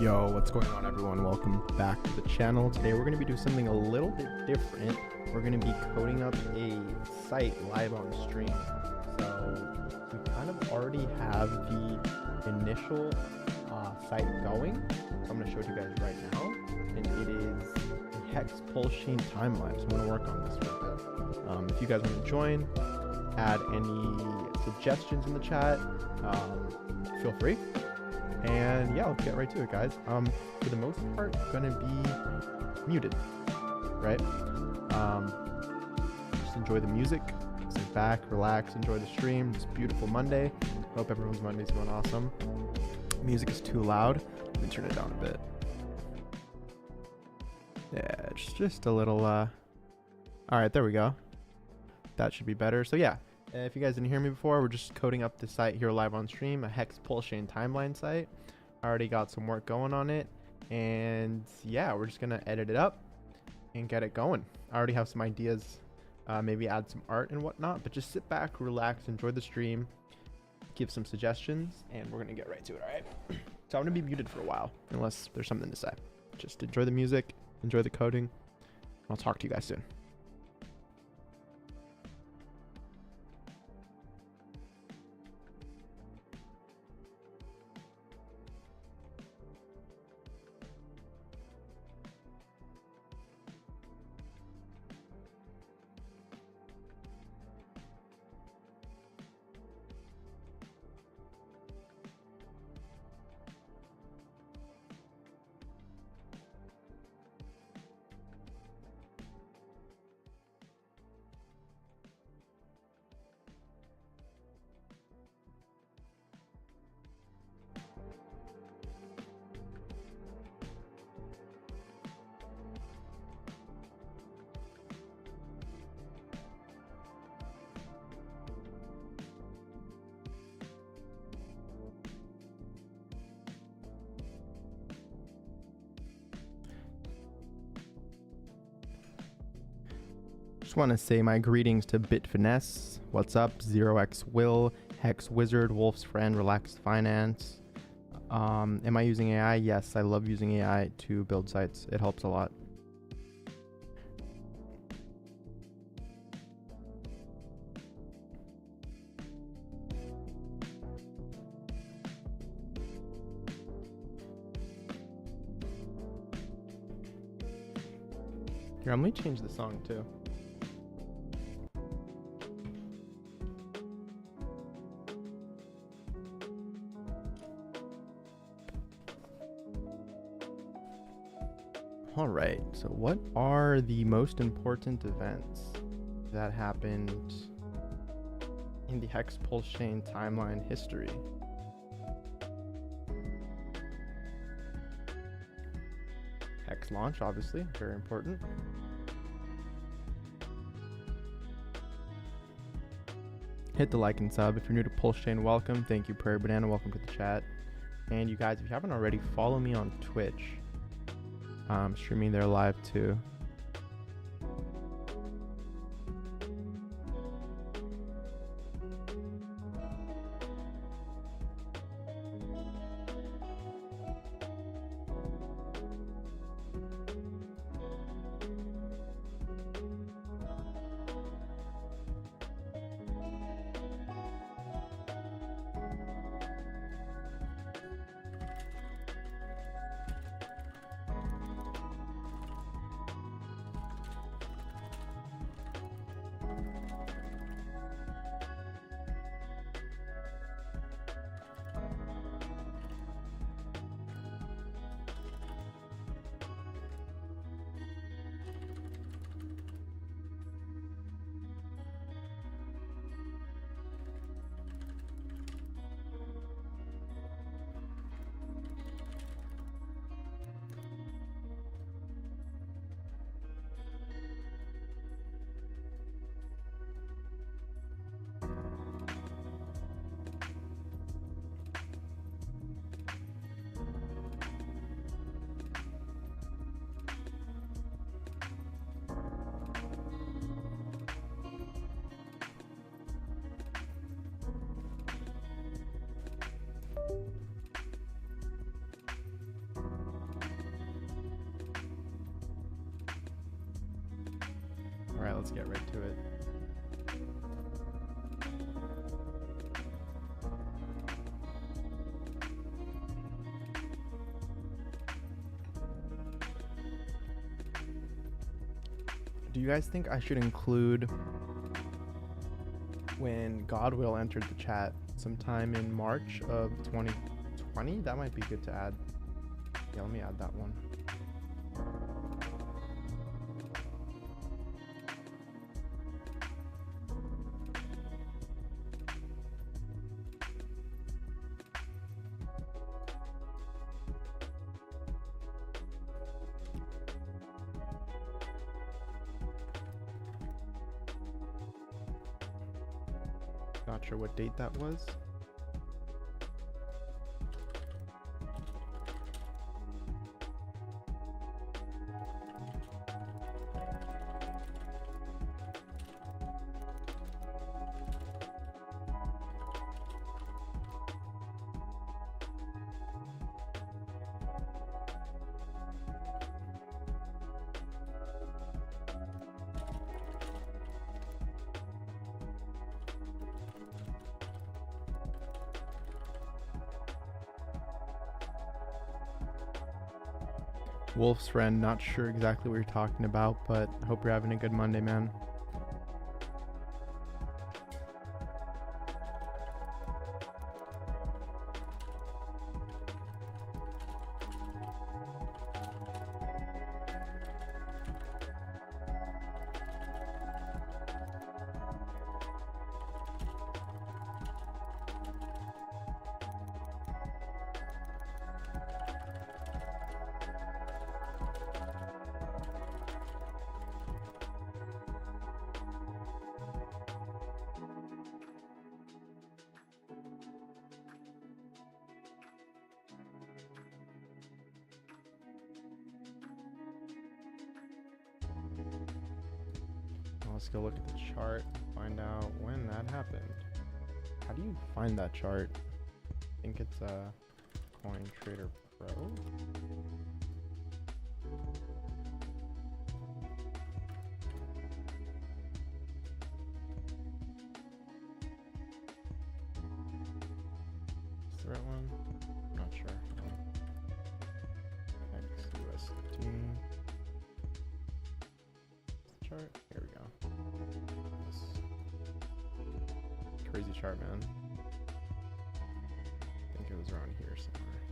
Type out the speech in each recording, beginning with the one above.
Yo, what's going on everyone? Welcome back to the channel. Today we're going to be doing something a little bit different. We're going to be coding up a site live on stream. So we kind of already have the initial site going. So I'm going to show it to you guys right now. And it is a hex Pulsechain timeline. So I'm going to work on this for a bit. If you guys want to join, add any suggestions in the chat, feel free. And yeah, let's get right to it, guys. For the most part, gonna be muted, right? Just enjoy the music, sit back, relax, enjoy the stream. It's a beautiful Monday. Hope everyone's Monday's going awesome. Music is too loud. Let me turn it down a bit. Yeah, just a little. All right, there we go. That should be better. So yeah. If you guys didn't hear me before, we're just coding up the site here live on stream, a hex Pulsechain timeline site. I already got some work going on it, and yeah, we're just gonna edit it up and get it going. I already have some ideas, maybe add some art and whatnot, but just sit back, relax, enjoy the stream, give some suggestions, and we're gonna get right to it, all right? So I'm gonna be muted for a while, unless there's something to say. Just enjoy the music, enjoy the coding. I'll talk to you guys soon. Just want to say my greetings to Bit Finesse. What's up? 0x Will, Hex Wizard, Wolf's Friend, Relaxed Finance. Am I using AI? Yes, I love using AI to build sites. It helps a lot. Here, let me change the song too. All right, so what are the most important events that happened in the Hex Pulsechain timeline history? Hex launch, obviously, very important. Hit the like and sub. If you're new to Pulsechain, welcome. Thank you, Prairie Banana. Welcome to the chat. And you guys, if you haven't already, follow me on Twitch. I'm streaming there live too. let's get right to it. Do you guys think I should include when Godwill entered the chat sometime in March of 2020? That might be good to add. Yeah, let me add that one. Not sure what date that was. Wolf's friend, not sure exactly what you're talking about, but hope you're having a good Monday, man. Let's go look at the chart, find out when that happened. How do you find that chart? I think it's Coin Trader Pro. Is the right one? Not sure. XUSD. Chart. Here we go. Crazy chart, man. I think it was around here somewhere.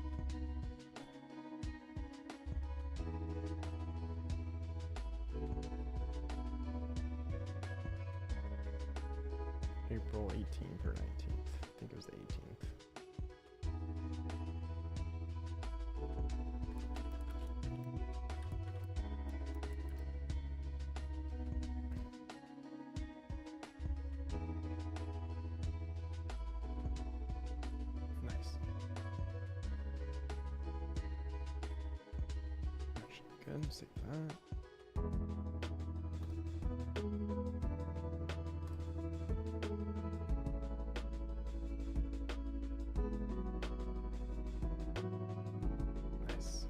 April 18th or 19th. I think it was the 18th. Good, save that. Nice.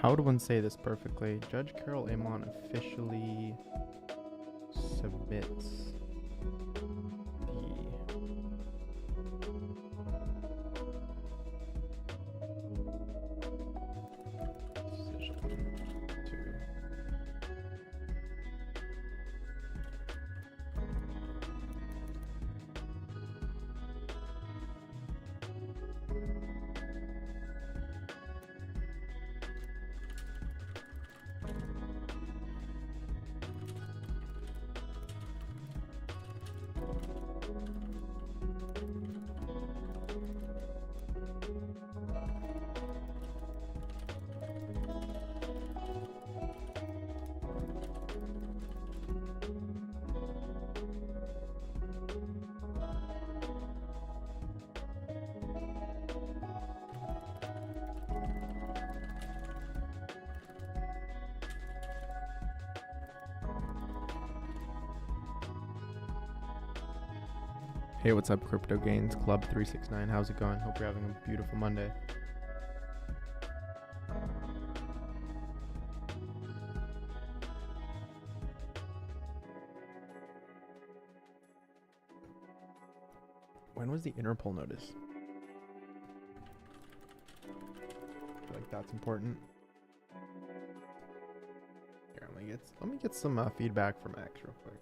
How would one say this perfectly? Judge Carol Amon officially submits Hey, what's up, Crypto Gains Club 369? How's it going? Hope you're having a beautiful Monday. When was the Interpol notice? I feel like that's important. Here, let me get some feedback from X real quick.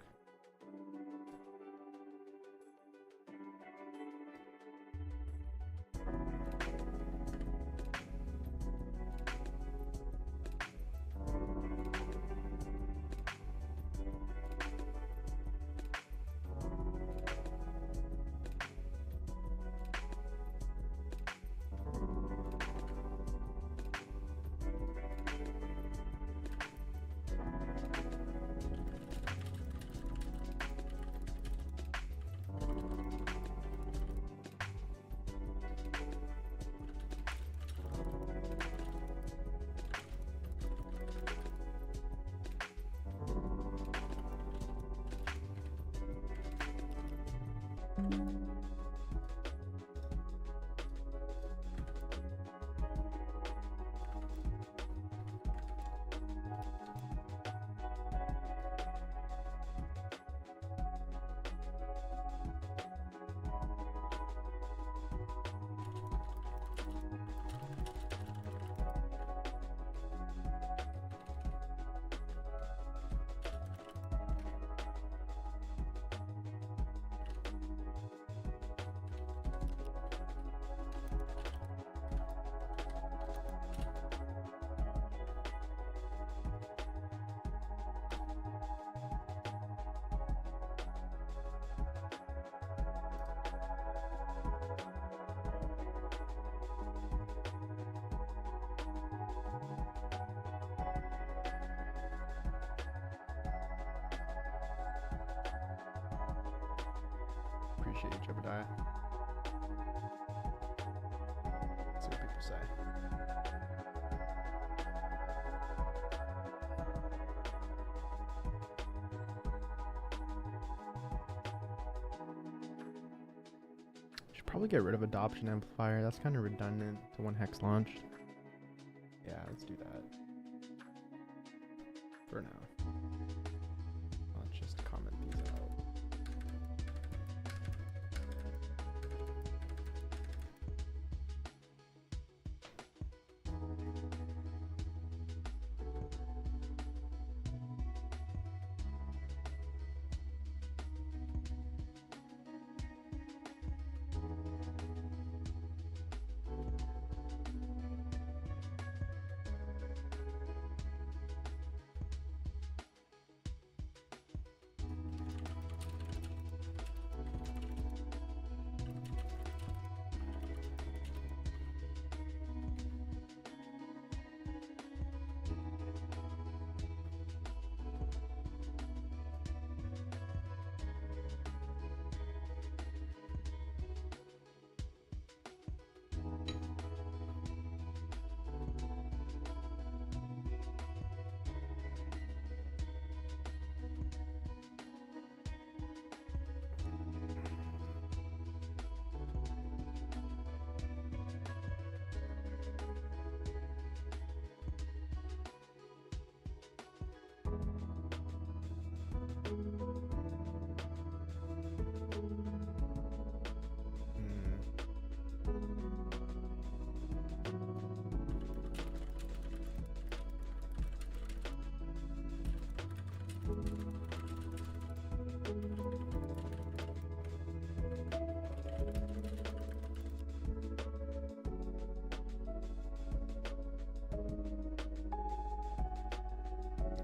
Appreciate you, Jebediah. Let's see what people say. Should probably get rid of adoption amplifier. That's kind of redundant to when Hex launched. Yeah, let's do that. For now. Let's just comment these out.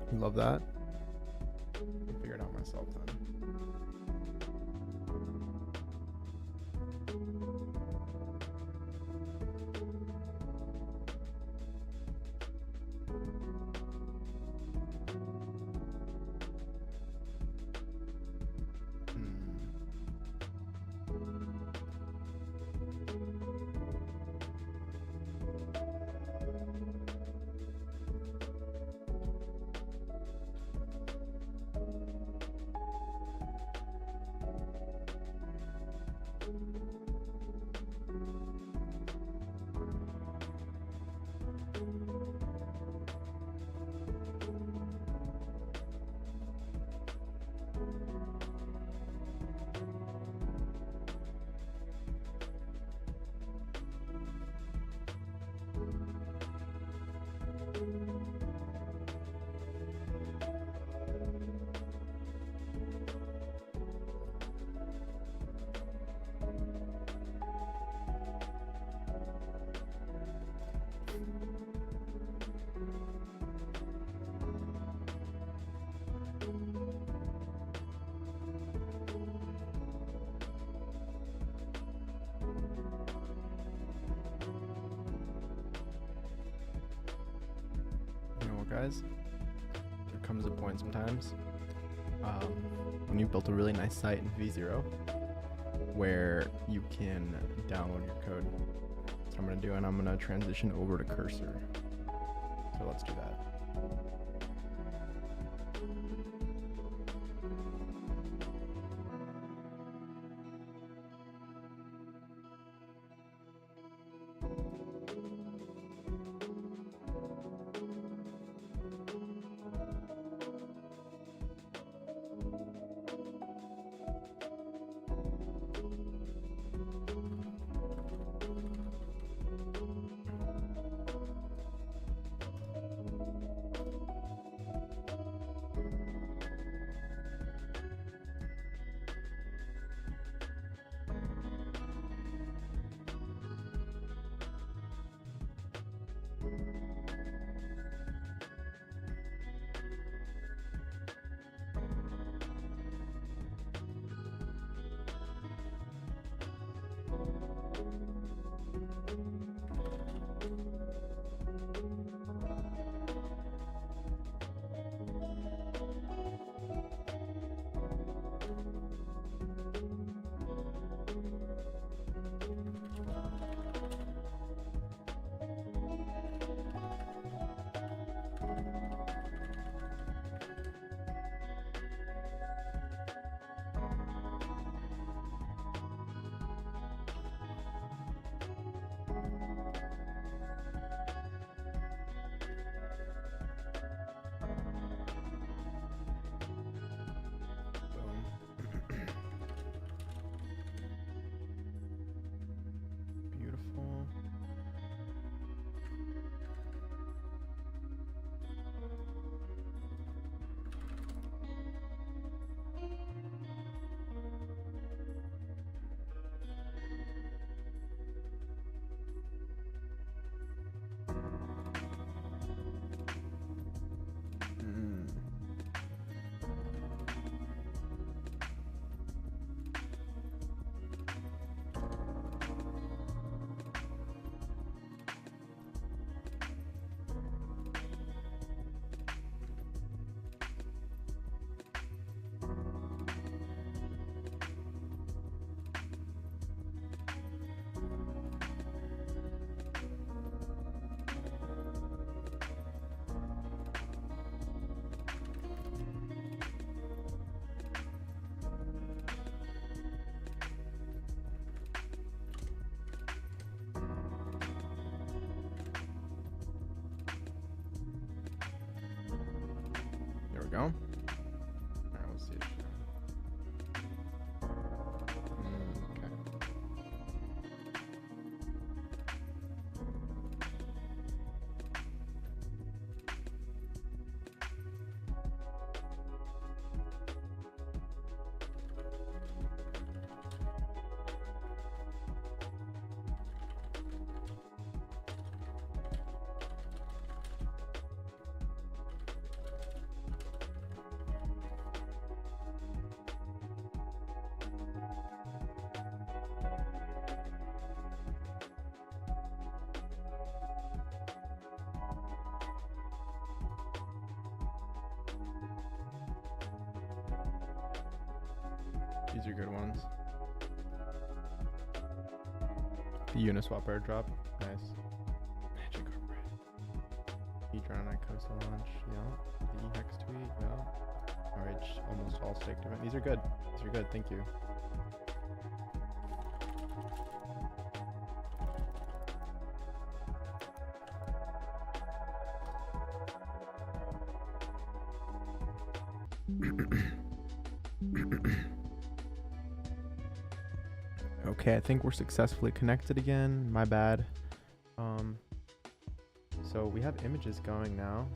You love that? I'll figure it out myself then. Guys, there comes a point sometimes when you've built a really nice site in V0 where you can download your code. That's what I'm going to do, and I'm going to transition over to Cursor. So let's do that. There we go. All right, let's see if These are good ones. The Uniswap airdrop. Nice. Magic Carpet. Hedron Icosa launch. Yeah. The EHEX tweet. Yeah. Alright, almost all staked event. These are good. These are good. Thank you. Okay, I think we're successfully connected again. My bad. So we have images going now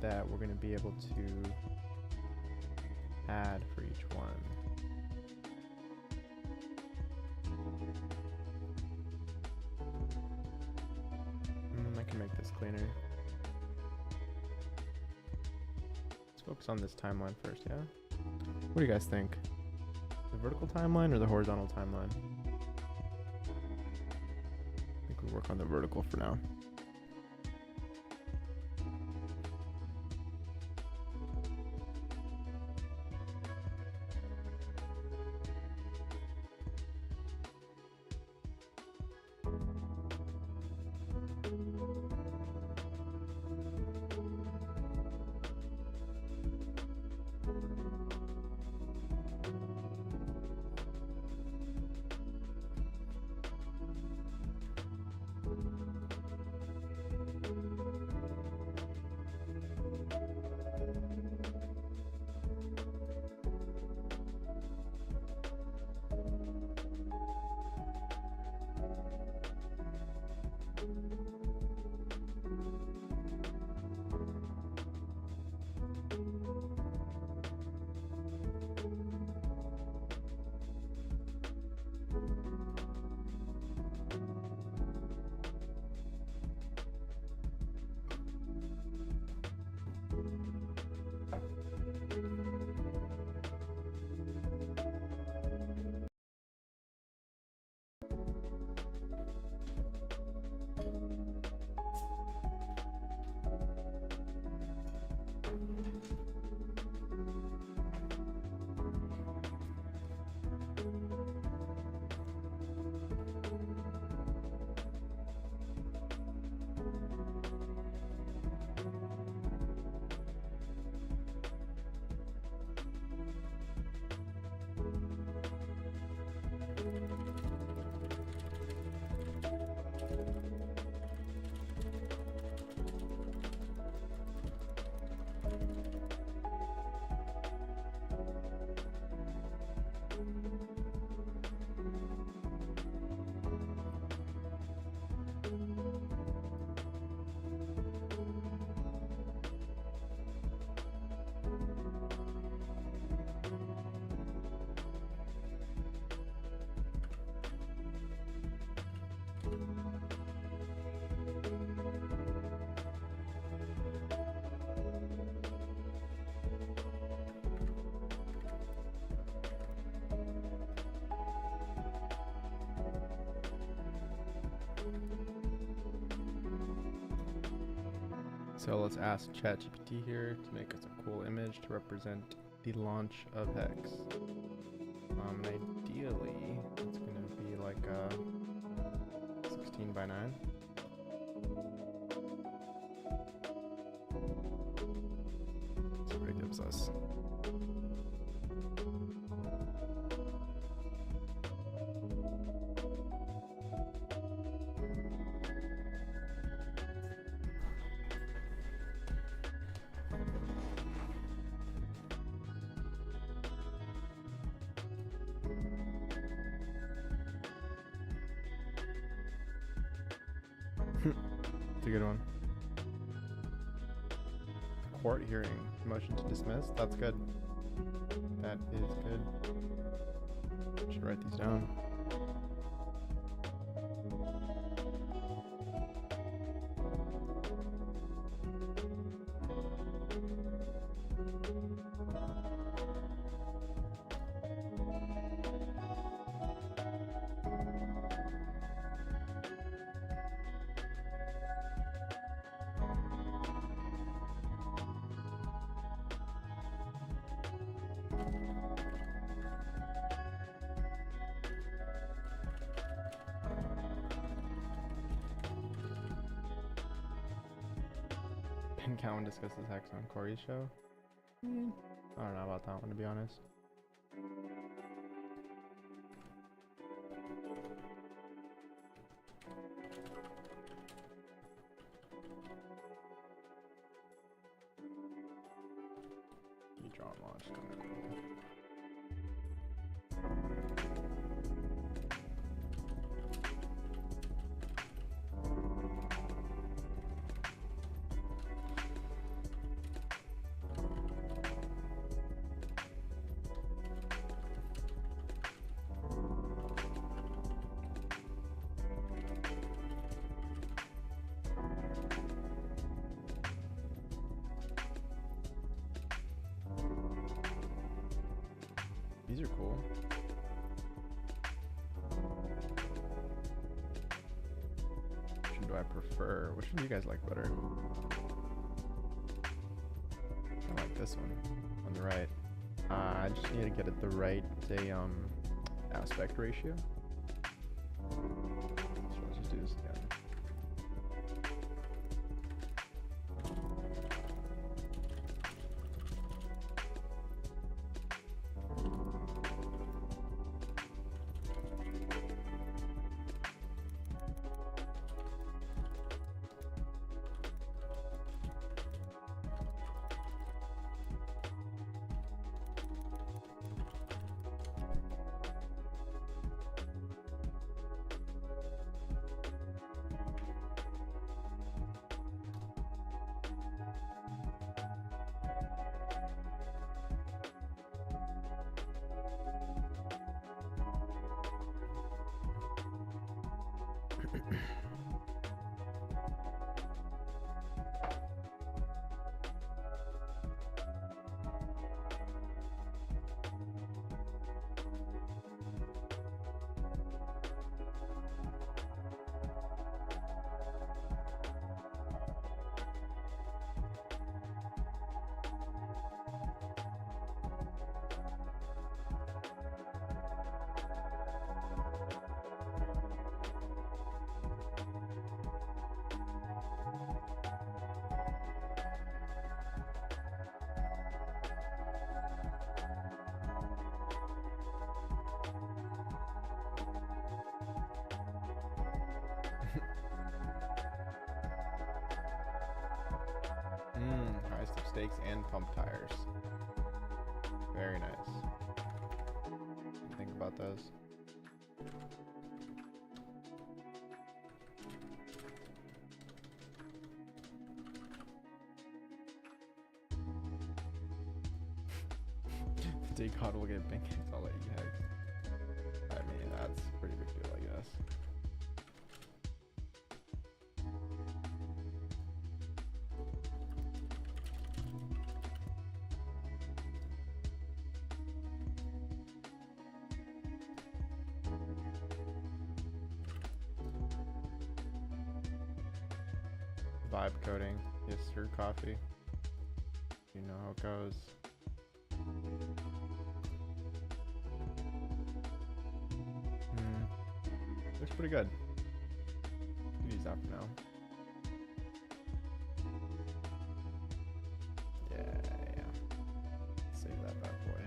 that we're going to be able to add for each one. I can make this cleaner. Let's focus on this timeline first, yeah? What do you guys think? The vertical timeline or the horizontal timeline? I think we'll work on the vertical for now. So let's ask ChatGPT here to make us a cool image to represent the launch of Hex. Ideally, it's going to be like a 16 by 9. That's what it gives us. It's a good one. Court hearing. Motion to dismiss. That's good. That is good. Should write these down. And Cowan discusses Hex on Corey's show. I don't know about that one, to be honest. You draw and launch, kind of cool. These are cool. Which one do I prefer? Which one do you guys like better? I like this one on the right. I just need to get it the right aspect ratio. So let's just do this again. Highest of stakes and pump tires. Very nice. What do you think about those? Decod will get pink. I'll let you hex. I mean, that's a pretty big deal, I guess. Vibe coding. Yes, sir, coffee. You know how it goes. Looks pretty good. Use that for now. Yeah. Save that bad boy.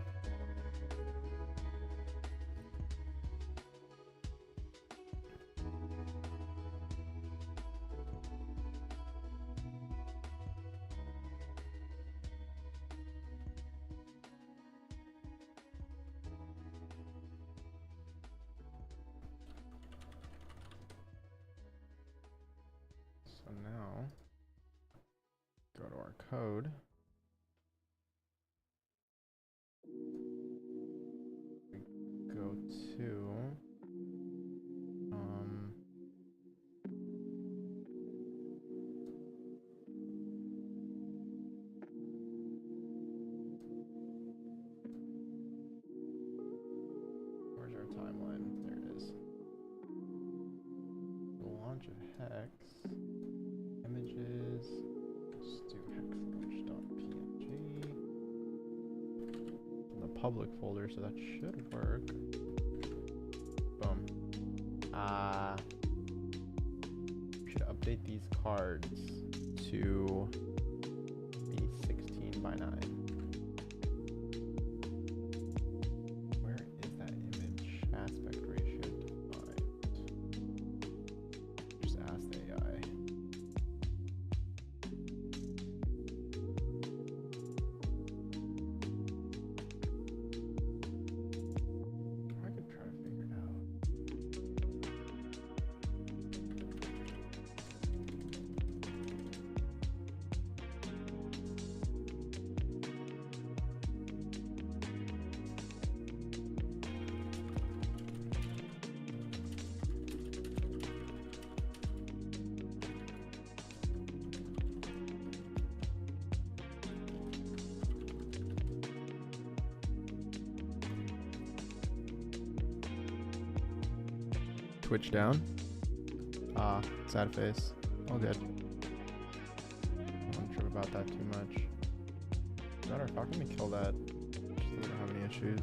So now, go to our code. We go to, where's our timeline? There it is. The launch of Hex. Images. Let's do hexlaunch.png in the public folder, so that should work. Boom. We should update these cards to 9. Where is that image aspect ratio defined? Just ask the AI. I could try to figure it out. Twitch down. Sad face. All good. I don't trip about that too much. Matter of fact, let me kill that. Just so we don't have any issues.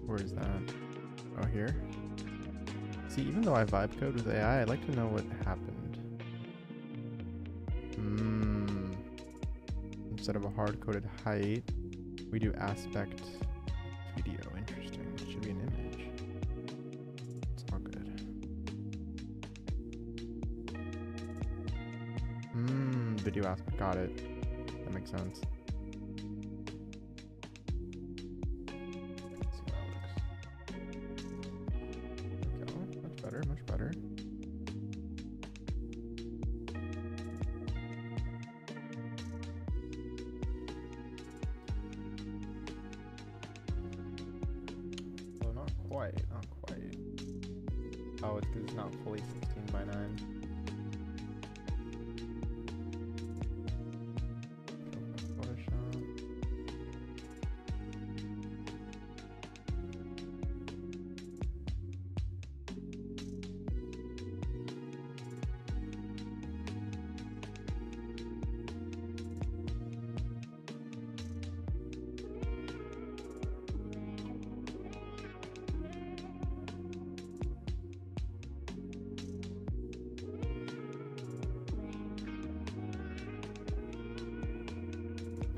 Where is that? Oh, here? See, even though I vibe code with AI, I'd like to know what happened. Instead of a hard-coded height, we do aspect video. Interesting. It should be an image. It's all good. Video aspect. Got it. That makes sense. Let's see how that looks. There we go. Much better. Much better. Not quite. Oh, it's because it's not fully 16 by 9. Photoshop.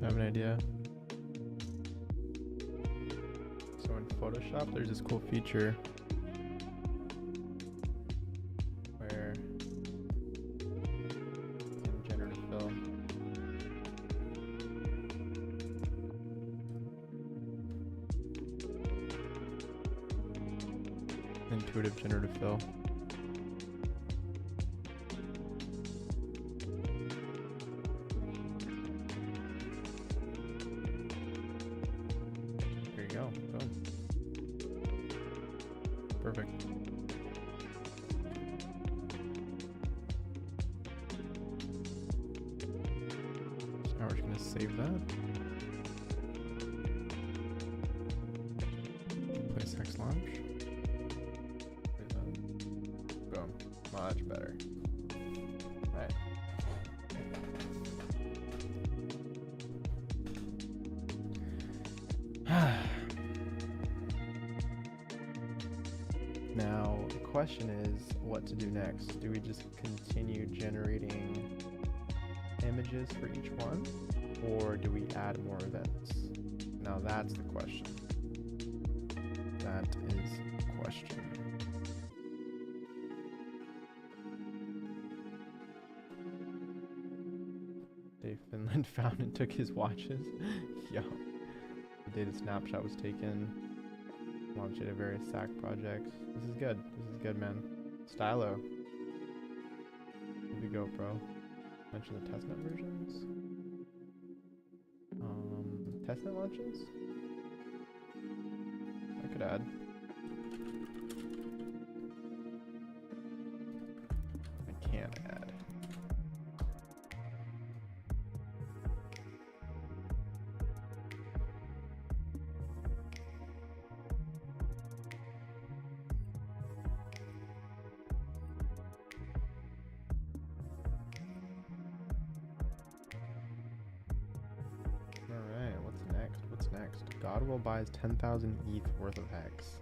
I have an idea. So in Photoshop, there's this cool feature where in generative fill, intuitive generative fill. Go. Boom. Perfect. So now we're just going to save that. Place hex launch. Boom. Much better. Right. Now, the question is what to do next. Do we just continue generating images for each one, or do we add more events? Now that's the question. That is the question. Dave Finland found and took his watches. Yo. The data snapshot was taken. Launched it at various SAC projects. This is good. This is good, man. Stylo. Here we go, bro. Mention the testnet versions. Testnet launches? I could add. I can't add. Godwill buys 10,000 ETH worth of hex.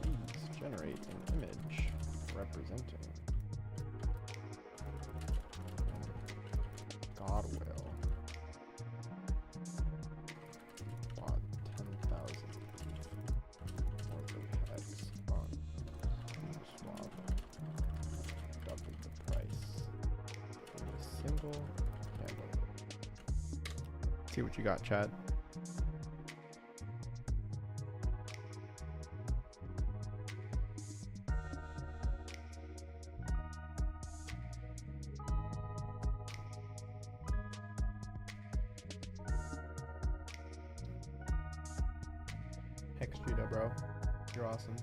Please generate an image representing Godwill bought 10,000 worth of hex on swap. Doubled the price in a single candle. See what you got, chat. Hextrita, bro. You're awesome.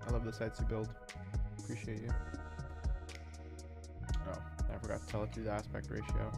I love the sites you build. Appreciate you. Oh, I forgot to tell it through the aspect ratio.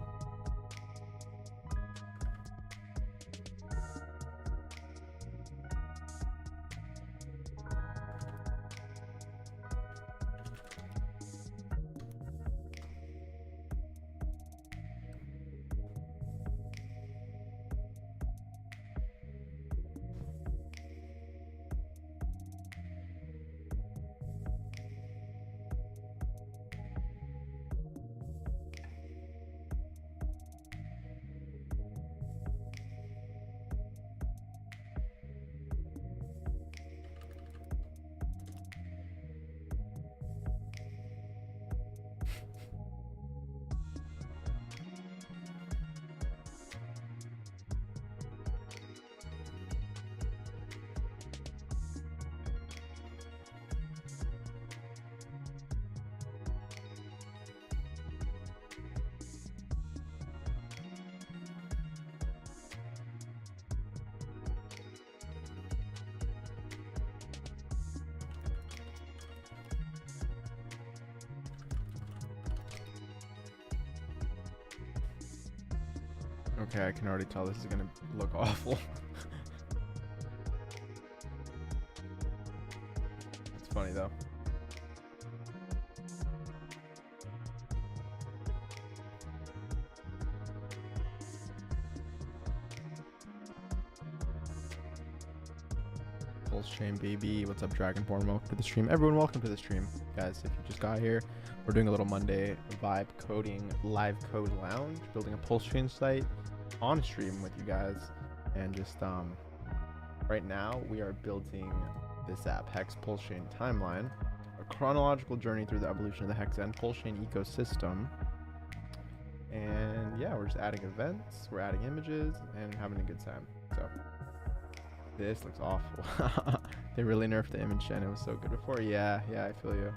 Okay, I can already tell this is gonna look awful. It's funny though. Pulsechain baby, what's up, Dragonborn? Welcome to the stream. Everyone, welcome to the stream, guys. If you just got here, we're doing a little Monday vibe coding live code lounge, building a Pulsechain site on stream with you guys, and just right now we are building this app, Hex Pulsechain Timeline, a chronological journey through the evolution of the Hex and Pulsechain ecosystem. And yeah, we're just adding events, we're adding images, and having a good time. So this looks awful. They really nerfed the image gen. It was so good before. Yeah, I feel you.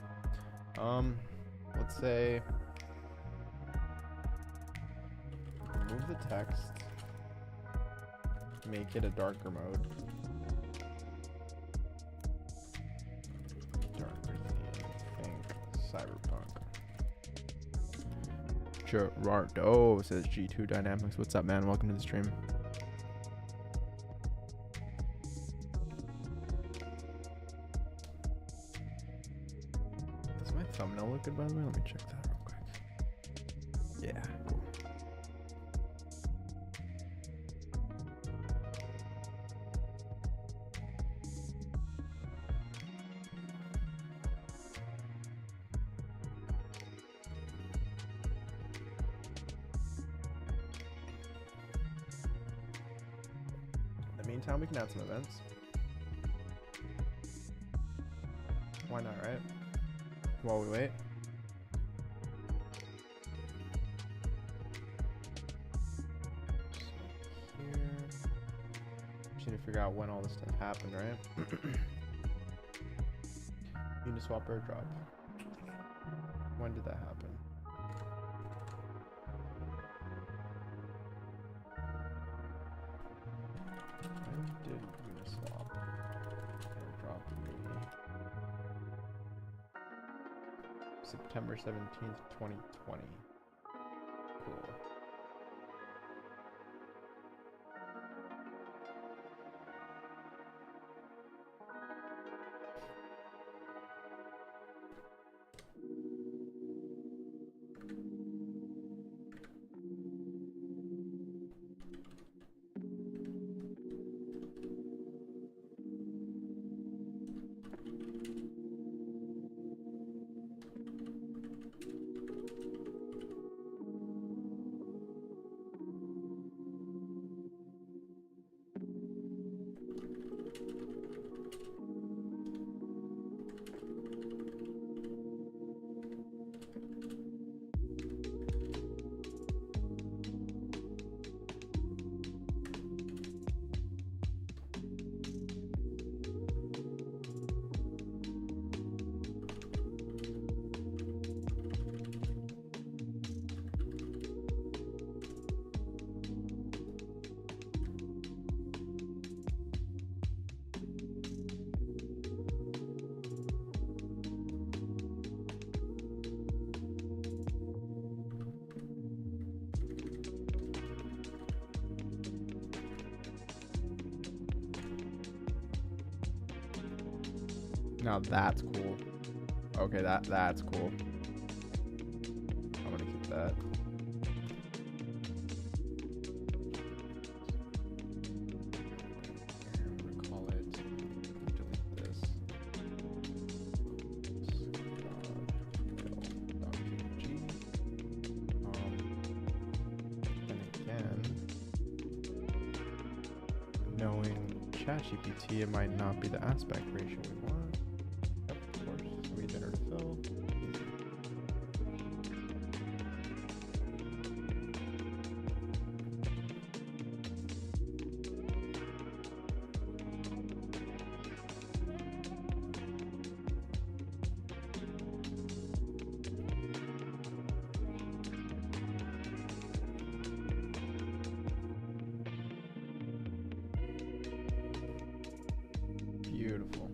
Let's say remove the text, make it a darker mode. Darker theme, think cyberpunk. Gerardo says G2 Dynamics. What's up, man? Welcome to the stream. Does my thumbnail look good, by the way? Let me check that real quick. Yeah, cool. Meantime, we can add some events. Why not, right? While we wait. So here, just need to figure out when all this stuff happened, right? You need to swap airdrop. When did that happen? Did Uniswap airdrop me September 17th, 2020. Cool. Now that's cool. Okay, that's cool. I'm gonna keep that. I'm gonna call it. Delete this. And again, knowing ChatGPT, it might not be the aspect ratio we want. Yep, of course. So we enter to fill. Beautiful.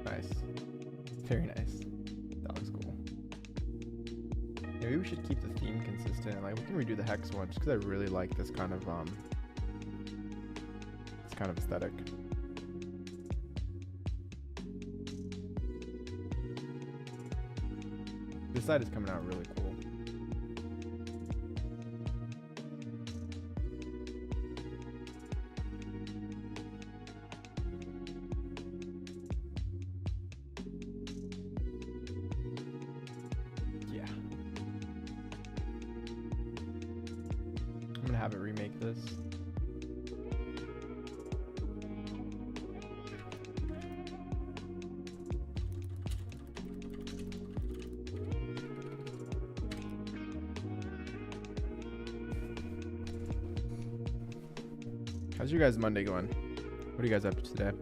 Nice. Very nice. That looks cool. Maybe we should keep the theme consistent. Like, we can redo the hex one just because I really like this kind of aesthetic. This side is coming out really cool. Yeah. I'm gonna have it remake this. How's your guys' Monday going? What are you guys up to today?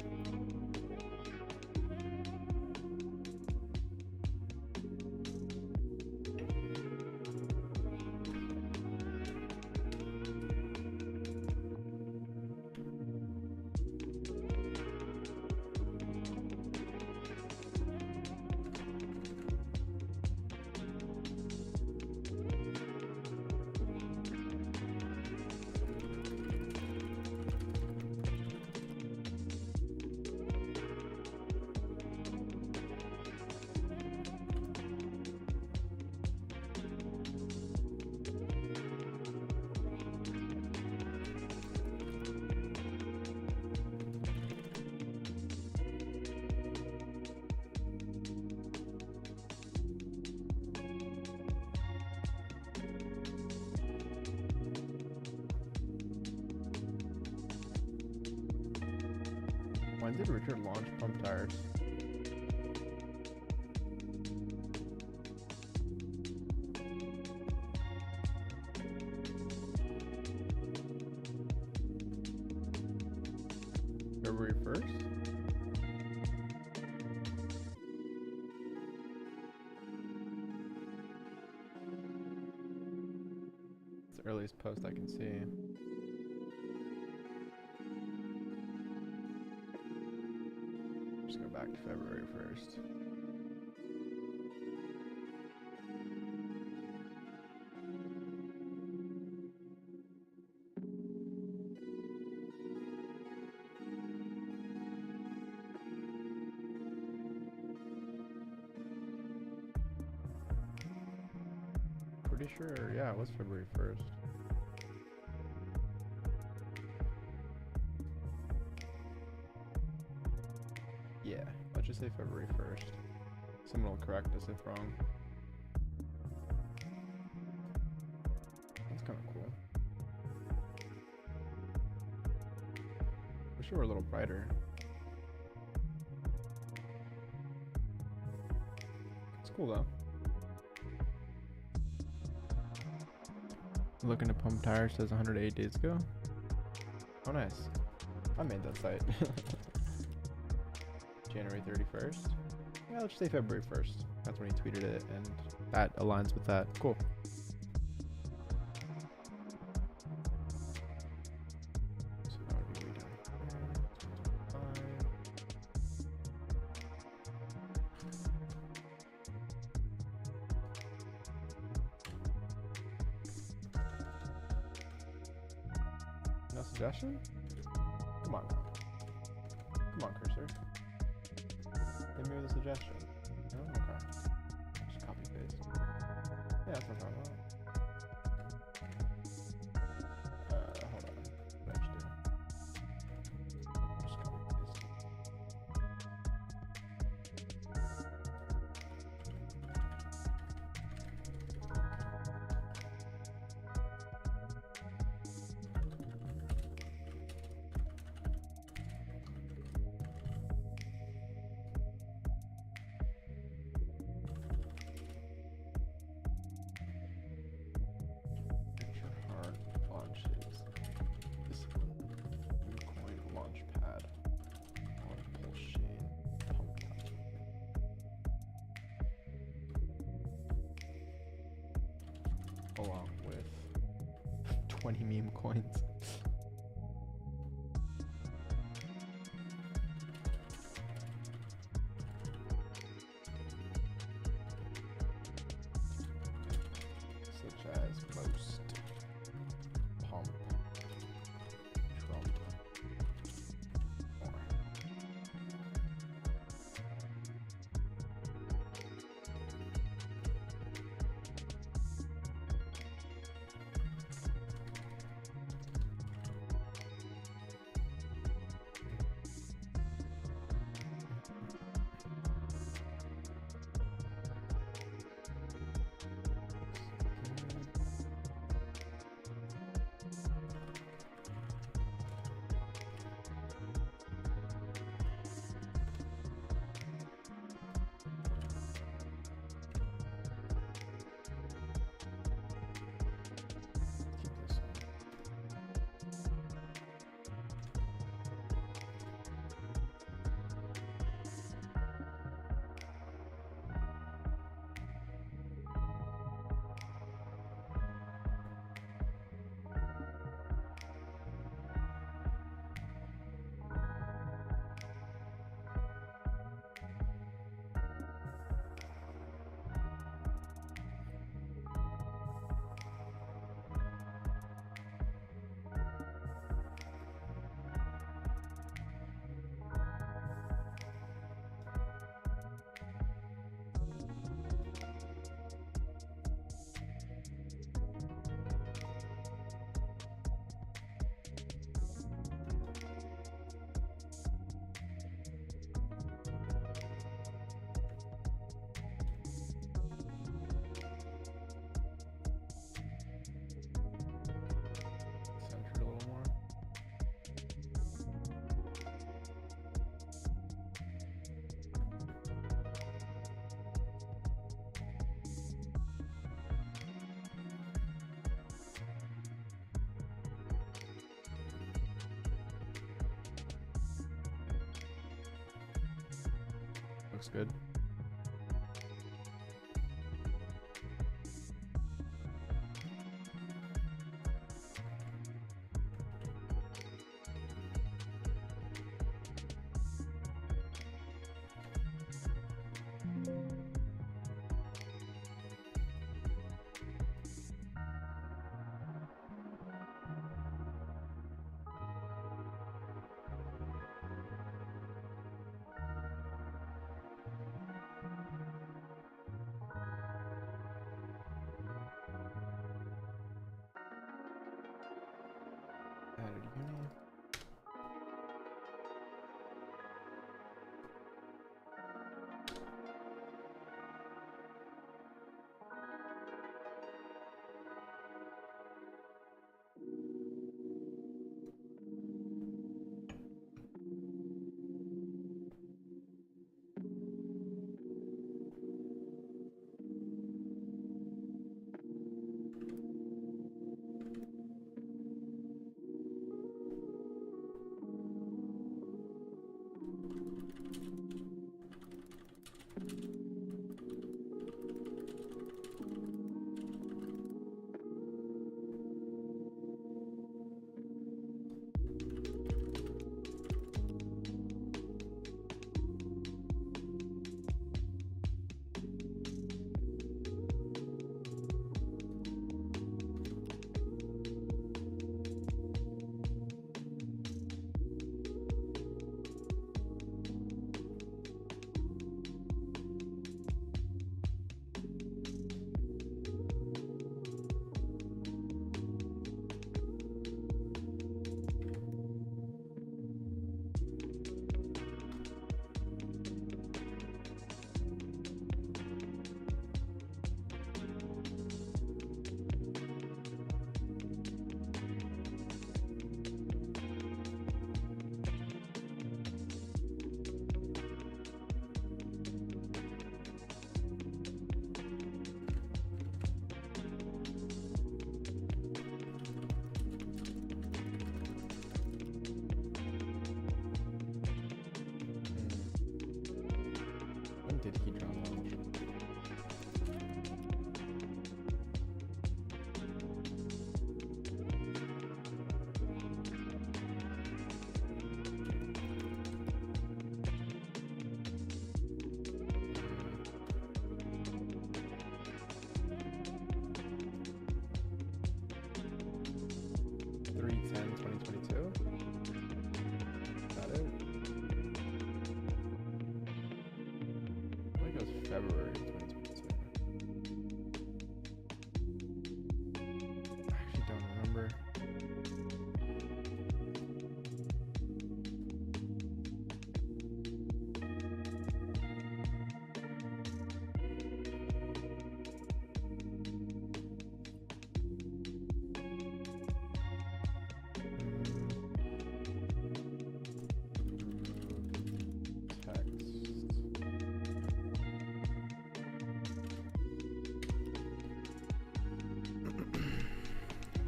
When did Richard launch pump tires? February 1st? It's the earliest post I can see. Just go back to February 1st. Pretty sure, yeah, it was February 1st. Yeah, let's just say February 1st. Someone will correct us if wrong. That's kind of cool. Wish it were a little brighter. It's cool though. Looking to pump tires, says 108 days ago. Oh nice. I made that site. January 31st. Yeah, let's just say February 1st. That's when he tweeted it, and that aligns with that. Cool. No suggestion? Come on now. Come on, cursor. Give me the suggestion. No? Okay. Just copy paste. Yeah, that's no problem. Hold on. What did I just do? Just copy paste. Launches. Discipline. New coin launch pad. On Pulsechain. Pump top. Along with 20 meme coins. Such as most. Pump, Trump, more. Centered a little more. Looks good. Added uni. did Hedron launch. February 2022. I actually don't remember.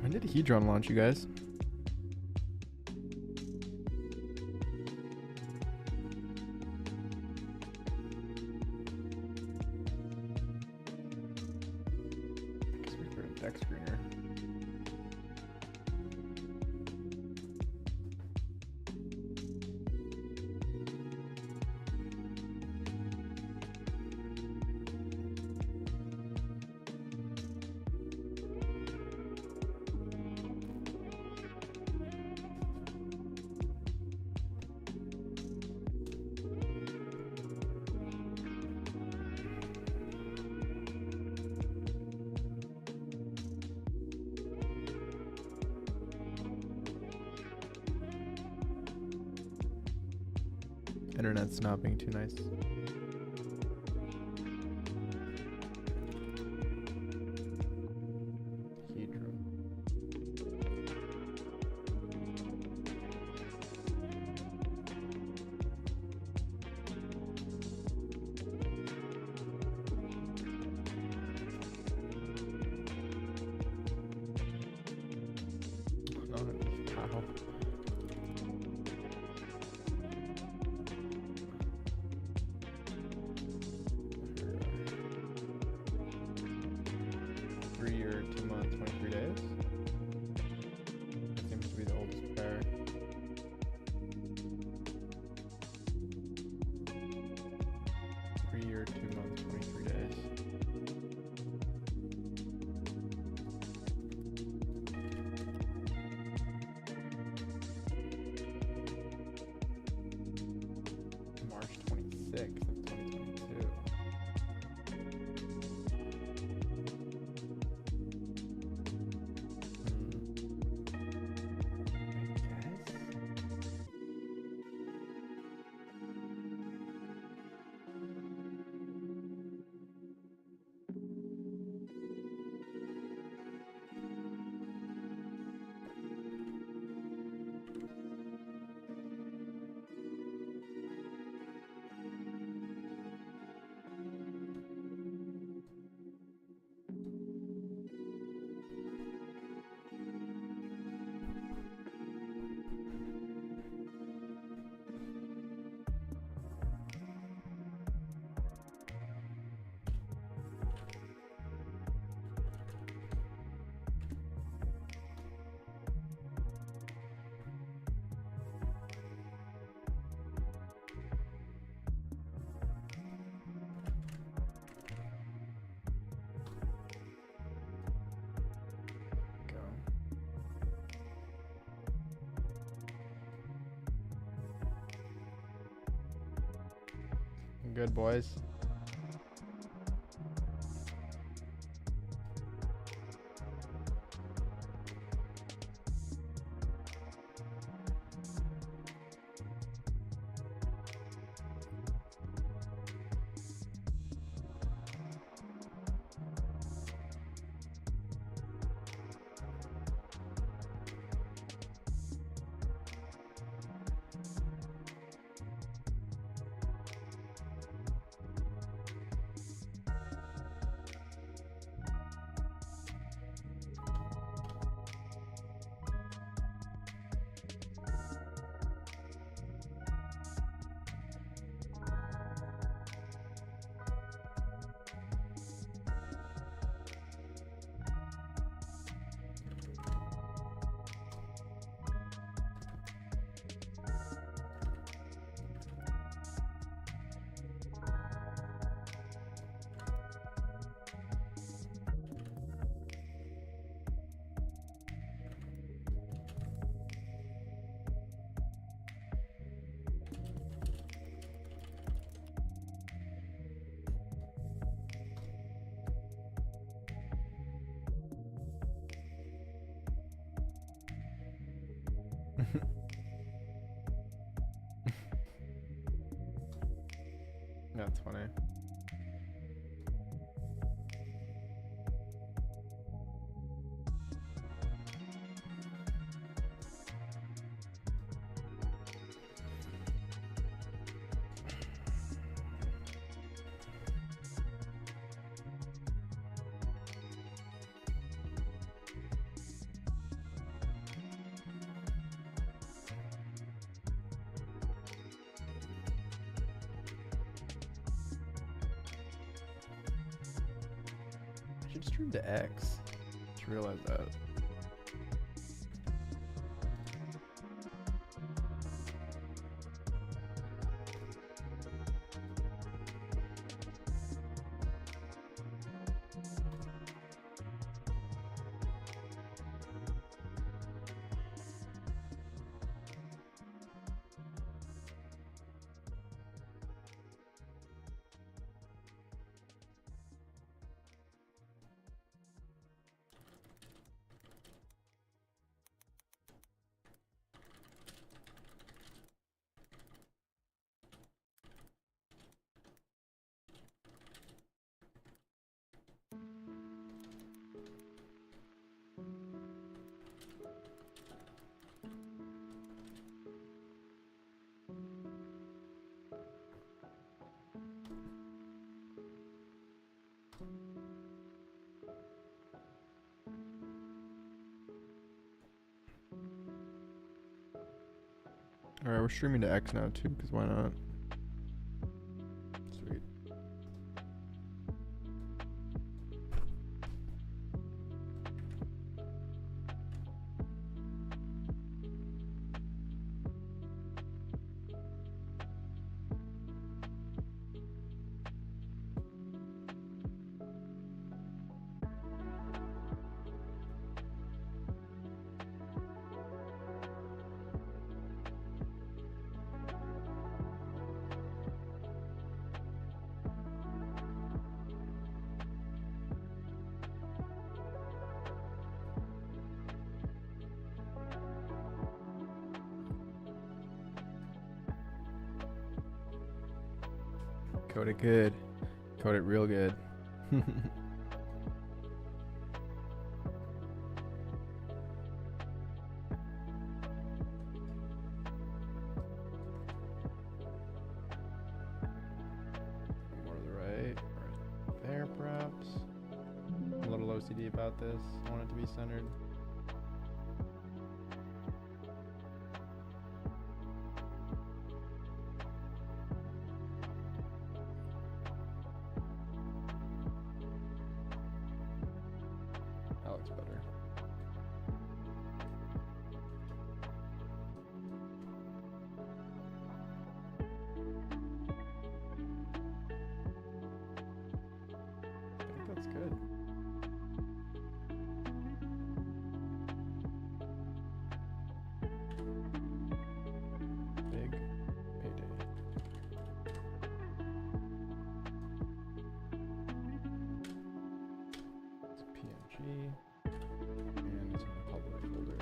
When did Hedron launch, you guys? I guess we're doing deck screener. Internet's not being too nice. Hedron. Oh, wow. Year, 2 months, 23 days. That seems to be the oldest pair. Year, 2 months, 23 days. March 26th of 2022. Good, boys. That's funny. I should stream to X. Just realized that. Alright, we're streaming to X now too, because why not? Sweet. Code it good. Code it real good. More to the right there, perhaps. I'm a little OCD about this. I want it to be centered. That looks better. I think that's good. Big payday. It's PNG. And it's in the public folder.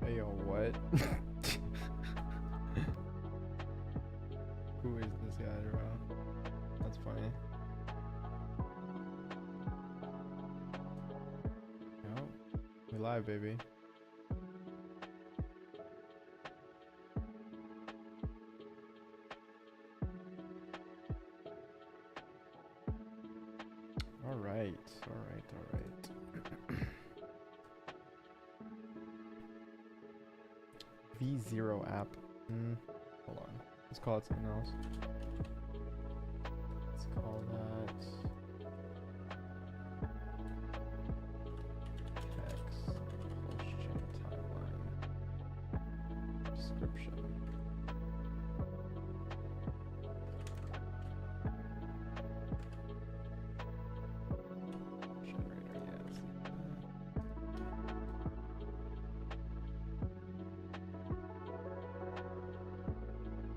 Hey, yo, what? Who is this guy, bro? That's funny. Yo, we live, baby. All right. V0 app. Hold on. Let's call it something else. Let's call that text Pulsechain timeline. description. Generator, yes.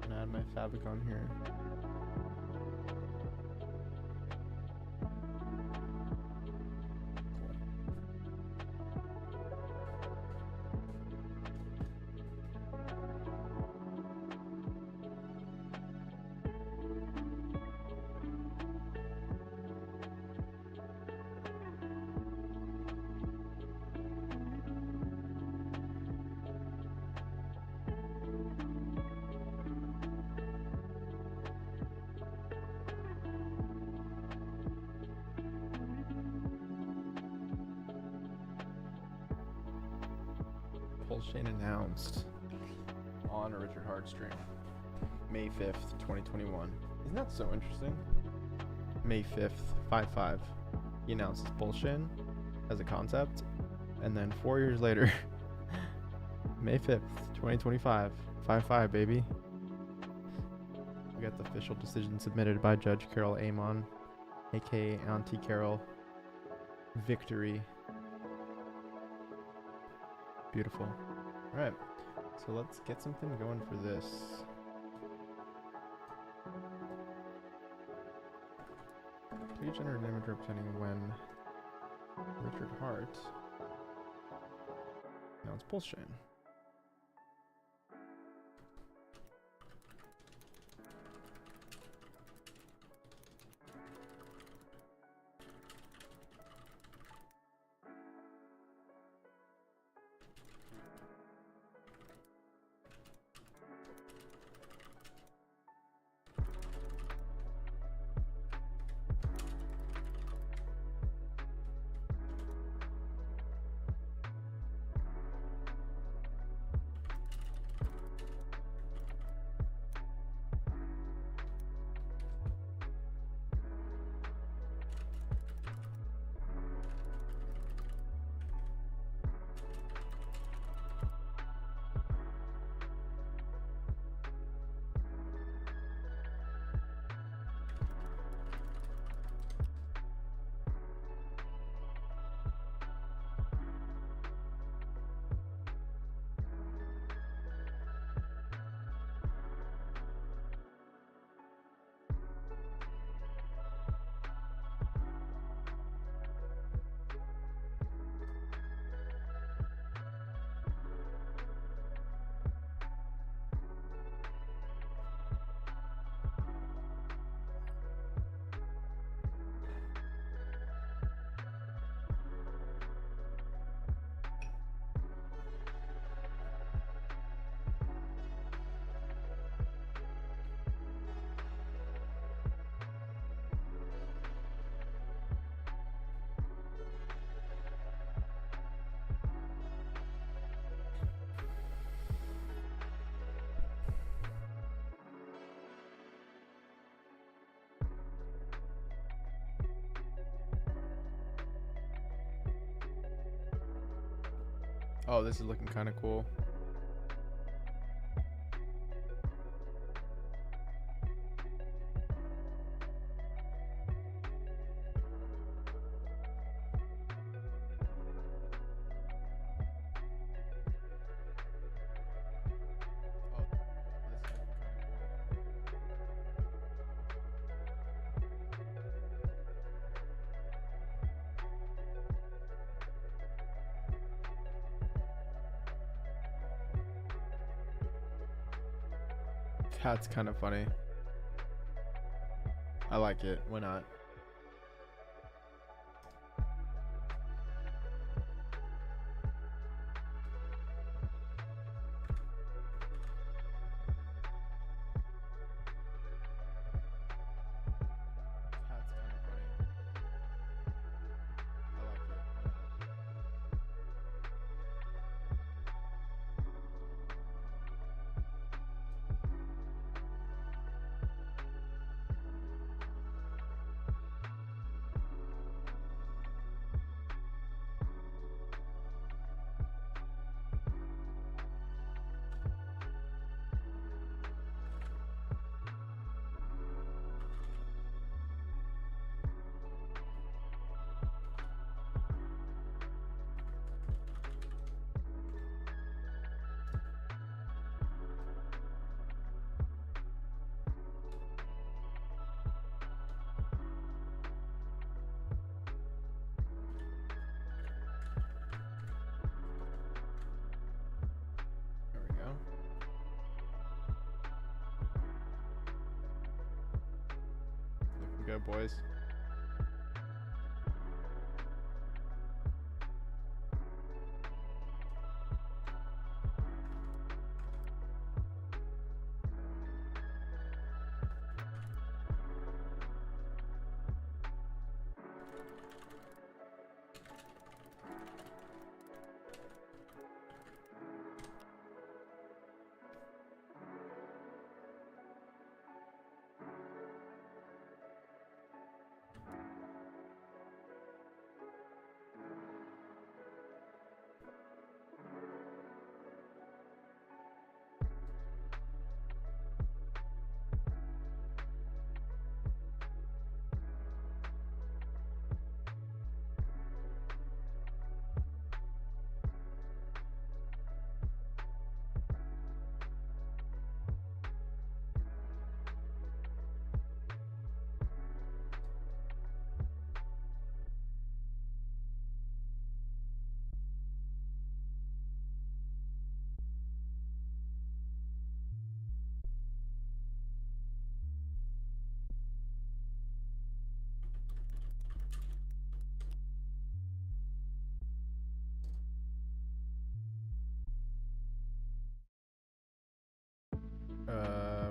And add my fabric on here. Pulsechain announced on a Richard Hart stream, May 5th, 2021. Isn't that so interesting? May 5th, 5/5, he announced Pulsechain as a concept, and then 4 years later, May 5th, 2025, 5/5, baby. We got the official decision submitted by Judge Carol Amon, aka Auntie Carol. Victory. Beautiful. Alright, so let's get something going for this. Please generate an image representing when Richard Hart announced Pulsechain. Oh, this is looking kind of cool. That's kind of funny. I like it. Why not? That's kind of funny. I like it. go, boys.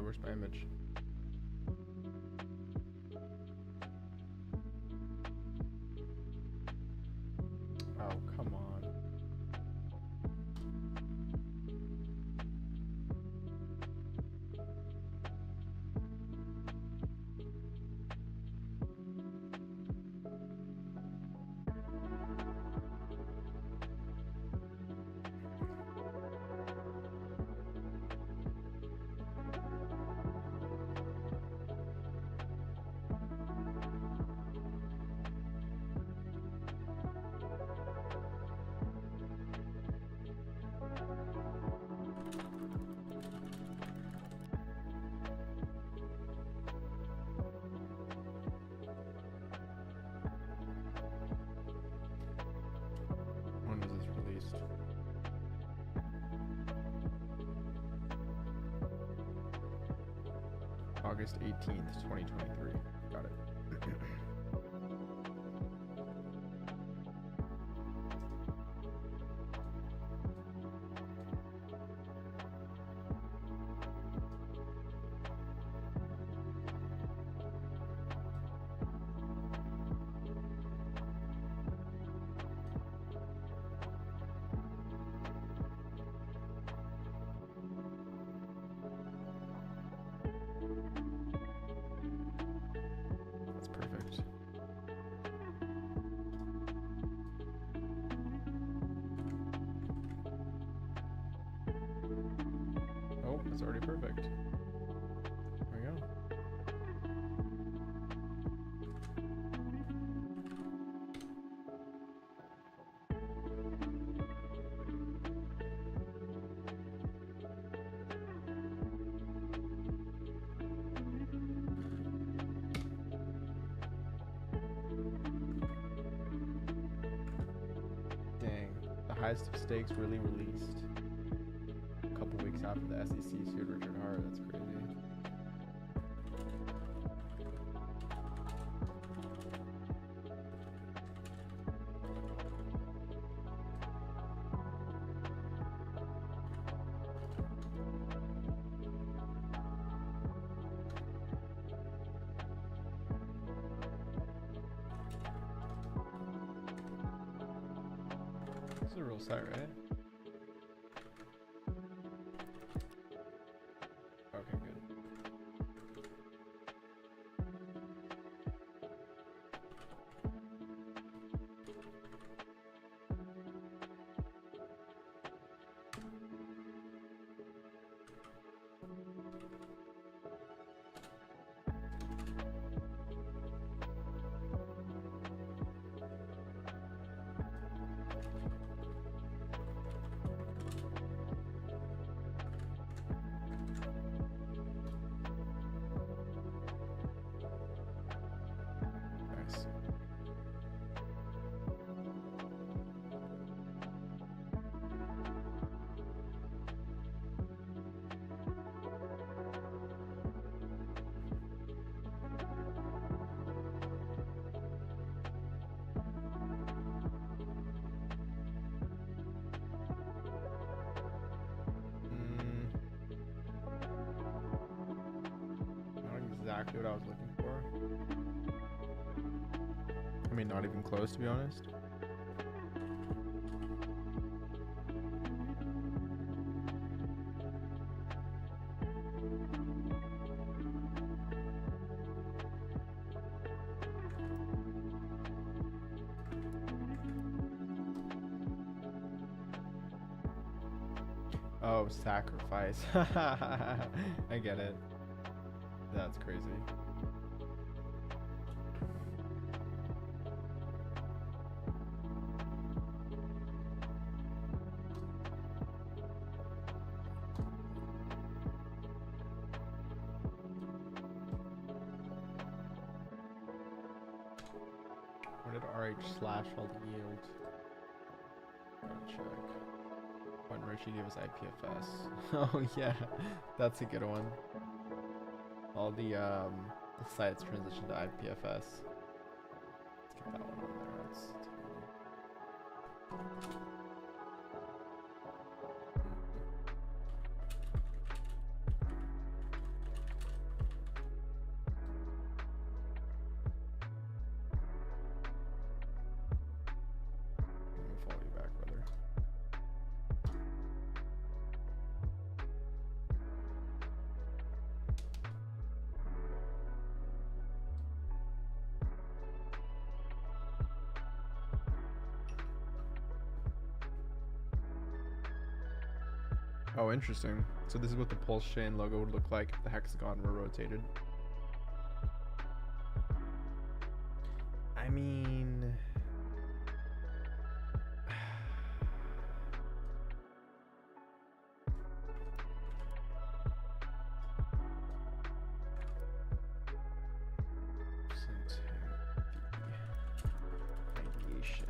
Where's my image? Oh, come on. When was this released? August 18th, 2023. Got it. That's perfect. Oh, it's already perfect. There we go. Dang, the highest of stakes really released a couple weeks after the SEC sued Richard Hart. That's crazy. This is a real site, right? Okay, good. exactly what I was looking for. I mean, not even close, to be honest. Oh, sacrifice. I get it. That's crazy. What did RH slash hold yield? Gotta check. When Richie gave us IPFS. Oh yeah, that's a good one. All the sites transition to IPFS. Let's get that one on there. That's I'm gonna follow you back, brother. Oh, interesting. So this is what the Pulsechain logo would look like if the hexagon were rotated. I mean, ideation.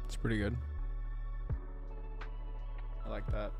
It's pretty good. I like that.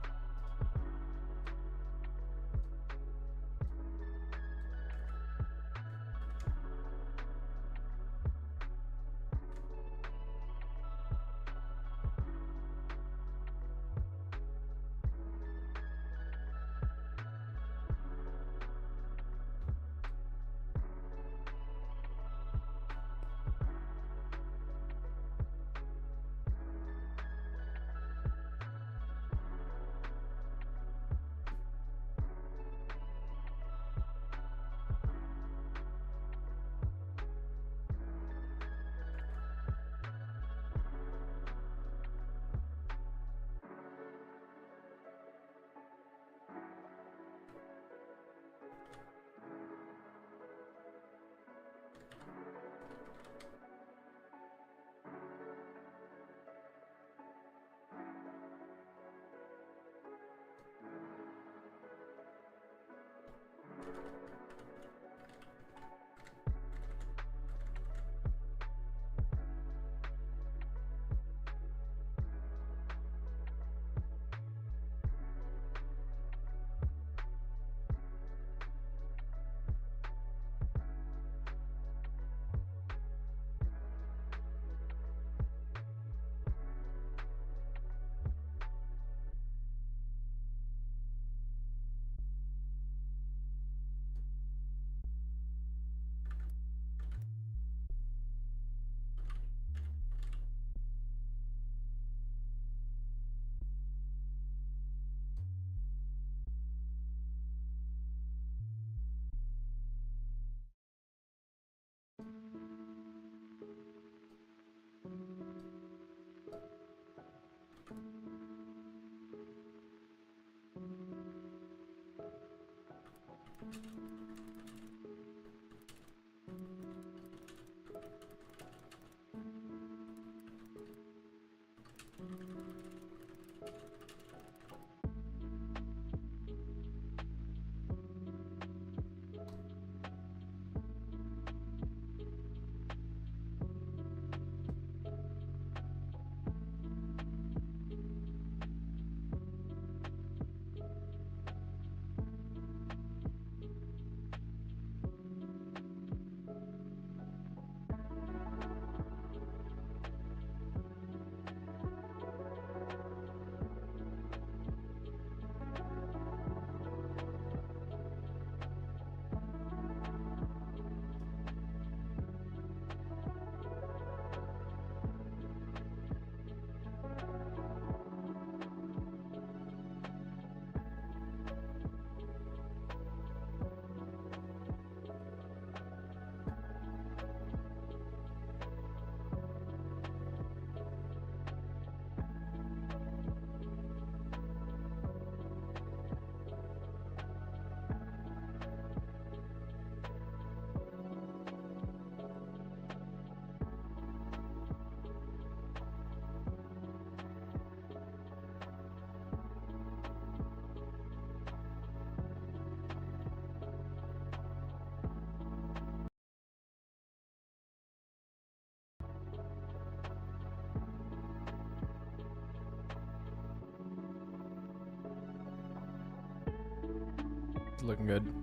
looking good.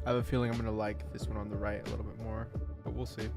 I have a feeling I'm going to like this one on the right a little bit more, but we'll see.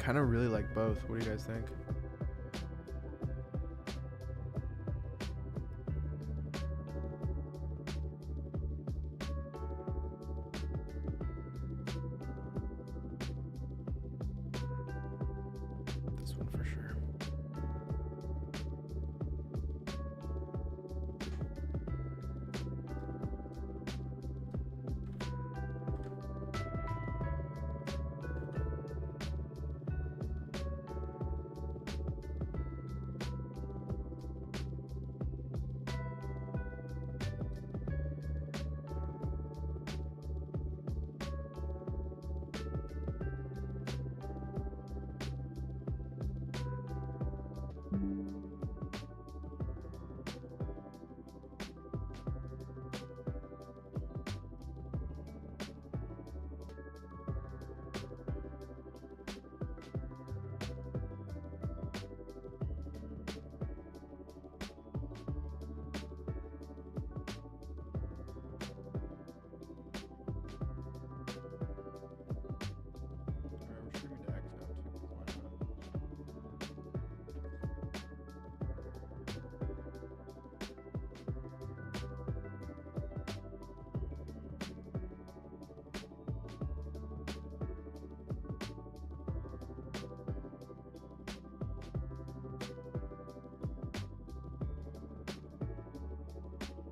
kind of really like both. What do you guys think? This one for sure.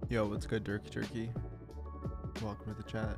Yo, what's good, Dirky Turkey? Welcome to the chat.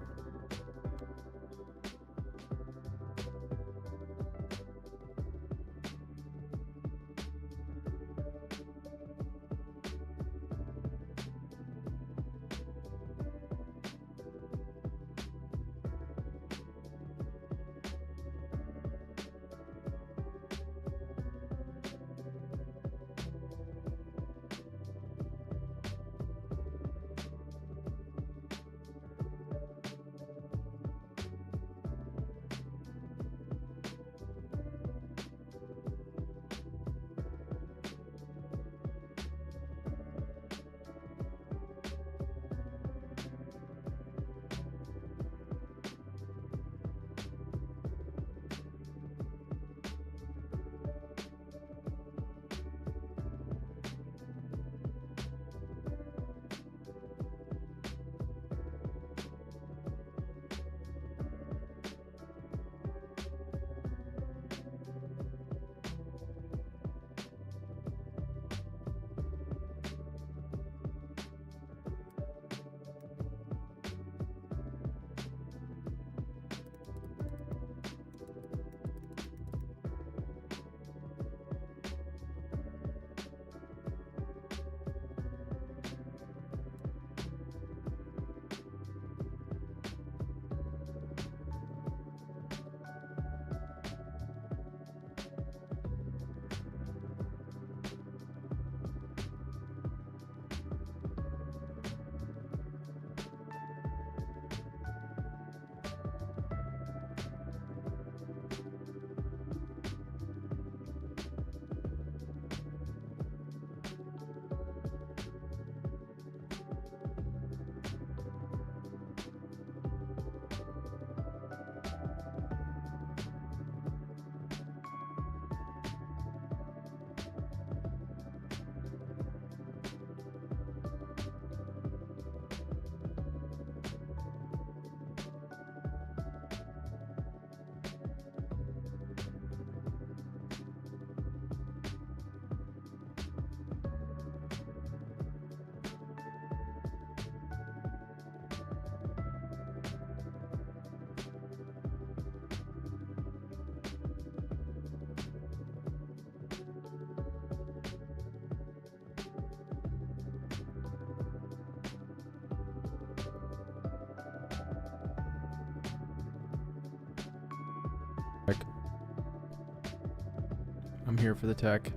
I'm here for the tech.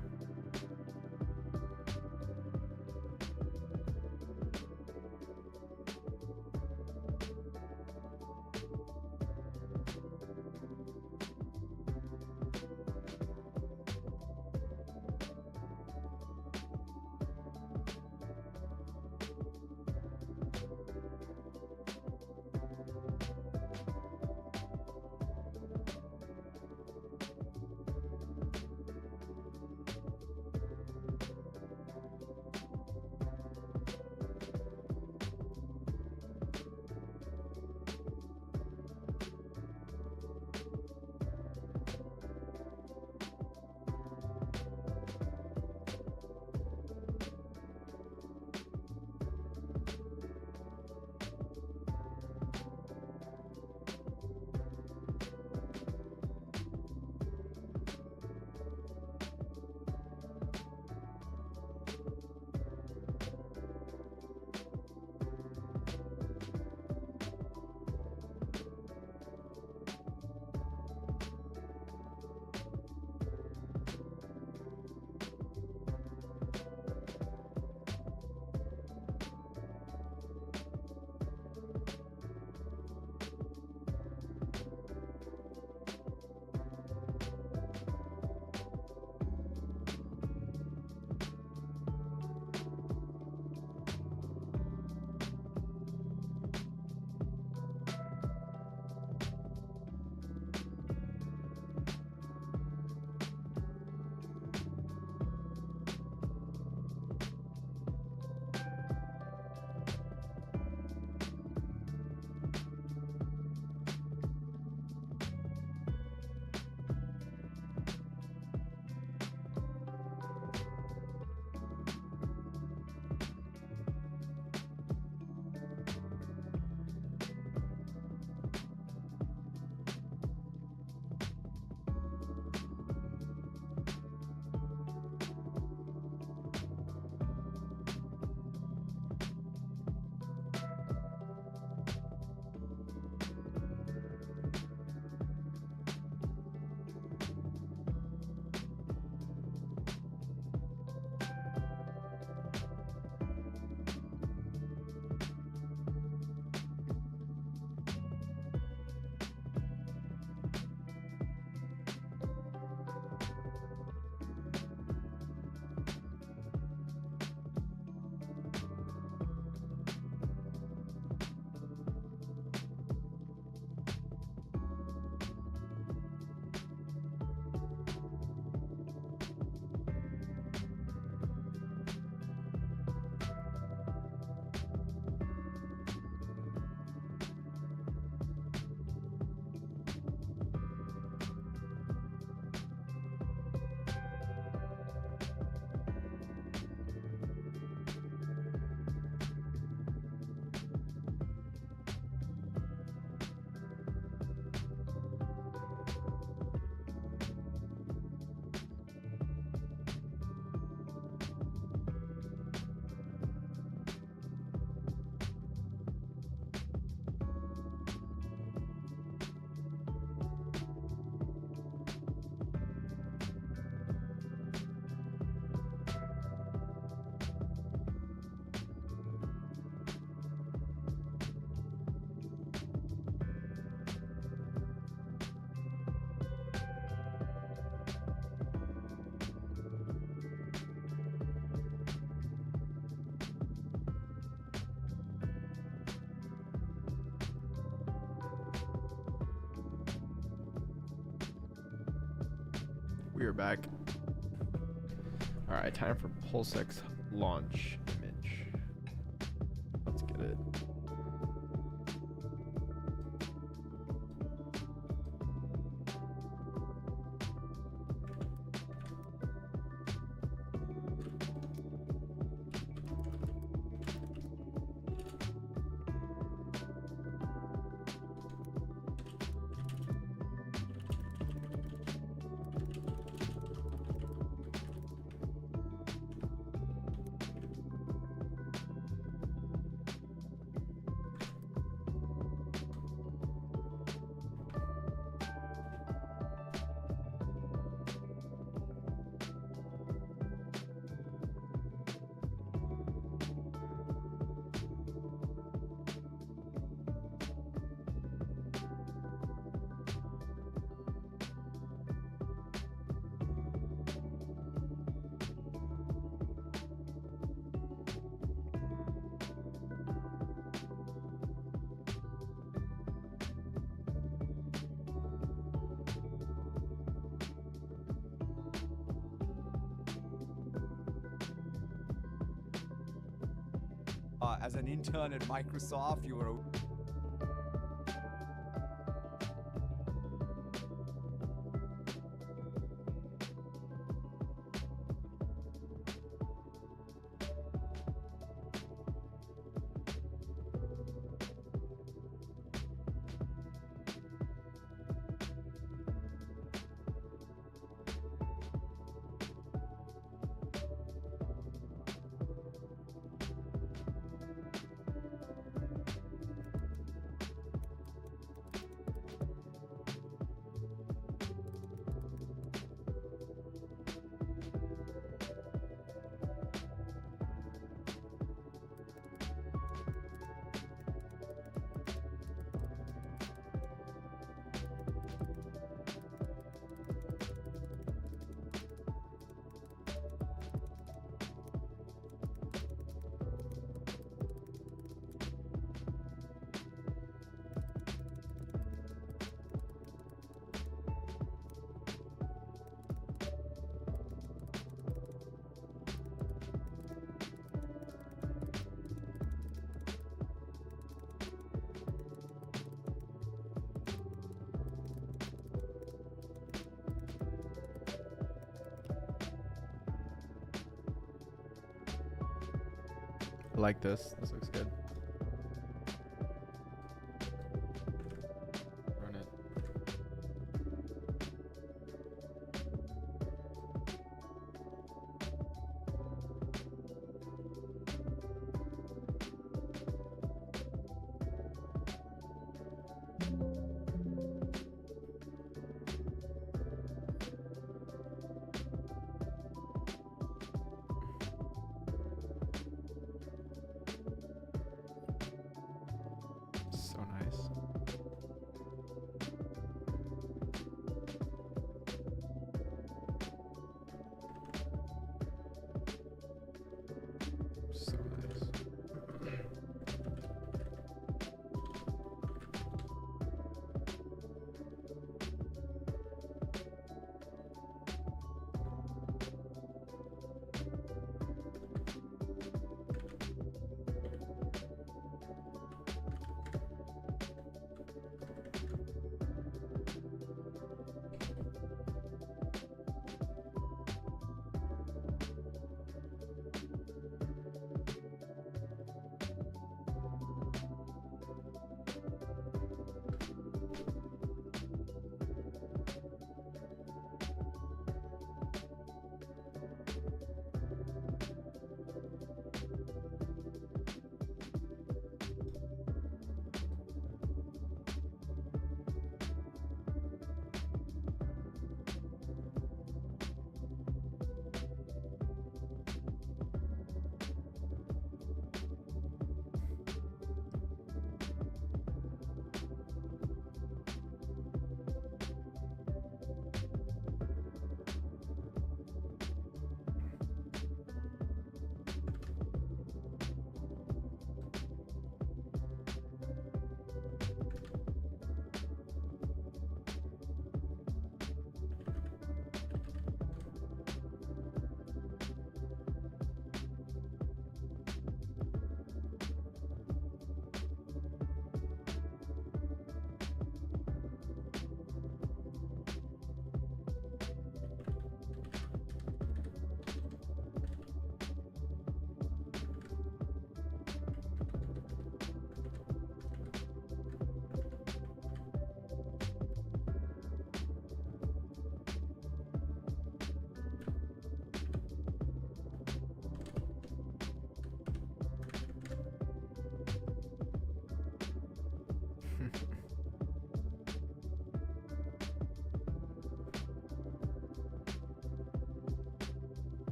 We are back. All right, time for Pulsechain launch image. Let's get it. As an intern at Microsoft, you were I like this. This looks good. Run it.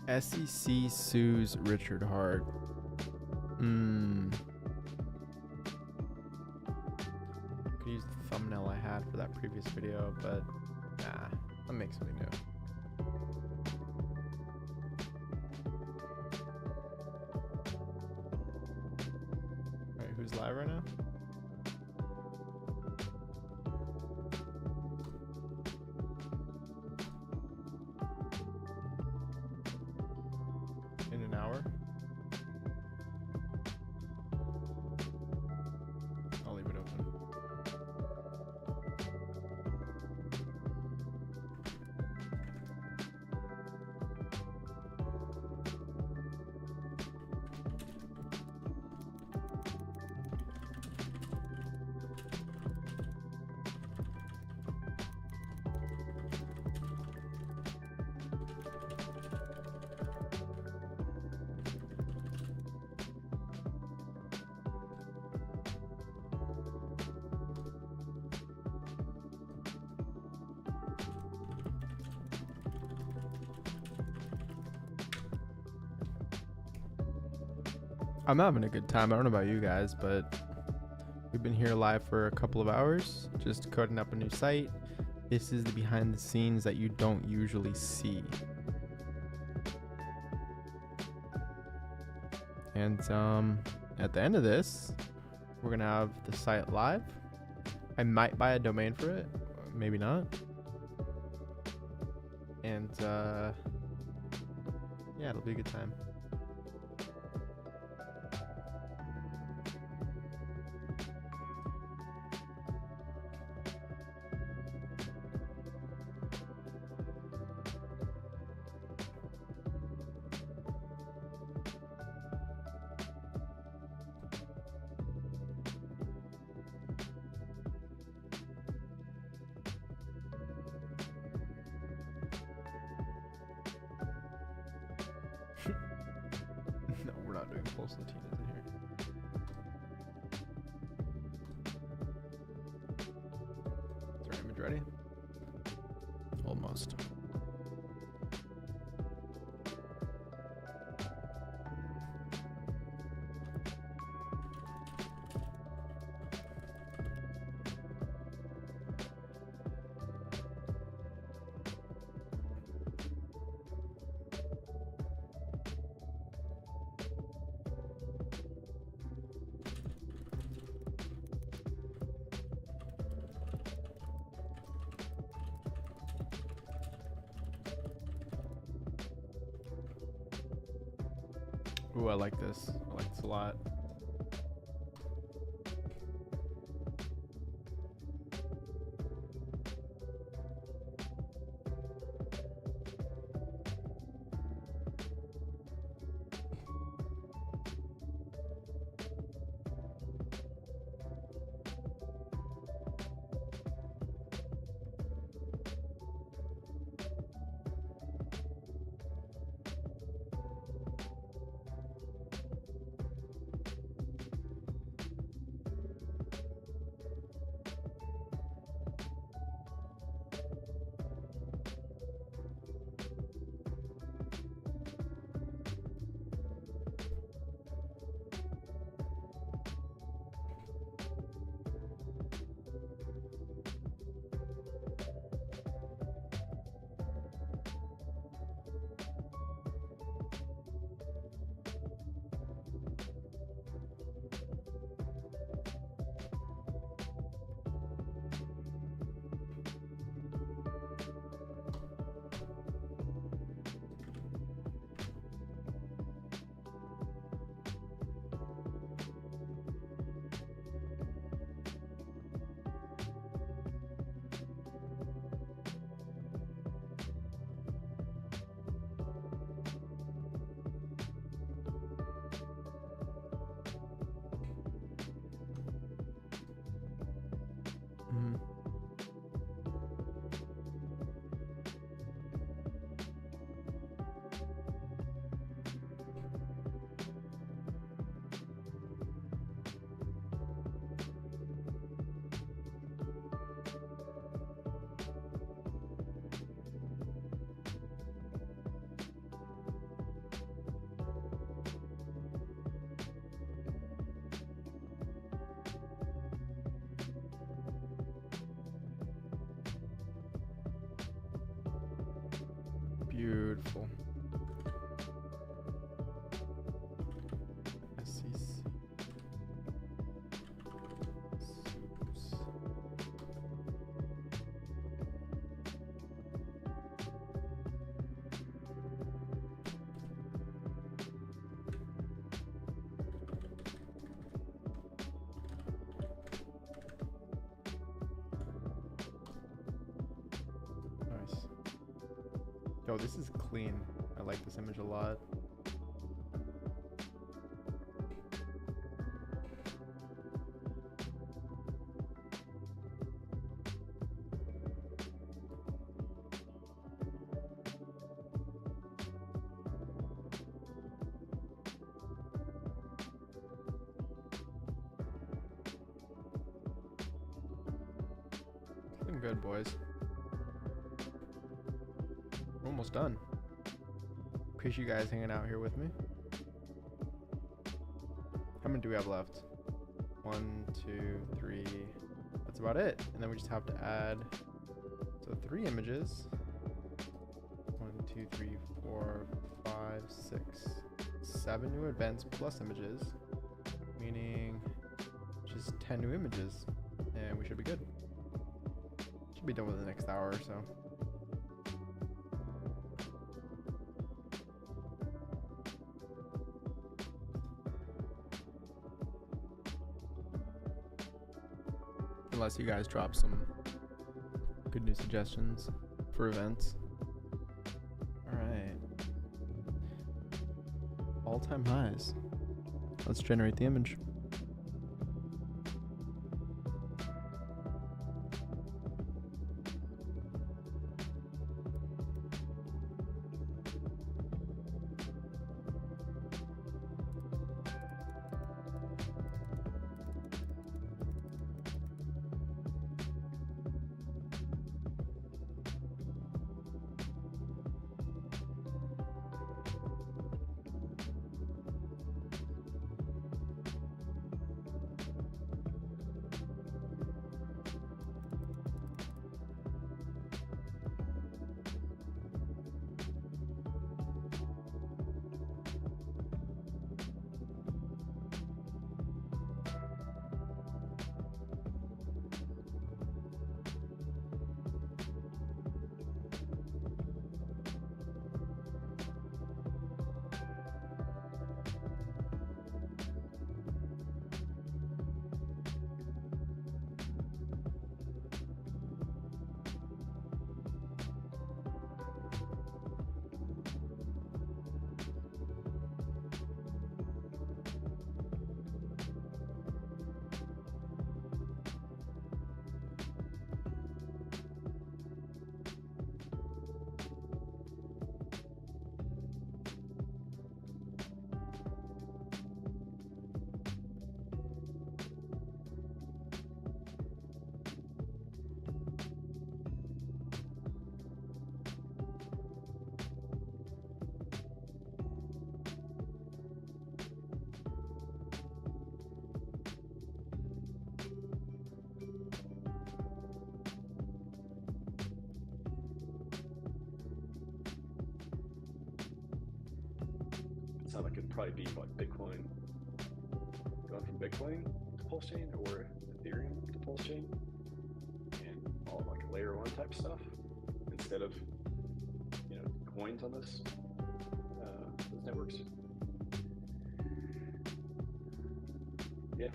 SEC sues Richard Hart. Could use the thumbnail I had for that previous video, but nah, I'll make something new. Alright, who's live right now? In an hour? I'll leave it open. I'm having a good time. I don't know about you guys, but we've been here live for a couple of hours, just coding up a new site. This is the behind the scenes that you don't usually see. And at the end of this, we're gonna have the site live. I might buy a domain for it, maybe not. And yeah, it'll be a good time. No, we're not doing Pulsechain in here. Is our image ready? Almost. Ooh, I like this. I like this a lot. Beautiful. SCC. Nice. Yo, this is clean. I like this image a lot. Looking good, boys. We're almost done. Appreciate you guys hanging out here with me. How many do we have left? 1, 2, 3. That's about it. And then we just have to add, so 3 images. 1, 2, 3, 4, 5, 6, 7 new events plus images, meaning just 10 new images, and we should be good. Should be done within the next hour or so. Unless you guys drop some good new suggestions for events. Alright. All-time highs. Let's generate the image. Sound like it'd probably be like Bitcoin, going from Bitcoin to Pulsechain or Ethereum to Pulsechain, and all like layer 1 type stuff instead of, you know, coins on this those networks. Yeah,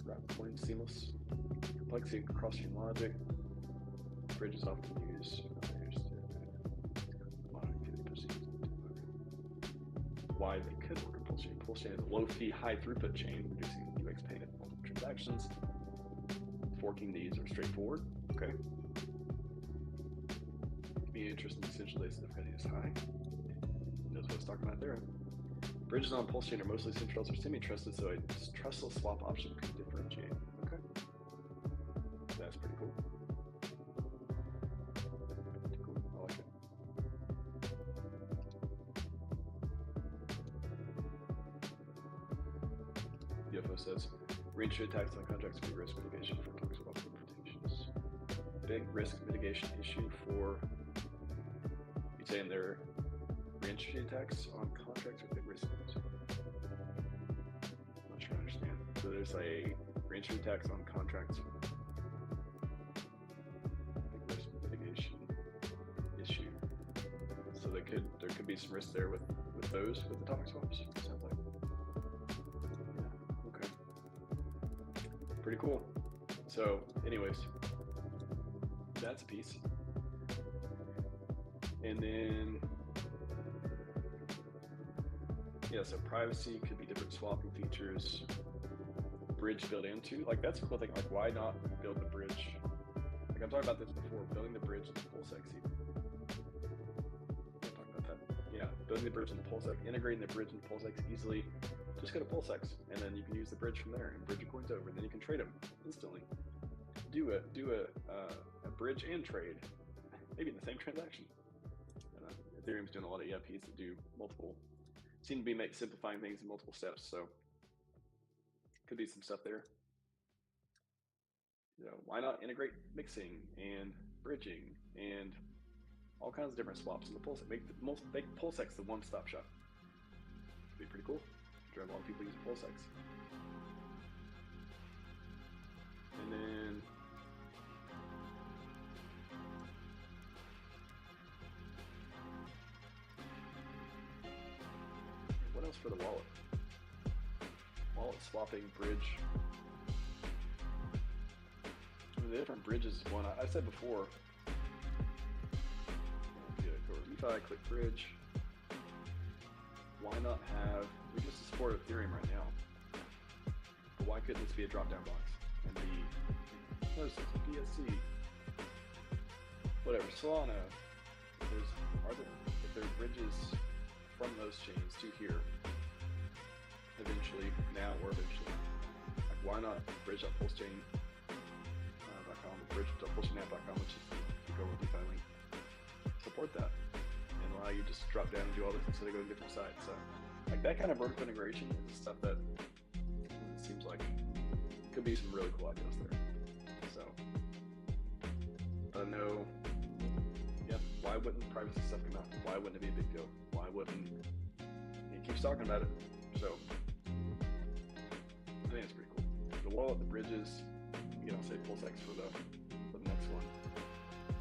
wrap coin seamless, complexity and cross-chain logic, bridges often used. Why they could work in Pulsechain. Pulsechain is a low-fee, high-throughput chain, reducing UX pain at multiple transactions. Forking these are straightforward. Okay. Be interesting. Centralized difficulty is high. Knows what I was talking about there. Bridges on Pulsechain are mostly centralized or semi-trusted, so a trustless swap option can differentiate. Okay. That's pretty cool. I like it. UFO says, reinsured attacks on contracts can be risk mitigation for kicks off protections. Big risk mitigation issue for, you saying they're re-entry attacks on contracts with big risk. I'm not sure I understand. So there's a re-entry attacks on contracts. Big risk mitigation issue. So there could be some risk there with those with the topic swaps. Sounds like. Yeah. Okay. Pretty cool. So, anyways, that's a piece. And then, yeah, so privacy could be different swapping features. Bridge built into, like that's a cool thing. Like, why not build the bridge? Like I'm talking about this before, building the bridge into Pulsechain. Talk about that. Yeah, building the bridge into Pulsechain, integrating the bridge into Pulsechain easily. Just go to Pulsechain, and then you can use the bridge from there and bridge your coins over, and then you can trade them instantly. Do a bridge and trade, maybe in the same transaction. Ethereum's doing a lot of EIPs that do multiple, seem to be simplifying things in multiple steps. So could be some stuff there. You know, why not integrate mixing and bridging and all kinds of different swaps in the Pulsechain? Make Pulsechain the one-stop shop. Be pretty cool. Drive a lot of people using Pulsechain. And then what else for the wallet? Wallet swapping, bridge. The different bridges is one. I said before, go to refi, click bridge. Why not have, we just support Ethereum right now, but why couldn't this be a drop-down box and be, notice it's BSC, whatever, Solana, if there's bridges from those chains to here, eventually, now or eventually, like why not bridge up Pulsechain.com, bridge.pulsechainapp.com, which is the Go DeFi link, support that, and allow you to just drop down and do all this instead of going to different sites. So, like that kind of vertical integration is stuff that seems like could be some really cool ideas there. So, I know, yeah, why wouldn't privacy stuff come out? Why wouldn't it be a big deal? Why wouldn't he keeps talking about it? So, I think it's pretty cool. The wallet, the bridges, again, I'll say Pulsechain for the next one.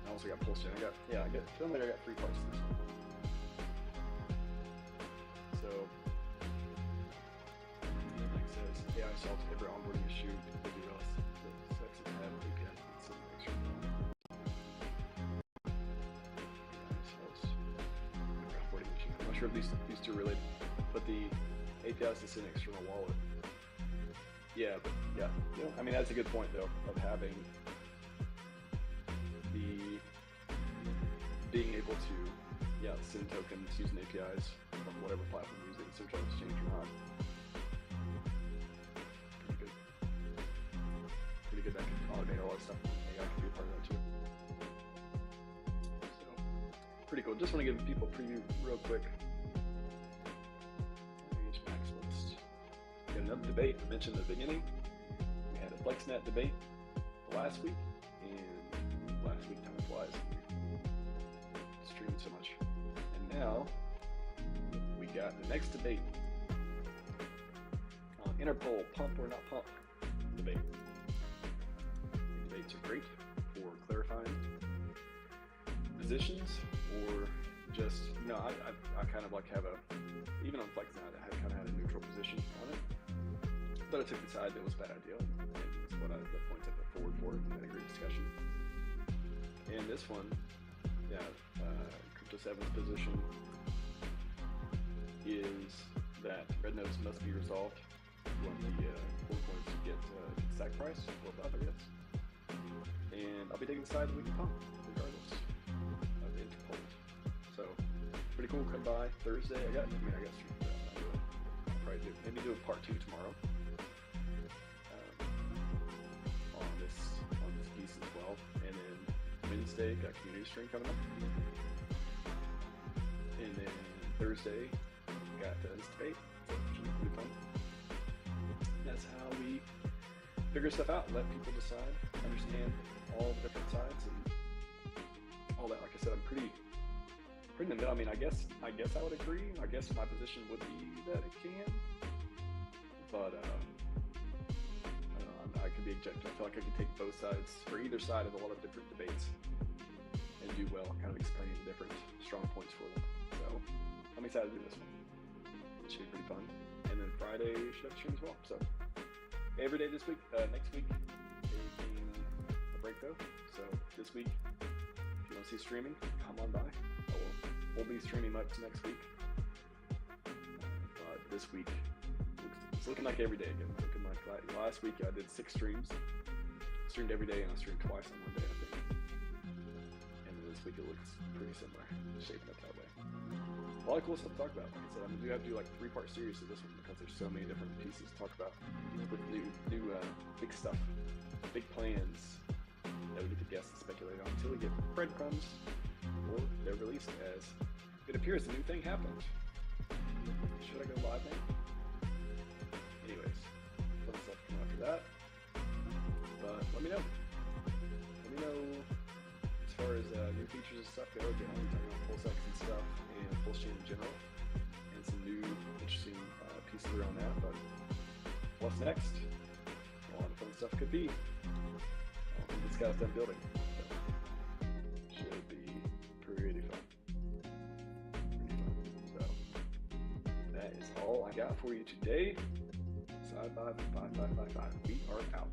I also got Pulsechain. I got 3 parts to this one. So, like says, AI solves every onboarding issue. Sexy tab, API, extra. Onboarding issue. I'm not sure if these two are related, but the API is an external wallet. Yeah, but yeah, you know, I mean that's a good point though of having the being able to send tokens using APIs from whatever platform you're using, central exchange or not. Pretty good. That can automate a lot of stuff. AI can be a part of that too. So pretty cool. Just want to give people a preview real quick. Another debate I mentioned at the beginning. We had a FlexNet debate last week, and last week time flies. Streamed so much, and now we got the next debate on Interpol pump or not pump debate. The debates are great for clarifying positions, or just I kind of like have a even on FlexNet I kind of had a neutral position on it. But I took the side that was a bad idea, and that's what the points I put forward for it. We had a great discussion. And this one, Crypto 7's position is that red notes must be resolved when the core coins get stack price or above, I guess. And I'll be taking the side that we can pump, regardless of the Interpol. So, pretty cool. Come by Thursday. I guess I'll probably maybe do a part 2 tomorrow. On this piece as well, and then Wednesday got community stream coming up, and then Thursday got this debate, which is pretty fun. That's how we figure stuff out, let people decide, understand all the different sides and all that. Like I said, I'm pretty in the middle. I mean, I guess I would agree. I guess my position would be that it can, but I don't know. I could be objective. I feel like I could take both sides or either side of a lot of different debates and do well, kind of explaining the different strong points for them. So I'm excited to do this one. It should be pretty fun. And then Friday should have stream as well. So every day this week. Next week taking a break though. So this week, if you want to see streaming, come on by. We'll be streaming much next week. This week, it's looking like every day again. Looking like last week I did 6 streams. Streamed every day and I streamed twice on one day, I think. And this week it looks pretty similar, shaping up that way. A lot of cool stuff to talk about. Like I said, we do have to do like a 3-part series to this one because there's so many different pieces to talk about with new big stuff, big plans that we get to guess and speculate on until we get breadcrumbs or they're released as it appears a new thing happened. Should I go live now? Anyways, fun stuff coming after that. But let me know. Let me know as far as new features and stuff go. Again, I'll be talking about Pulsechain and stuff and Pulsechain in general, and some new interesting pieces around that. But what's next? A lot of fun stuff could be. I don't think this guy's done building. Should be pretty fun. So that is all I got for you today. Side by 5. We are out.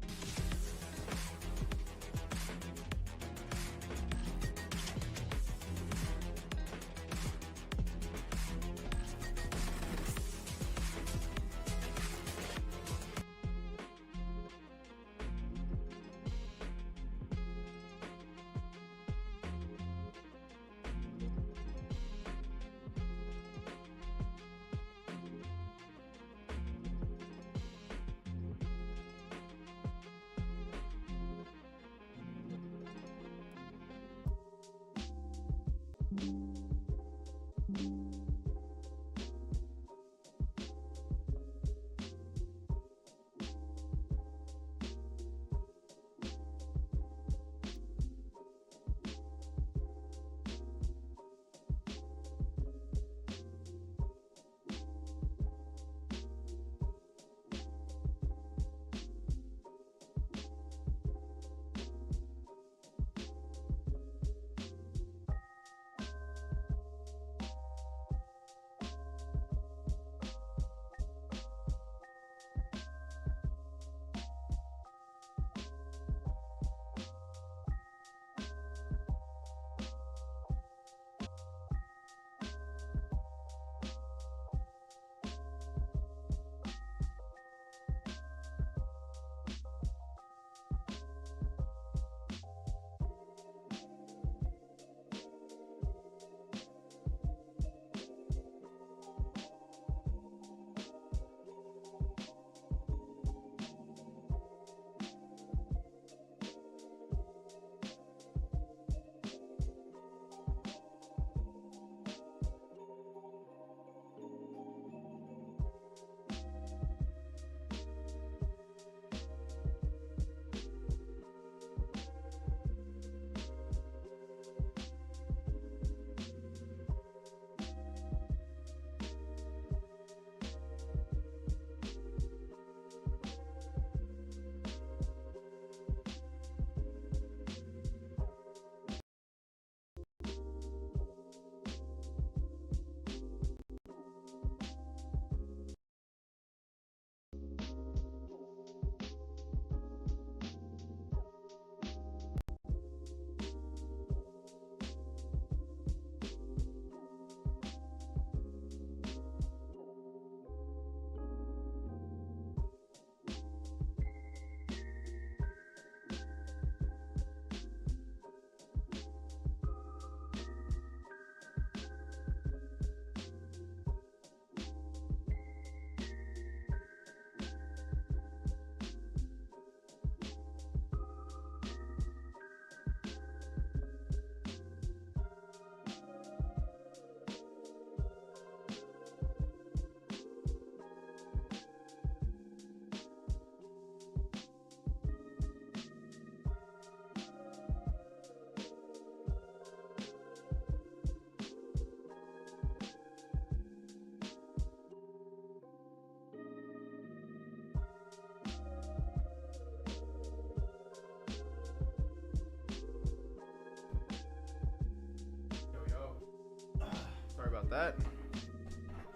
about that.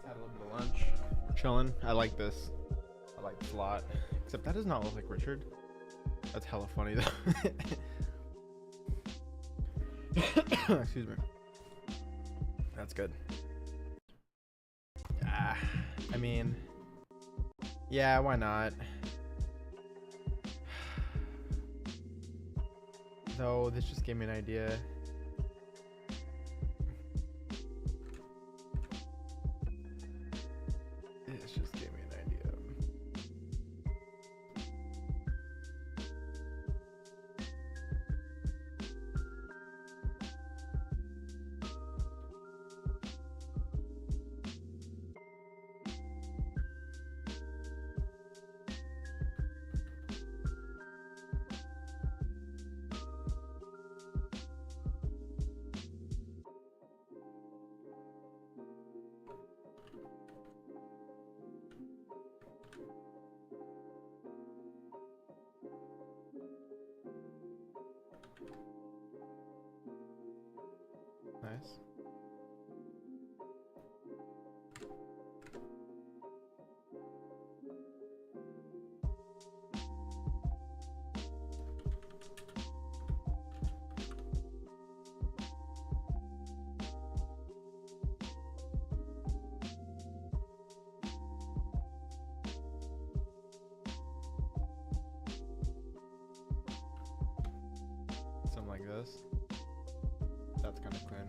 Had a little bit of lunch. We're chilling. I like this. I like this a lot. Except that does not look like Richard. That's hella funny though. Excuse me. That's good. I mean, yeah, why not? Though this just gave me an idea. This just gave me an idea. Nice. Something like this. That's kind of clean.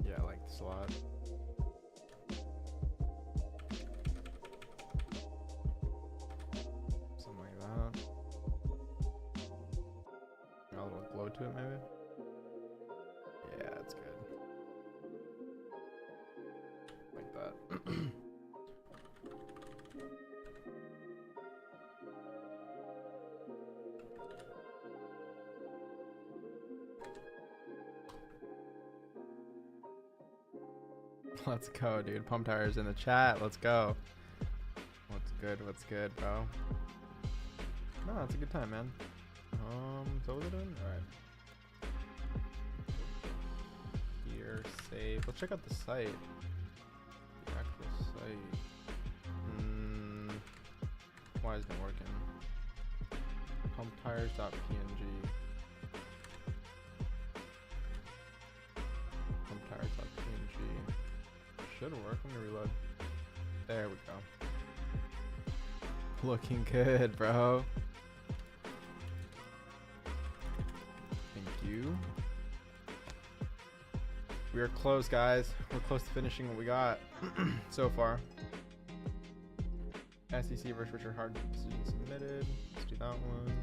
Yeah, I like this a lot. Something like that. Got a little glow to it, maybe? Yeah, that's good. Like that. Let's go, dude. Pump tires in the chat. Let's go. What's good, bro? No, it's a good time, man. So what was I doing? Alright. Here, save. Let's check out the site. The actual site. Why isn't it working? Pumptires.png. Pumptires.png. Should work. Let me reload. There we go. Looking good, bro. Thank you. We are close, guys. We're close to finishing what we got so far. SEC versus Richard Hard decision submitted. Let's do that one.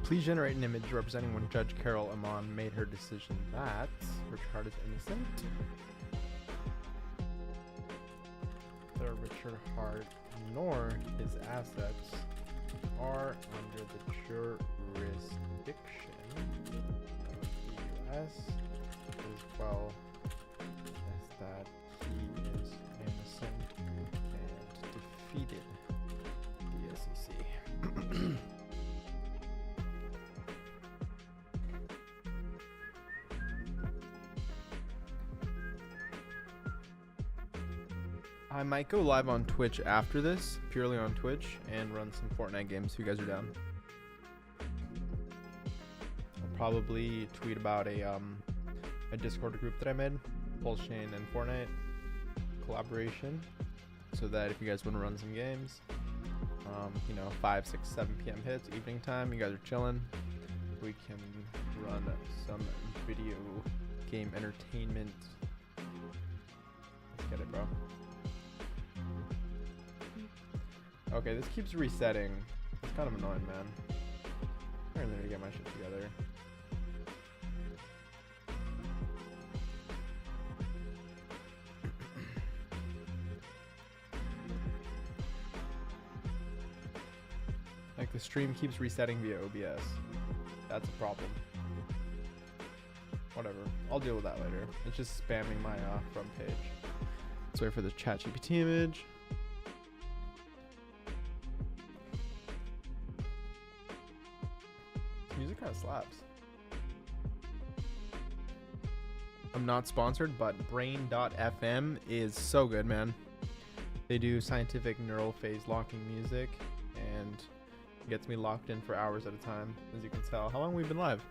Please generate an image representing when Judge Carol Amon made her decision that Richard Hart is innocent. Neither Richard Hart nor his assets are under the jurisdiction of the U.S. as well as that he is innocent and defeated the SEC. I might go live on Twitch after this, purely on Twitch, and run some Fortnite games if you guys are down. probably tweet about a Discord group that I made, Pulsechain and Fortnite collaboration, so that if you guys want to run some games, you know, 5, 6, 7 p.m. hits, evening time, you guys are chilling, we can run some video game entertainment. Let's get it, bro. Okay, this keeps resetting. It's kind of annoying, man. I really need to get my shit together. Like, the stream keeps resetting via OBS. That's a problem. Whatever. I'll deal with that later. It's just spamming my front page. Let's wait for the ChatGPT image. Music kind of slaps. I'm not sponsored, but brain.fm is so good, man. They do scientific neural phase locking music, and it gets me locked in for hours at a time, as you can tell. How long have we been live?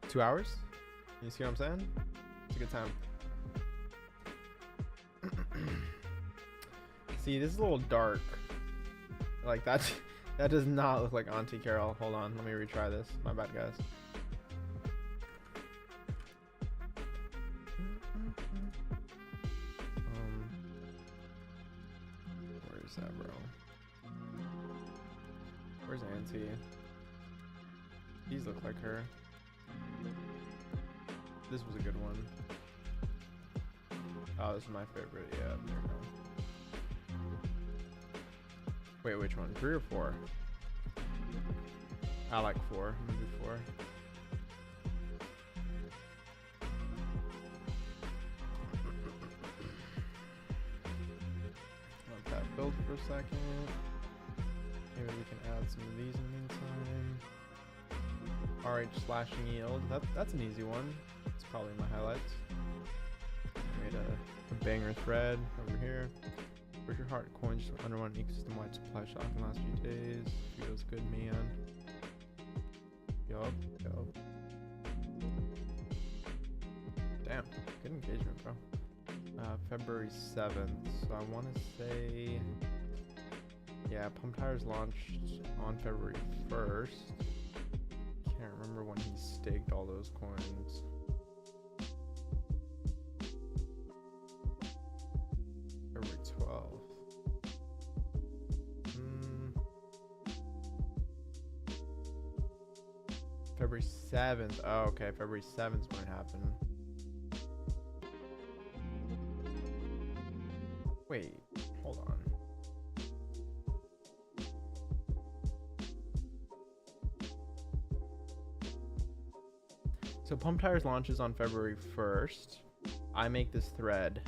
2 hours? You see what I'm saying? It's a good time. See, this is a little dark. Like, that does not look like Auntie Carol. Hold on, let me retry this. My bad, guys. Where's that, bro? Where's Auntie? These look like her. This was a good one. Oh, this is my favorite. Yeah, there we go. Wait, which one? 3 or 4? I like 4. I'm gonna do 4. Let that build for a second. Maybe we can add some of these in the meantime. RH slashing yield. That's an easy one. It's probably my highlights. Made a banger thread over here. Where's your heart coins just under one ecosystem wide supply shock in the last few days? Feels good, man. Yup. Damn, good engagement, bro. February 7th. So I want to say, yeah, Pump Tires launched on February 1st. Can't remember when he staked all those coins. February 12th. February 7th. Oh, okay. February 7th is when it happened. Wait, hold on. So Pump Tires launches on February 1st. I make this thread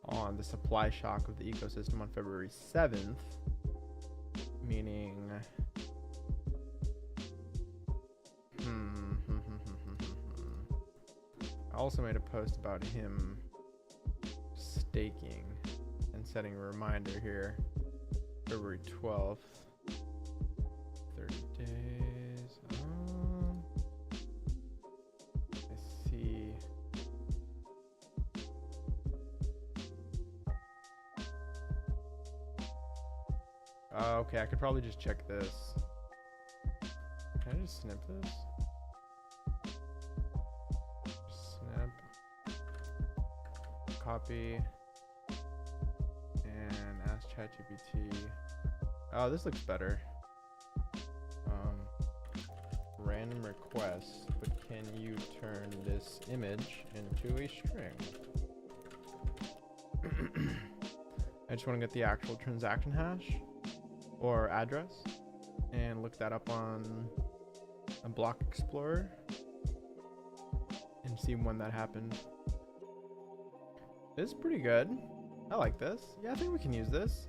on the supply shock of the ecosystem on February 7th, meaning I also made a post about him staking and setting a reminder here. February 12th. 30 days. I see. Okay, I could probably just check this. Can I just snip this? Snip. Copy. And ask ChatGPT. Oh, this looks better. Random request, but can you turn this image into a string? I just want to get the actual transaction hash or address and look that up on a block explorer and see when that happened. This is pretty good. I like this. Yeah, I think we can use this.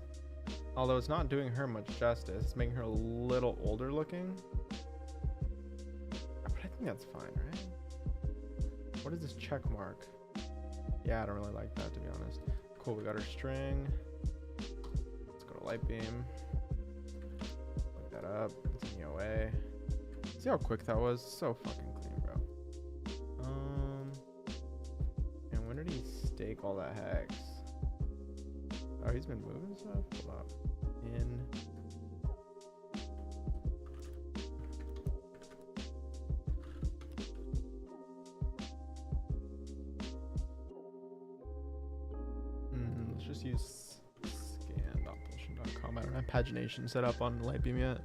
Although it's not doing her much justice. It's making her a little older looking. But I think that's fine, right? What is this check mark? Yeah, I don't really like that, to be honest. Cool, we got our string. Let's go to Lightbeam. Look that up. It's in the OA. See how quick that was? So fucking clean, bro. And when did he stake all that hex? Oh, he's been moving stuff? Hold up. Let's just use scan.pulsechain.com. I don't have pagination set up on Lightbeam yet.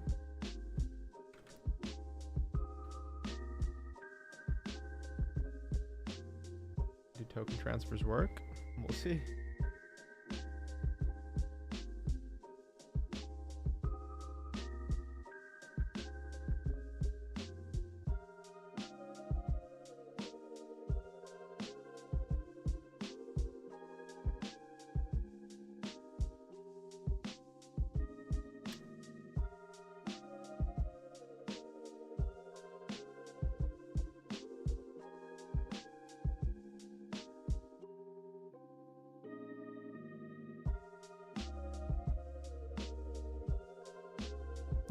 Do token transfers work? We'll see.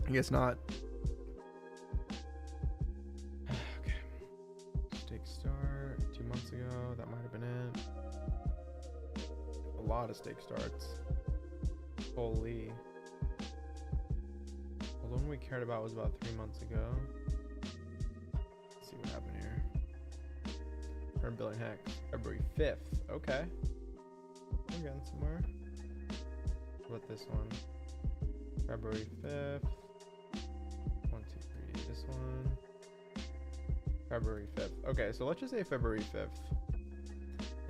I guess not. Okay. Stake start 2 months ago. That might have been it. A lot of stake starts. Holy. Well, the one we cared about was about 3 months ago. Let's see what happened here. Current billing hex. February 5th. Okay. We're getting somewhere. What about this one? February 5th. 1, 2, 3. This one. February 5th. Okay, so let's just say February 5th.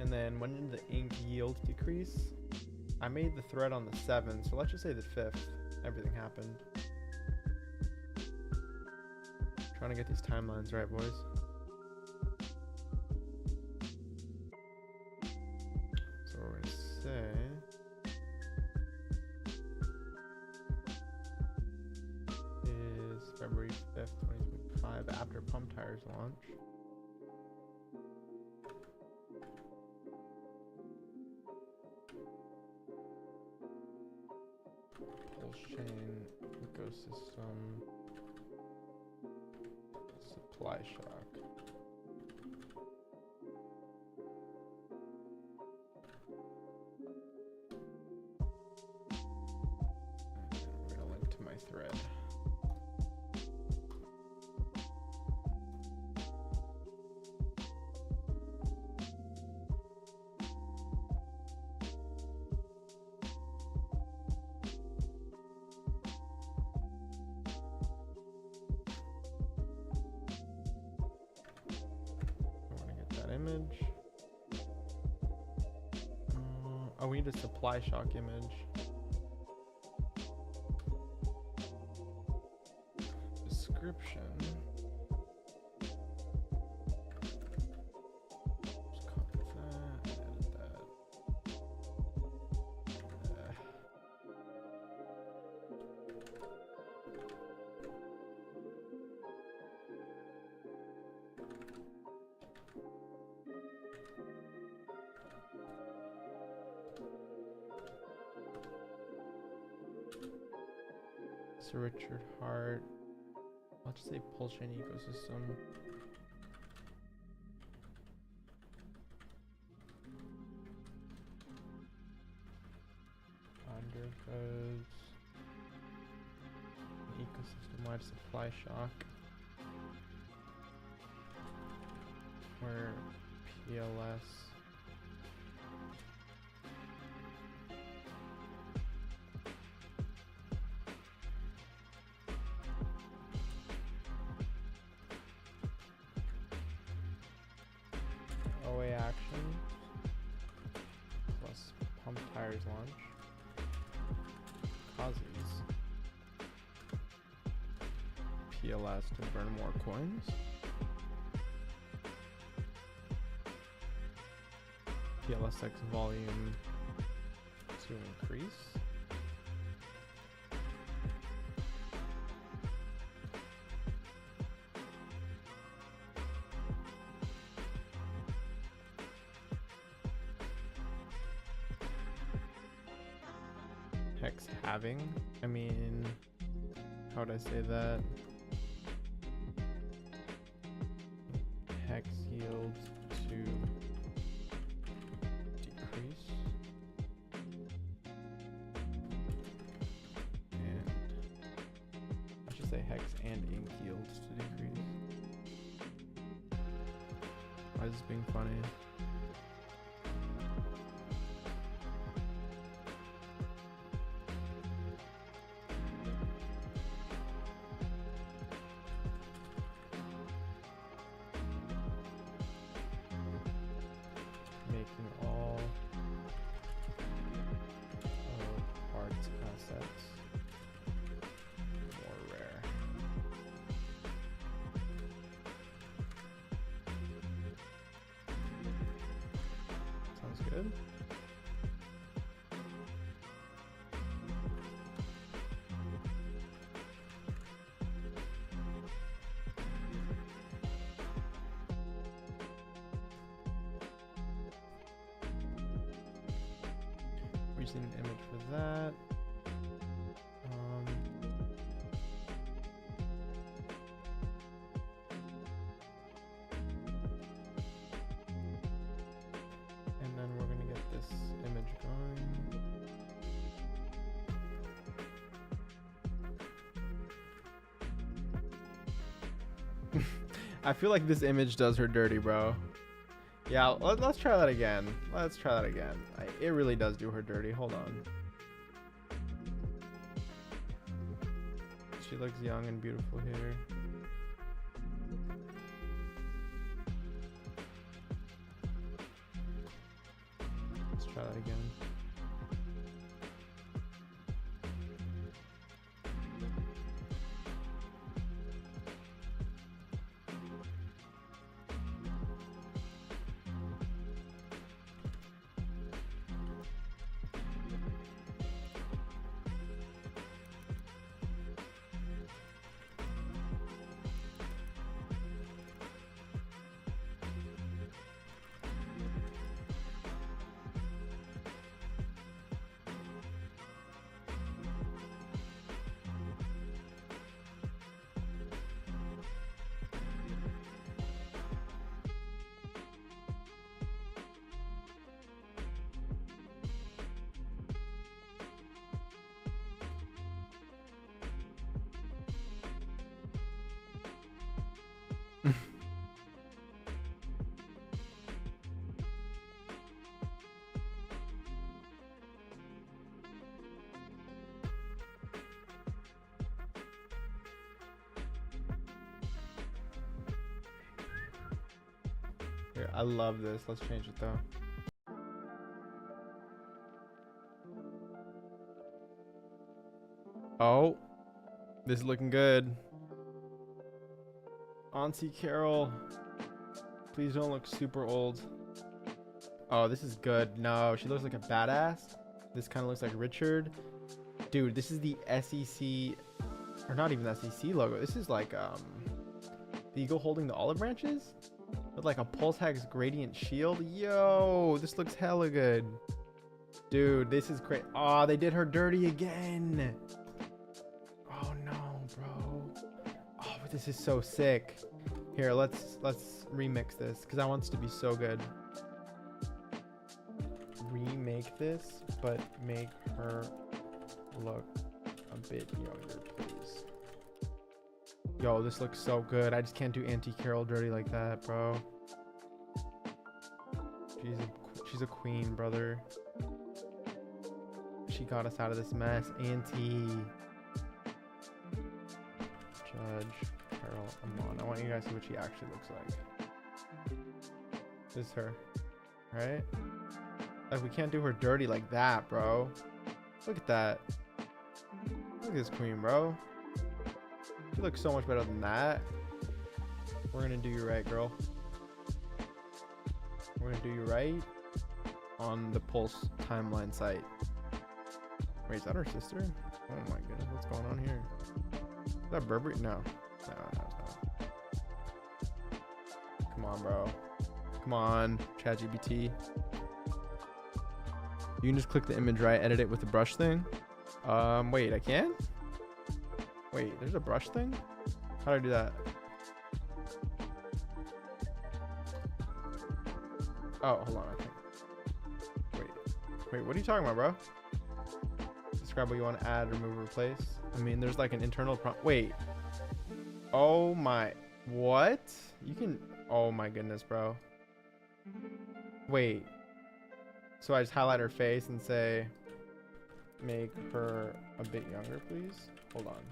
And then when did the ink yield decrease? I made the thread on the 7th, so let's just say the 5th. Everything happened. Trying to get these timelines right, boys. So we're gonna say is February 5th, 2025, after Pump Tires launch. Pulsechain ecosystem supply shock. We're gonna link to my thread. Image. Oh, we need a supply shock image. Description. Just copy that, edit that. Sir Richard Hart. I'll just say Pulsechain ecosystem. Undergoes an ecosystem-wide supply shock where PLS OA action plus Pump Tires launch causes PLS to burn more coins. PLSX volume to increase. Hex halving. I mean, how would I say that? yield to decrease. And I should say hex and ink yields to decrease. Why is this being funny? Making all of art assets more rare. Sounds good. We just need an image for that. And then we're gonna get this image going. I feel like this image does her dirty, bro. Yeah, let's try that again. Let's try that again. It really does do her dirty. Hold on. She looks young and beautiful here. Let's try that again. Here, I love this. Let's change it though. Oh, this is looking good. Auntie Carol, please don't look super old. Oh, this is good. No, she looks like a badass. This kind of looks like Richard. Dude, this is the SEC, or not even the SEC logo. This is like the eagle holding the olive branches with like a Pulsechain gradient shield. Yo, this looks hella good. Dude, this is great. Oh, they did her dirty again. Oh no, bro. Oh, but this is so sick. Here, let's remix this because I want this to be so good. Remake this, but make her look a bit younger, please. Yo, this looks so good. I just can't do Auntie Carol dirty like that, bro. She's a queen, brother. She got us out of this mess. Auntie. Judge Carol Amon. I want you guys to see what she actually looks like. This is her, right? Like, we can't do her dirty like that, bro. Look at that. Look at this queen, bro. She looks so much better than that. We're gonna do you right, girl. We're gonna do you right on the Pulse timeline site. Wait, is that her sister? Oh my goodness, what's going on here? Is that Burberry? No. No, it's not. Come on, bro. Come on, ChatGPT. You can just click the image, right? Edit it with the brush thing. Wait, I can? Wait, there's a brush thing? How do I do that? Oh, hold on. I think. Wait, what are you talking about, bro? Describe what you want to add, remove, replace. I mean, there's like an internal prompt. Wait. Oh my. What? You can. Oh my goodness, bro. Wait. So I just highlight her face and say, make her a bit younger, please. Hold on.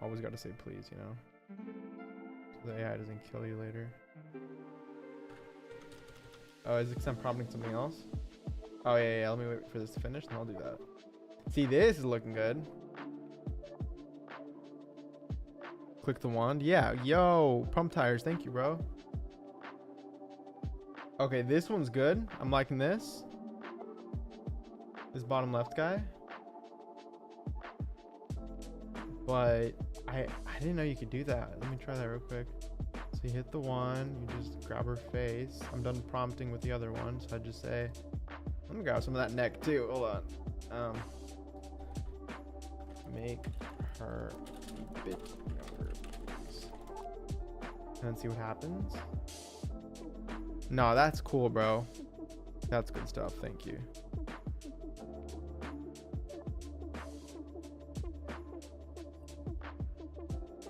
Always got to say please, you know. So the AI doesn't kill you later. Oh, is it because I'm prompting something else? Oh, yeah. Let me wait for this to finish, and I'll do that. See, this is looking good. Click the wand. Yeah. Yo, pump tires. Thank you, bro. Okay, this one's good. I'm liking this. This bottom left guy. But I didn't know you could do that. Let me try that real quick. So you hit the one, you just grab her face. I'm done prompting with the other one, so I just say, let me grab some of that neck too. Hold on. Make her a bit younger, please. And then see what happens. No, that's cool, bro. That's good stuff. Thank you.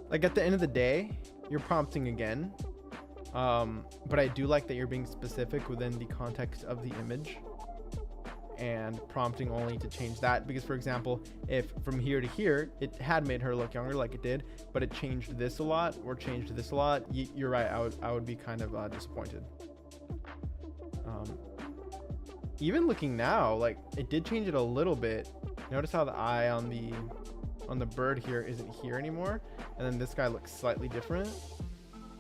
Like at the end of the day, you're prompting again. But I do like that you're being specific within the context of the image and prompting only to change that. Because for example, if from here to here, it had made her look younger like it did, but it changed this a lot or changed this a lot, you're right. I would be kind of disappointed. Even looking now, like it did change it a little bit. Notice how the eye on the bird here isn't here anymore, and then this guy looks slightly different.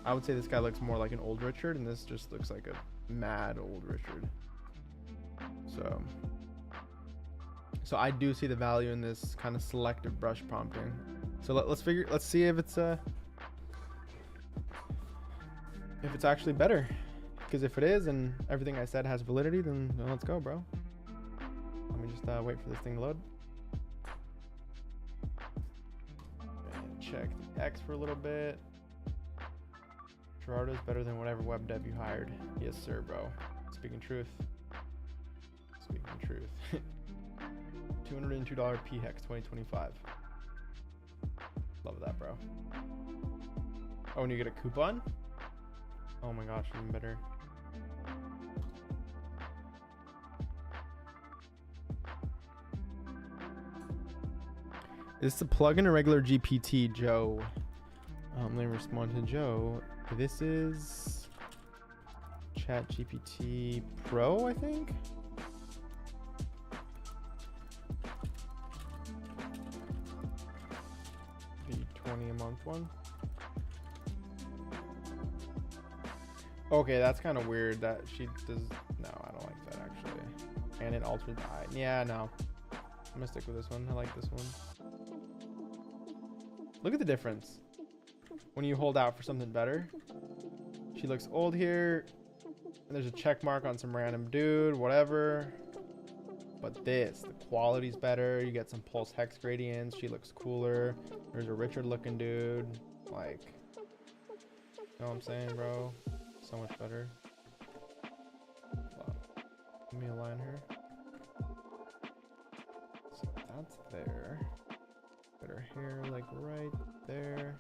I would say this guy looks more like an old Richard, and this just looks like a mad old Richard. So I do see the value in this kind of selective brush prompting. So let's see if it's actually better. Because if it is and everything I said has validity, then let's go, bro. Let me just wait for this thing to load. And check the X for a little bit. Gerardo's better than whatever web dev you hired. Yes, sir, bro. Speaking truth. Speaking truth. $202 PHEX 2025. Love that, bro. Oh, and you get a coupon? Oh my gosh, even better. Is this a plugin or regular GPT, Joe? Let me respond to Joe. This is Chat GPT Pro, I think. The 20 a month one. Okay, that's kind of weird that she does. No, I don't like that actually. And it altered the eye. Yeah, no. I'm gonna stick with this one. I like this one. Look at the difference when you hold out for something better. She looks old here, and there's a check mark on some random dude, whatever. But this, the quality's better. You get some pulse hex gradients. She looks cooler. There's a Richard looking dude. Like, you know what I'm saying, bro? So much better. Let me align her. So that's there. Put her hair like right there.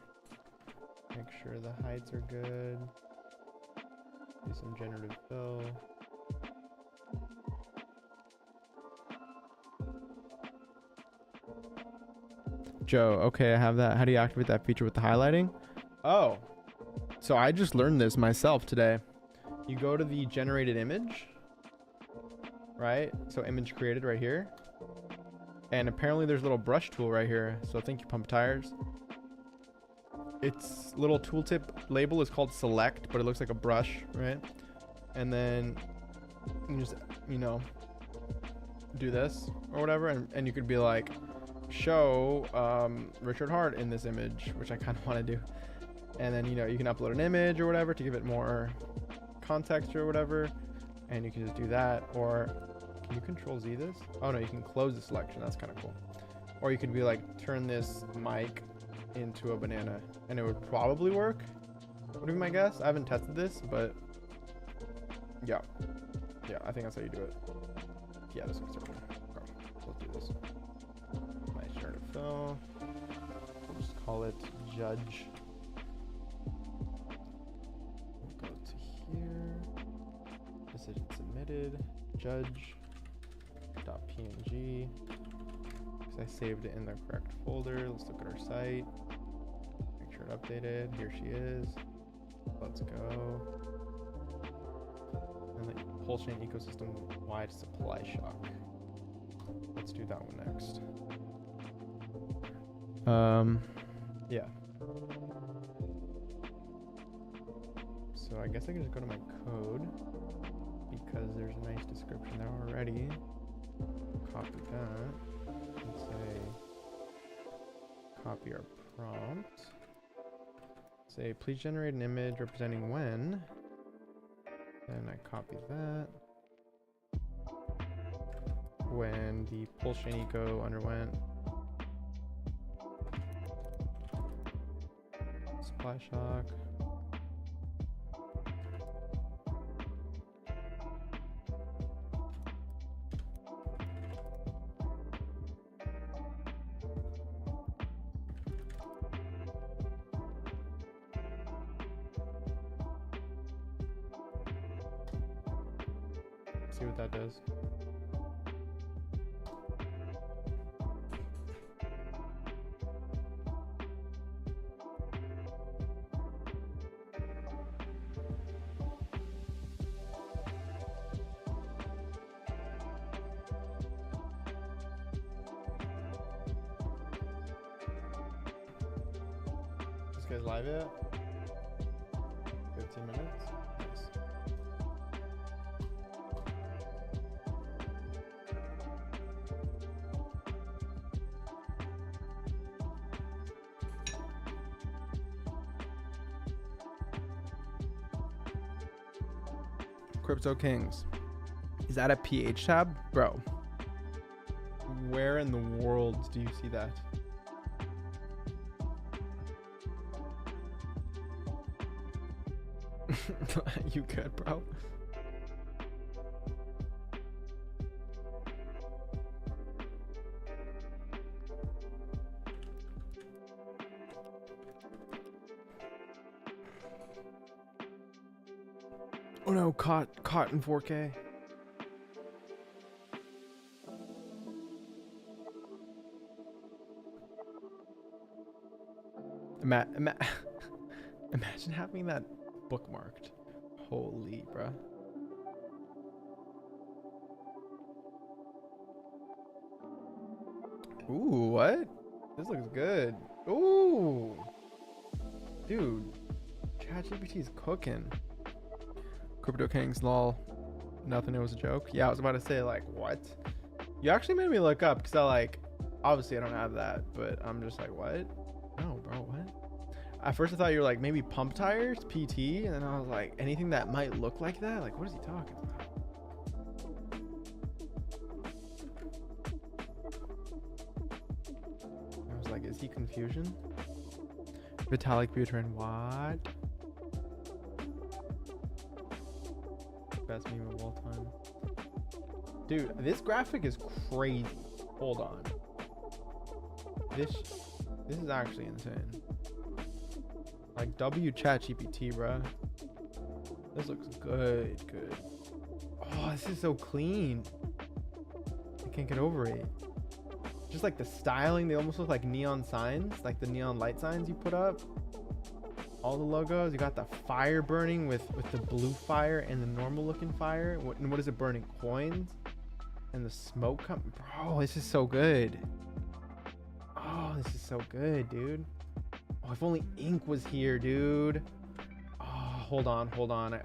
Make sure the heights are good. Do some generative fill. Joe, okay, I have that. How do you activate that feature with the highlighting? Oh, so I just learned this myself today. You go to the generated image, right? So image created right here. And apparently there's a little brush tool right here. So thank you, Pump Tires. Its little tooltip label is called select, but it looks like a brush, right? And then you just, you know, do this or whatever. And you could be like, show Richard Hart in this image, which I kind of want to do. And then, you know, you can upload an image or whatever to give it more context or whatever. And you can just do that. Or can you control Z this? Oh no, you can close the selection. That's kind of cool. Or you could be like, turn this mic into a banana, and it would probably work. Would be my guess. I haven't tested this, but Yeah. Yeah, I think that's how you do it. Yeah, this looks terrible. Okay, let's do this. Nice turn to fill. We'll just call it judge. We'll go to here. Decision submitted. Judge.png. Because I saved it in the correct folder. Let's look at our site. Make sure it updated. Here she is. Let's go. And the Pulsechain ecosystem wide supply shock. Let's do that one next. Yeah. So I guess I can just go to my code because there's a nice description there already. Copy that and say copy our prompt. Say please generate an image representing when. Then I copy that. When the Pulsechain eco underwent supply shock. See what that does. This guy's live yet? 15 minutes? Nice. Crypto Kings. Is that a PH tab? Bro. Where in the world do you see that? You good, bro? Oh no, caught in 4K. Imagine having that bookmarked. Holy, bruh. Ooh, what? This looks good. Ooh. Dude, ChatGPT is cooking. Crypto Kings, lol. Nothing, it was a joke. Yeah, I was about to say, like, what? You actually made me look up, because obviously I don't have that, but I'm just like, what? No, bro, what? At first I thought you were like, maybe pump tires, PT, and then I was like, anything that might look like that? Like, what is he talking about? I was like, is he confusion? Vitalik Buterin, what? Best meme of all time. Dude, this graphic is crazy. Hold on. This is actually insane. Like ChatGPT, bruh. This looks good. Oh, this is so clean. I can't get over it. Just like the styling, they almost look like neon signs, like the neon light signs you put up. All the logos, you got the fire burning with the blue fire and the normal looking fire. What is it burning? Coins? And the smoke coming. Bro, this is so good. Oh, this is so good, dude. Oh, if only ink was here, dude. Oh, hold on. I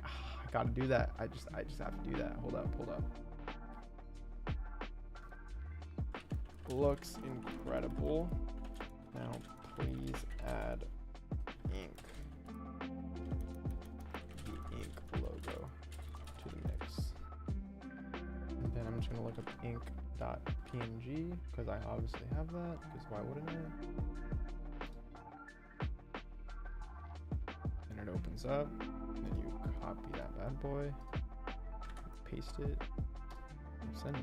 gotta do that. I just have to do that. Hold up. Looks incredible. Now, please add ink. The ink logo to the mix. And then I'm just gonna look up ink.png because I obviously have that. Because why wouldn't I? And it opens up. And then you copy that bad boy. paste it, send it.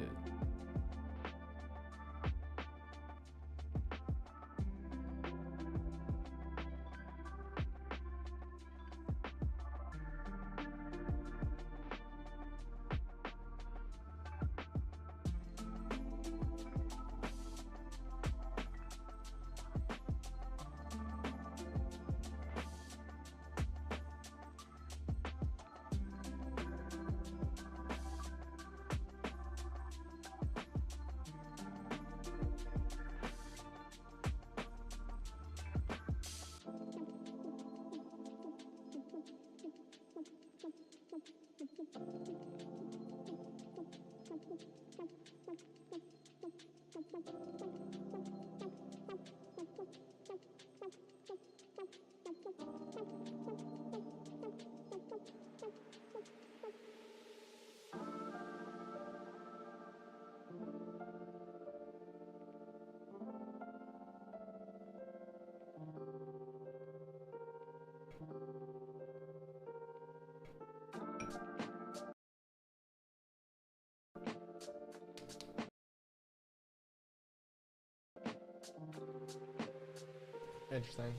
Interesting.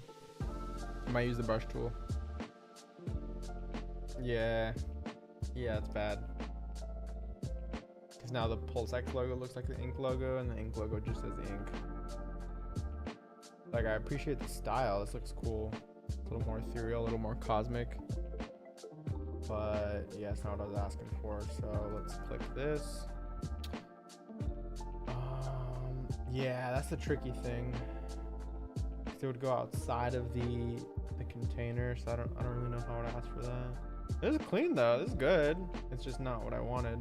I might use the brush tool. Yeah. Yeah, it's bad. Because now the Pulsechain logo looks like the ink logo, and the ink logo just says ink. Like, I appreciate the style. This looks cool. It's a little more ethereal, a little more cosmic. But yeah, it's not what I was asking for. So let's click this. Yeah, that's the tricky thing. It would go outside of the container, so I don't really know how to ask for that. This is clean though. This is good. It's just not what I wanted.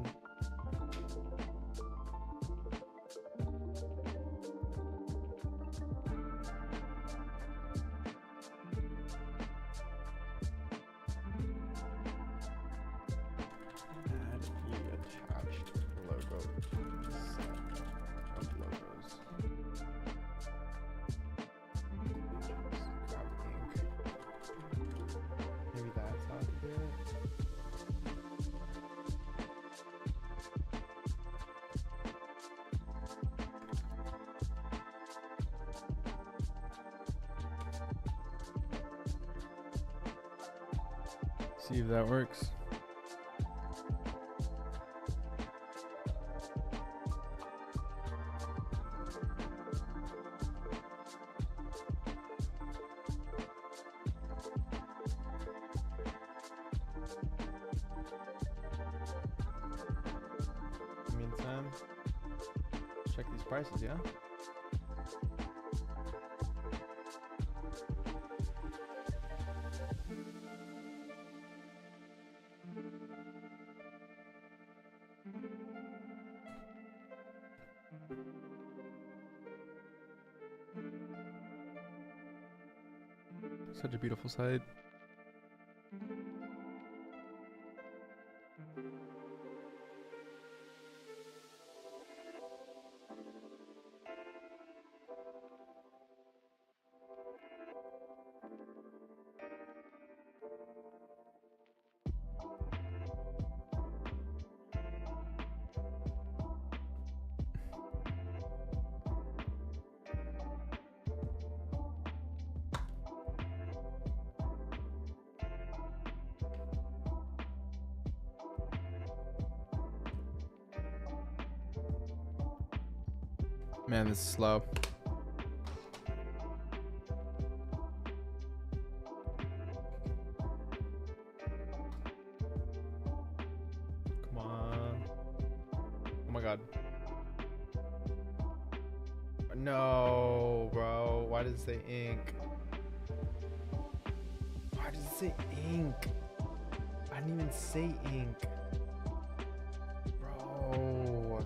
Add the attached logo set of logos. Maybe that's how to do it. See if that works. Meantime, check these prices, yeah? Such a beautiful site. Man, this is slow. Come on. Oh my god. No, bro. Why does it say ink? Why does it say ink? I didn't even say ink. Bro.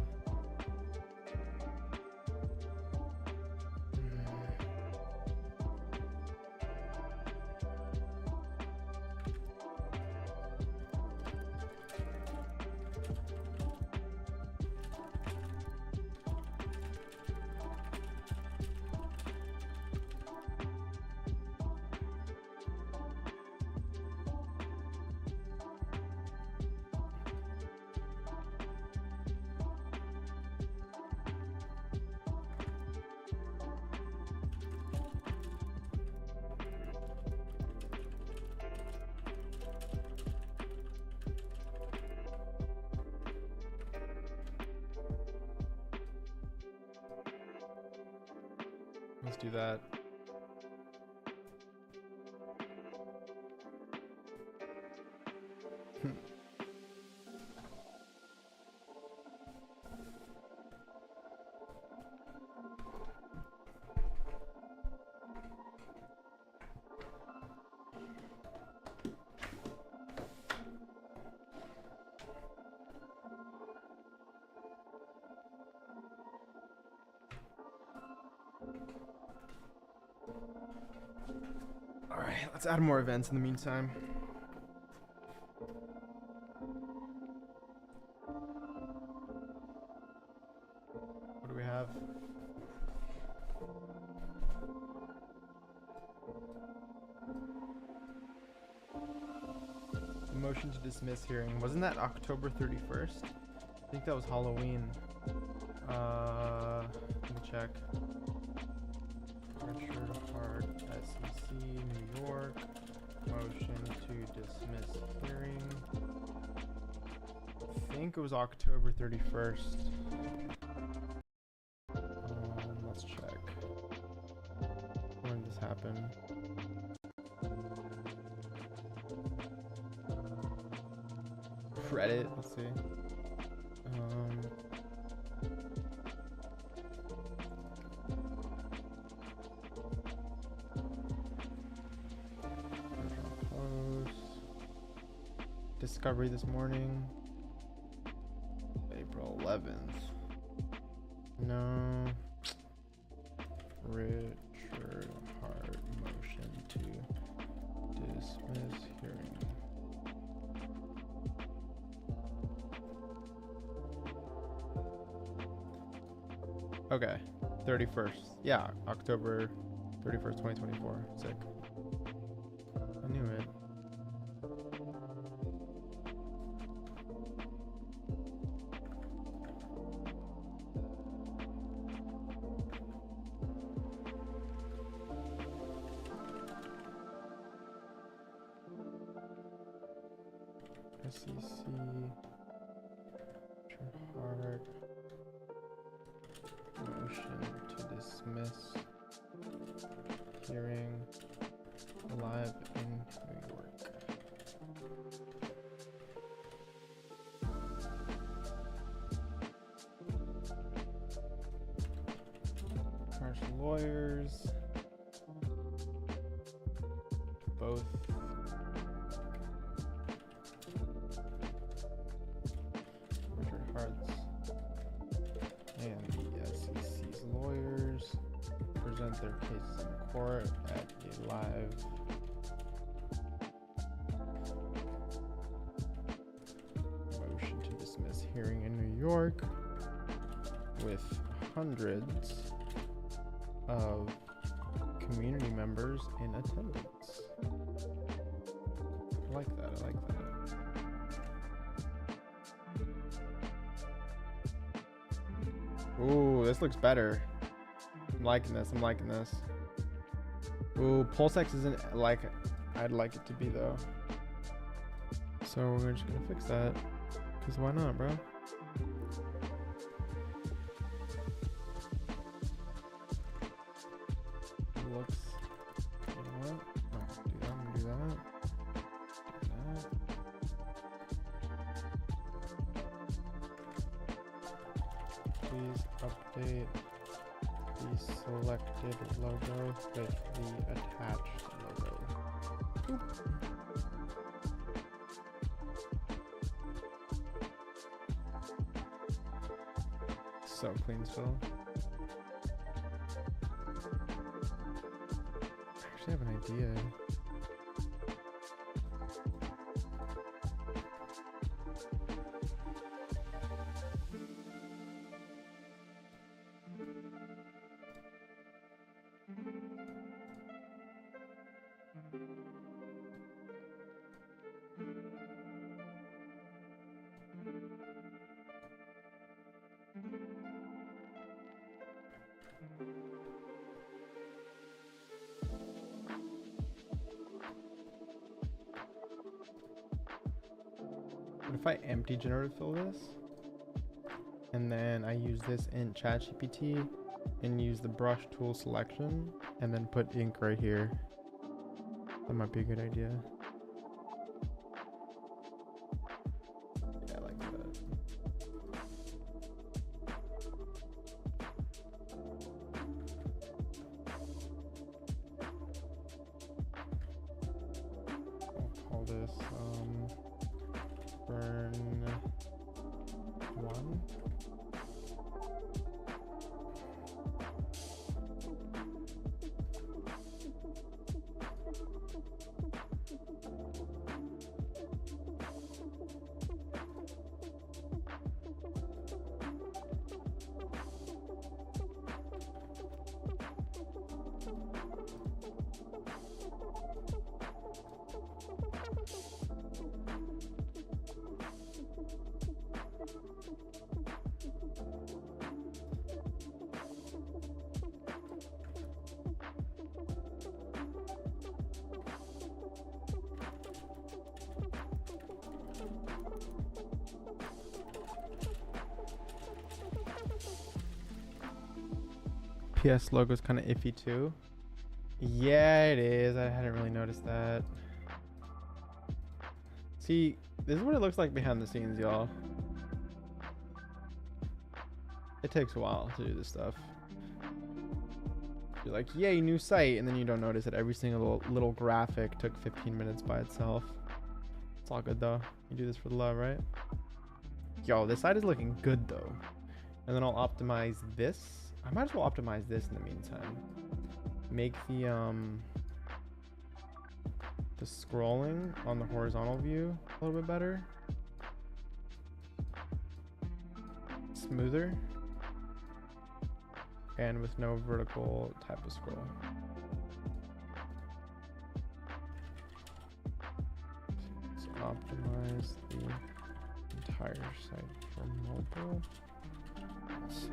Let's do that. All right, let's add more events in the meantime. What do we have? The motion to dismiss hearing. Wasn't that October 31st? I think that was Halloween. Let me check. Richard Hart, SEC, New York. Motion to dismiss hearing. I think it was October 31st. Let's check. When did this happen? Reddit, let's see. Discovery this morning. April 11th. No. Richard Hart motion to dismiss hearing. Okay. 31st. Yeah, October 31st, 2024. Sick. I knew it. SEC, Hard, motion to dismiss hearing live in New York. Harsh lawyers, both. And the SEC's lawyers present their cases in court at a live motion to dismiss hearing in New York with hundreds of community members in attendance. I like that. I like that. Ooh, this looks better. I'm liking this. I'm liking this. Ooh, Pulsechain isn't like I'd like it to be though. So we're just gonna fix that. Cause why not, bro? Looks. You know what? Oh, do that. I'm gonna do that. Please update the selected logo with the attached logo. Boop. So clean still. I actually have an idea. What if I empty generative fill this? And then I use this in ChatGPT and use the brush tool selection and then put ink right here. That might be a good idea. Yeah, like that. I'll call this burn 1. PS logo's kind of iffy too. Yeah, it is. I hadn't really noticed that. See, this is what it looks like behind the scenes, y'all. It takes a while to do this stuff. You're like, yay, new site, and then you don't notice that every single little graphic took 15 minutes by itself. It's all good though. You do this for the love, right? Yo, this site is looking good though. And then I'll optimize this. I might as well optimize this in the meantime. Make the scrolling on the horizontal view a little bit better. Smoother. And with no vertical type of scroll. Let's optimize the entire site for mobile. So,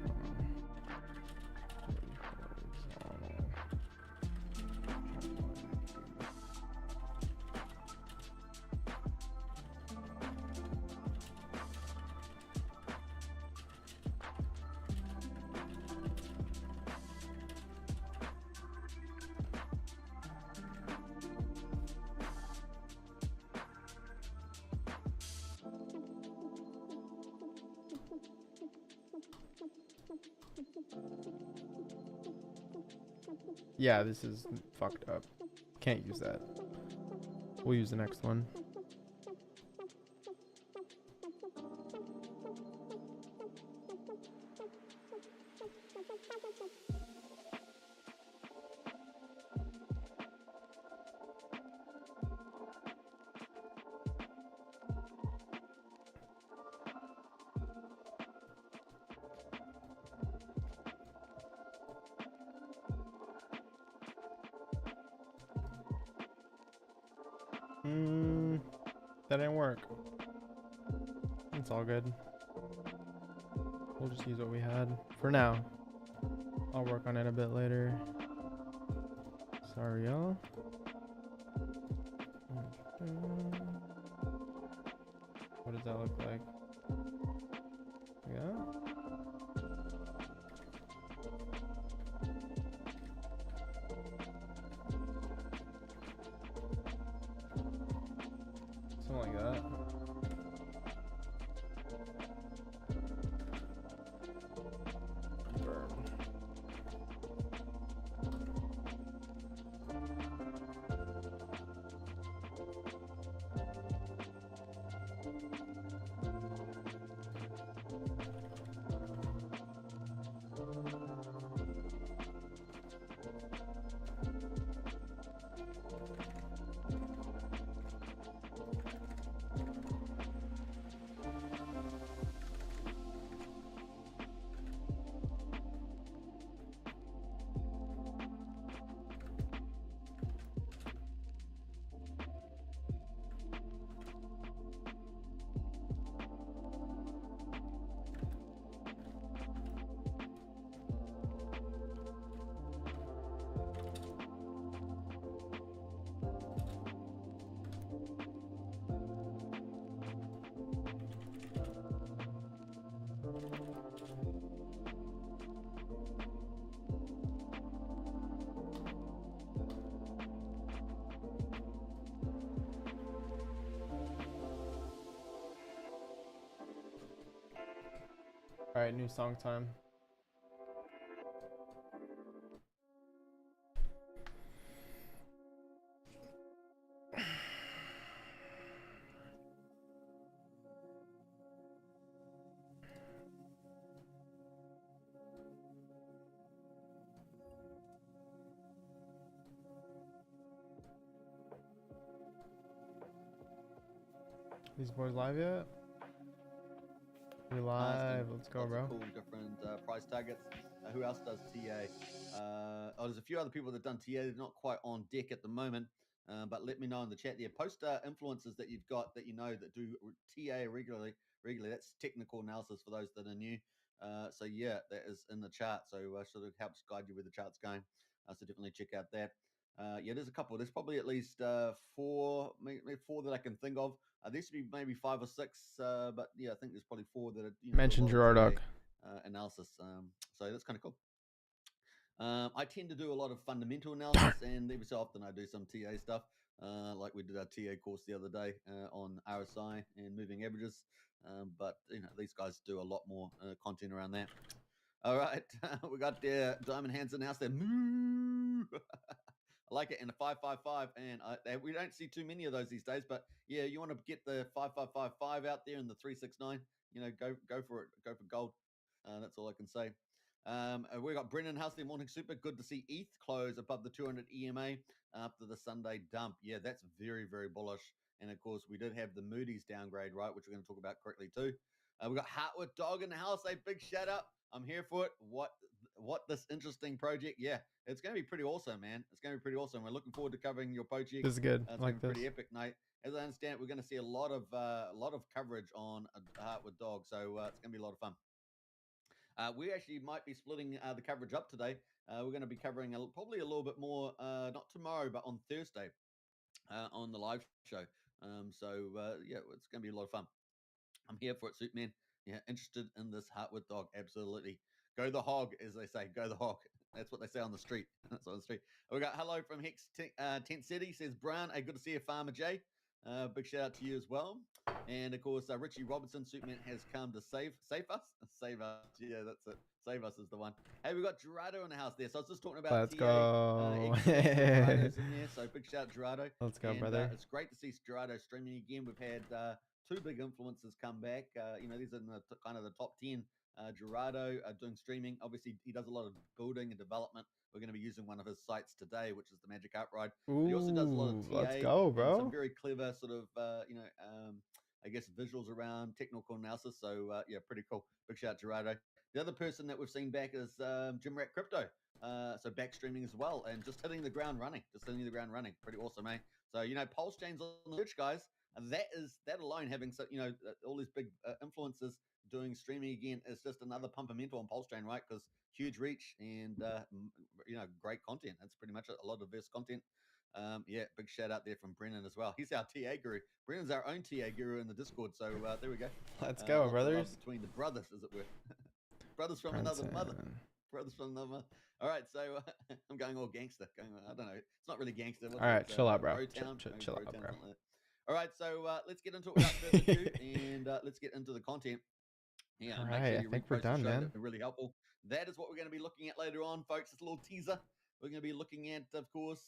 yeah, this is fucked up. Can't use that. We'll use the next one. That didn't work. It's all good. We'll just use what we had for now. I'll work on it a bit later. Sorry, y'all. What does that look like? Yeah. Something like that. Burn. All right, new song time. These boys live yet? We live. Let's go, lots bro. of cool different price targets. Who else does TA? There's a few other people that done TA. They're not quite on deck at the moment, but let me know in the chat there. Post influencers that you've got that you know that do TA regularly. That's technical analysis for those that are new. So yeah, that is in the chart. So sort of helps guide you where the chart's going. So definitely check out that. Yeah, there's a couple. There's probably at least four, maybe four that I can think of. There used to be maybe 5 or 6, but yeah, I think there's probably 4 that are Mention Gerardo. analysis. So that's kind of cool. I tend to do a lot of fundamental analysis, and every so often I do some TA stuff, like we did our TA course the other day on RSI and moving averages. But these guys do a lot more content around that. All right, we got the Diamond Hands in the house there. Moo! I like it in a 555, and we don't see too many of those these days. But yeah, you want to get the 5555 out there and the 369. Go for it. Go for gold. That's all I can say. We got Brennan House there, morning super. Good to see ETH close above the 200 EMA after the Sunday dump. Yeah, that's very, very bullish. And of course, we did have the Moody's downgrade, right, which we're going to talk about quickly too. We got Heartwood Dog in the house. A big shout out. I'm here for it. What this interesting project? Yeah, it's going to be pretty awesome, man. It's going to be pretty awesome. We're looking forward to covering your project. This is good. It's like going to be this. pretty epic, mate. As I understand, we're going to see a lot of coverage on Heartwood Dog, so it's going to be a lot of fun. We actually might be splitting the coverage up today. We're going to be covering probably a little bit more, not tomorrow, but on Thursday on the live show. Yeah, it's going to be a lot of fun. I'm here for it, Suitman. Yeah, interested in this Heartwood Dog. Absolutely. Go the hog, as they say. Go the hog. That's what they say on the street. That's on the street. We got hello from Hex Tent City. Says Brown. Hey, good to see you, Farmer J. Big shout out to you as well. And of course, Richie Robertson, Suitman, has come to save us. Save us. Yeah, that's it. Save us is the one. Hey, we got Gerardo in the house there. So I was just talking about Let's TA. go. Gerardo's in there. So big shout out Gerardo. Let's go, brother. It's great to see Gerardo streaming again. We've had 2 big influencers come back. These are in the kind of the top 10. Gerardo doing streaming. Obviously, he does a lot of building and development. We're going to be using one of his sites today, which is the Magic Art Ride. But he also does a lot of TA. Let's go, bro. Some very clever sort of, I guess, visuals around technical analysis. So, yeah, pretty cool. Big shout out Gerardo. The other person that we've seen back is Jim Rat Crypto. So back streaming as well, and just hitting the ground running. Pretty awesome, eh? So, Pulsechain's on the search, guys. That alone, having all these big influencers doing streaming again, is just another pumpamental on Pulsechain, right? Because huge reach and great content. That's pretty much a lot of diverse content. Yeah, big shout out there from Brennan as well. He's our TA guru. Brennan's our own TA guru in the Discord. So there we go. Let's go, brothers. Between the brothers, as it were. Brothers from another mother. Brothers from another mother. All right, so I'm going all gangster. I don't know. It's not really gangster. All right, chill out, bro. Chill out, bro. All right, so let's get into it without further ado, and let's get into the content. Yeah, all right, I think we're done, man. Really helpful. That is what we're going to be looking at later on, folks. It's a little teaser. We're going to be looking at, of course,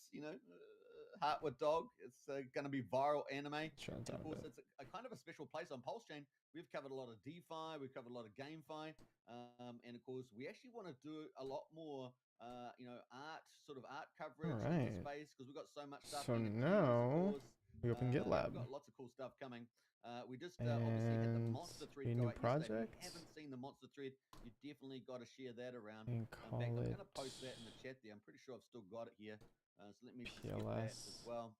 Heartwood Dog. It's going to be viral anime. And of course, it's a kind of a special place on Pulsechain. We've covered a lot of DeFi. We've covered a lot of GameFi. And of course, we actually want to do a lot more, art coverage in the space because we've got so much stuff. So now we open GitLab. We've got lots of cool stuff coming. We just obviously had the monster thread new go out project. If you haven't seen the monster thread, you definitely got to share that around. And call I'm it going to post that in the chat there. I'm pretty sure I've still got it here. So let me just get PLS that as well.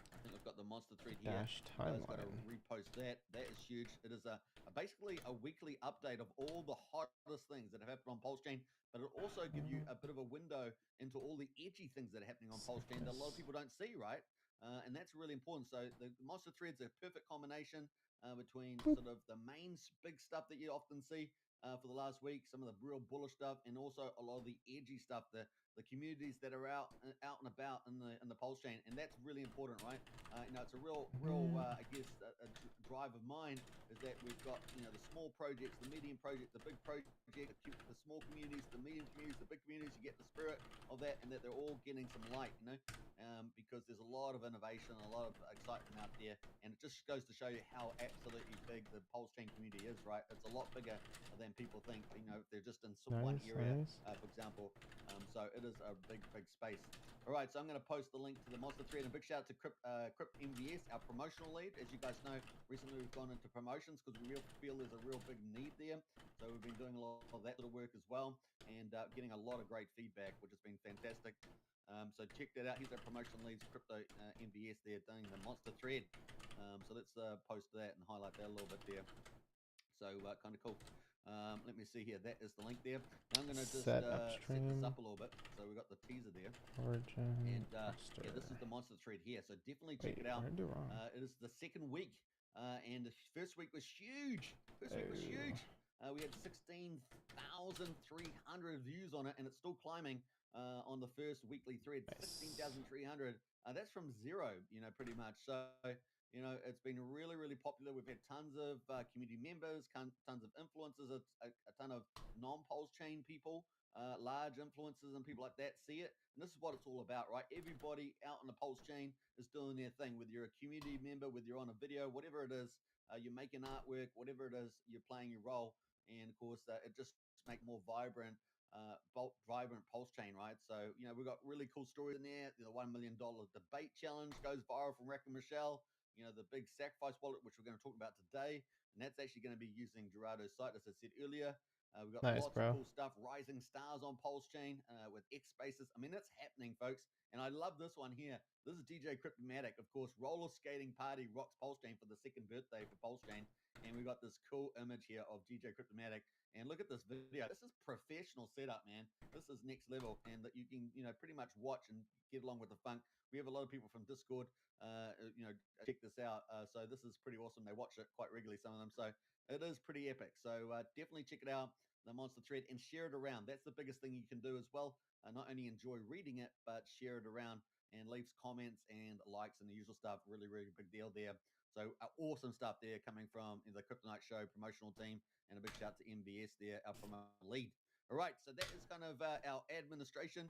I think I've got the monster thread here. dash timeline. Got to repost that. That is huge. It is basically a weekly update of all the hottest things that have happened on Pulsechain, but it'll also give you a bit of a window into all the edgy things that are happening on Pulsechain that a lot of people don't see, right? And that's really important. So the monster thread's a perfect combination between sort of the main big stuff that you often see for the last week, some of the real bullish stuff, and also a lot of the edgy stuff, the communities that are out and about in the Pulsechain, and that's really important, right? It's a real I guess, a drive of mine is that we've got, you know, the small projects, the medium projects, the big project, the small communities, the medium communities, the big communities. You get the spirit of that, and that they're all getting some light, you know, because there's a lot of innovation, a lot of excitement out there, and it just goes to show you how absolutely big the Pulsechain community is, right? It's a lot bigger than people think. You know, they're just in one area, for example. So it is a big space. All right, so I'm going to post the link to the monster thread. And a big shout out to Crypt MVS, our promotional lead. As you guys know, recently we've gone into promotions because we feel there's a real big need there. So we've been doing a lot of that sort of work as well, and getting a lot of great feedback, which has been fantastic. So check that out. Here's our promotional leads, Crypto MVS there, doing the monster thread. So let's post that and highlight that a little bit there. So kind of cool. Let me see here. That is the link there. Now I'm going to just set this up a little bit. So we've got the teaser there. Origin. And yeah, this is the monster thread here. So definitely check it out. It is the second week. And the first week was huge. We had 16,300 views on it, and it's still climbing on the first weekly thread. Nice. 16,300. That's from zero, you know, pretty much. So, you know, it's been really, really popular. We've had tons of community members, tons of influencers, a ton of non-Pulsechain people, large influencers and people like that see it. And this is what it's all about, right? Everybody out on the Pulsechain is doing their thing. Whether you're a community member, whether you're on a video, whatever it is, you're making artwork, whatever it is, you're playing your role. And of course, it just makes more vibrant Pulsechain, right? So, you know, we've got really cool stories in there. The $1 million debate challenge goes viral from Rack and Michelle. You know, the big sacrifice wallet, which we're going to talk about today. And that's actually going to be using Gerardo's site, as I said earlier. We've got lots of cool stuff. Rising stars on Pulsechain with X spaces. I mean, that's happening, folks. And I love this one here. This is DJ Cryptomatic. Of course, roller skating party rocks Pulsechain for the second birthday for Pulsechain. And we got this cool image here of DJ Cryptomatic. And look at this video. This is professional setup, man. This is next level. And that you can, you know, pretty much watch and get along with the funk. We have a lot of people from Discord, you know, check this out. So this is pretty awesome. They watch it quite regularly, some of them. So it is pretty epic. So definitely check it out, the monster thread, and share it around. That's the biggest thing you can do as well. Not only enjoy reading it, but share it around and leave comments and likes and the usual stuff. Really, really big deal there. So awesome stuff there coming from the Kryptonite Show promotional team, and a big shout to MVS there, our promotional lead. All right, so that is kind of our administration,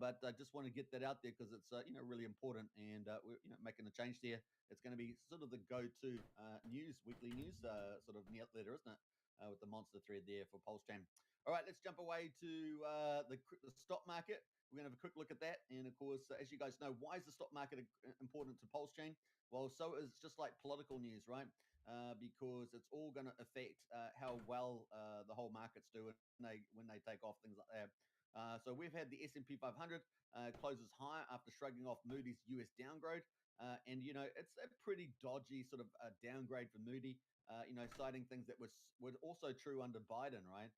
but I just want to get that out there because it's you know, really important, and we're, you know, making a change there. It's going to be sort of the go-to news, weekly news sort of newsletter, isn't it? With the monster thread there for Pulsechain. All right, let's jump away to the stock market. We're going to have a quick look at that, and of course, as you guys know, why is the stock market important to Pulsechain? Well, so it's just like political news, right? Because it's all going to affect how well the whole markets do when they take off, things like that. So we've had the S&P 500 closes higher after shrugging off Moody's US downgrade. And, you know, it's a pretty dodgy sort of downgrade for Moody, you know, citing things that were also true under Biden, right?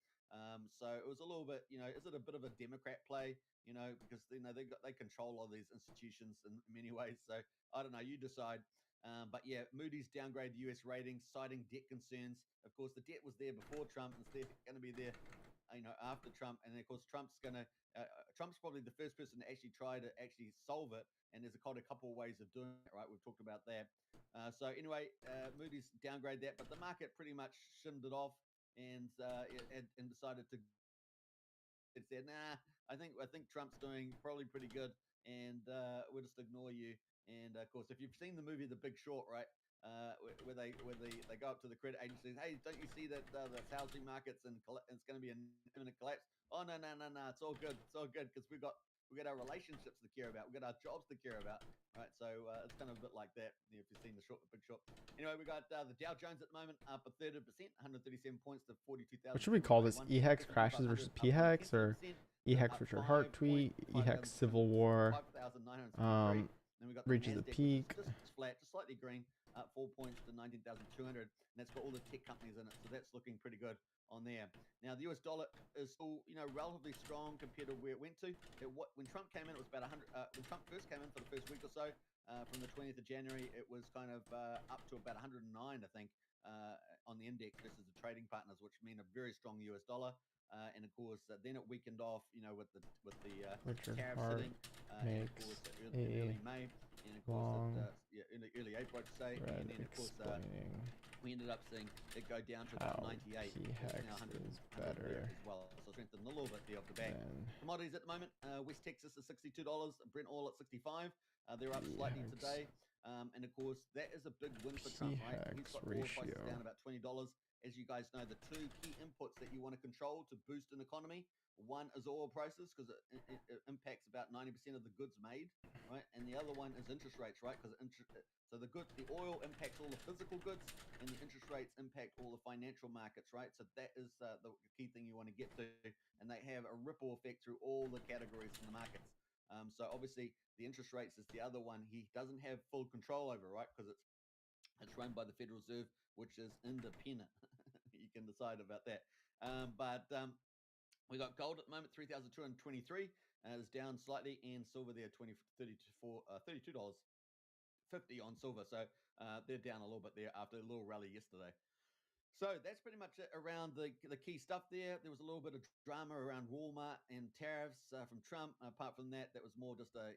So it was a little bit, you know, is it a bit of a Democrat play, you know, because, you know, they control all these institutions in many ways. So I don't know, you decide. But yeah, Moody's downgraded the US ratings, citing debt concerns. Of course, the debt was there before Trump, and it's going to be there, you know, after Trump. And then, of course, Trump's probably the first person to actually try to actually solve it. And there's a couple of ways of doing it, right? We've talked about that. So anyway, Moody's downgrade that, but the market pretty much shimmed it off and decided to. It said, nah, I think Trump's doing probably pretty good, and we'll just ignore you. And of course, if you've seen the movie The Big Short, right, where they go up to the credit agencies, hey, don't you see that the housing market's it's going to be an imminent collapse? Oh no, it's all good, because we got our relationships to care about, we got our jobs to care about, right? So it's kind of a bit like that, if you've seen The Big Short. Anyway, we got the Dow Jones at the moment up a 30%, 137 points to 42,000. What should we call this? EHEX crashes versus PHEX, or EHEX Richard Hart tweet, EHEX Civil War reaches a peak. Just flat, just slightly green, 4 points to 19,200, and that's got all the tech companies in it, so that's looking pretty good on there. Now the US dollar is still, you know, relatively strong compared to where it went to. When Trump came in, it was about 100. When Trump first came in for the first week or so, from the 20th of January, it was kind of up to about 109, I think, on the index versus the trading partners, which mean a very strong US dollar. And of course, then it weakened off, you know, with the tariff sitting, and of course, early May, and of course, in early April, I'd say, and then of course, we ended up seeing it go down to about 98. Key It's hex now 100 is there better as well. So strengthened a little bit there off the back. than Commodities at the moment, West Texas is $62, Brent oil at 65. They're up key slightly hex. today. And of course, that is a big win for Key Trump, right? hex He's got oil prices ratio. down about $20. As you guys know, the two key inputs that you want to control to boost an economy, one is oil prices because it impacts about 90% of the goods made, right? And the other one is interest rates, right? Because so the oil impacts all the physical goods, and the interest rates impact all the financial markets, right? So that is the key thing you want to get to, and they have a ripple effect through all the categories in the markets. So obviously the interest rates is the other one he doesn't have full control over, right? Because it's run by the Federal Reserve, which is independent. You can decide about that. We got gold at the moment, 3,223. It's down slightly, and silver there, $32.50 on silver. So they're down a little bit there after a little rally yesterday. So that's pretty much it around the key stuff there. There was a little bit of drama around Walmart and tariffs from Trump. Apart from that, that was more just a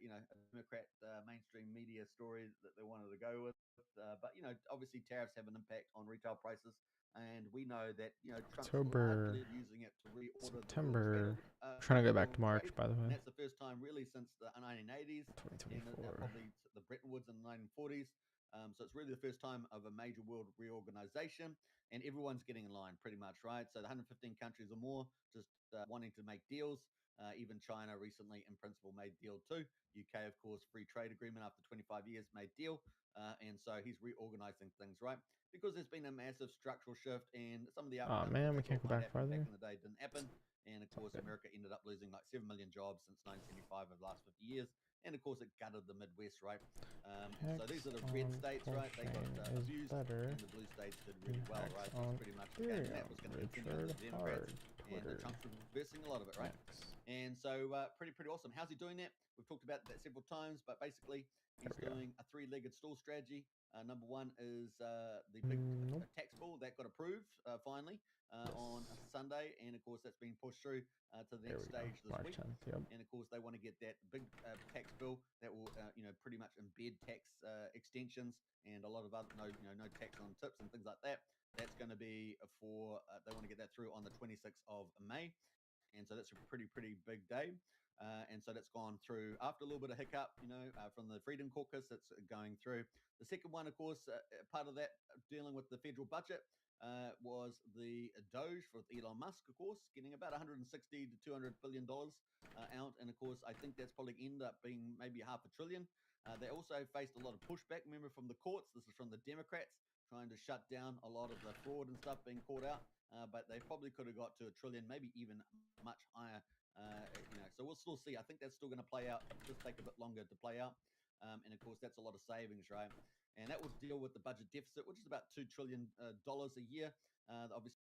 Democrat mainstream media story that they wanted to go with. But obviously tariffs have an impact on retail prices, and we know that Trump's October, largely using it to reorder September. the Trying to go back to world March, trade. by the And way. that's the first time really since the 1980s and 2024. probably the Bretton Woods in the 1940s. So it's really the first time of a major world reorganization, and everyone's getting in line pretty much, right? So the 115 countries or more just wanting to make deals. Even China recently, in principle, made deal too. UK, of course, free trade agreement after 25 years made deal. And so he's reorganizing things, right? Because there's been a massive structural shift, and some of the Oh outcomes man, that we they can't thought go might back happen farther. back in the day didn't happen. And of course, good. America ended up losing like 7 million jobs since 1975 over the last 50 years. And of course, it gutted the Midwest, right? And so these are the red states, right? They got abused, better and the blue states did really well, right? So it's pretty much the game that was going to continue with the Democrats, and Trump's reversing a lot of it, right? And so pretty awesome. How's he doing that? We've talked about that several times, but basically he's doing a three-legged stool strategy. Number one is the big tax bill that got approved finally on a Sunday, and of course that's been pushed through to the next stage this March week. 10th, yep. And of course they want to get that big tax bill that will pretty much embed tax extensions and a lot of other no tax on tips and things like that. That's going to be for they want to get that through on the 26th of May. And so that's a pretty big day. And so that's gone through after a little bit of hiccup, from the Freedom Caucus. That's going through. The second one, of course, part of that dealing with the federal budget was the Doge for Elon Musk, of course, getting about $160 to $200 billion out. And of course, I think that's probably ended up being maybe $500 billion. They also faced a lot of pushback, remember, from the courts. This is from the Democrats trying to shut down a lot of the fraud and stuff being caught out. But they probably could have got to $1 trillion, maybe even much higher. So we'll still see. I think that's still going to play out. Just take a bit longer to play out. And of course, that's a lot of savings, right? And that will deal with the budget deficit, which is about $2 trillion a year. Obviously.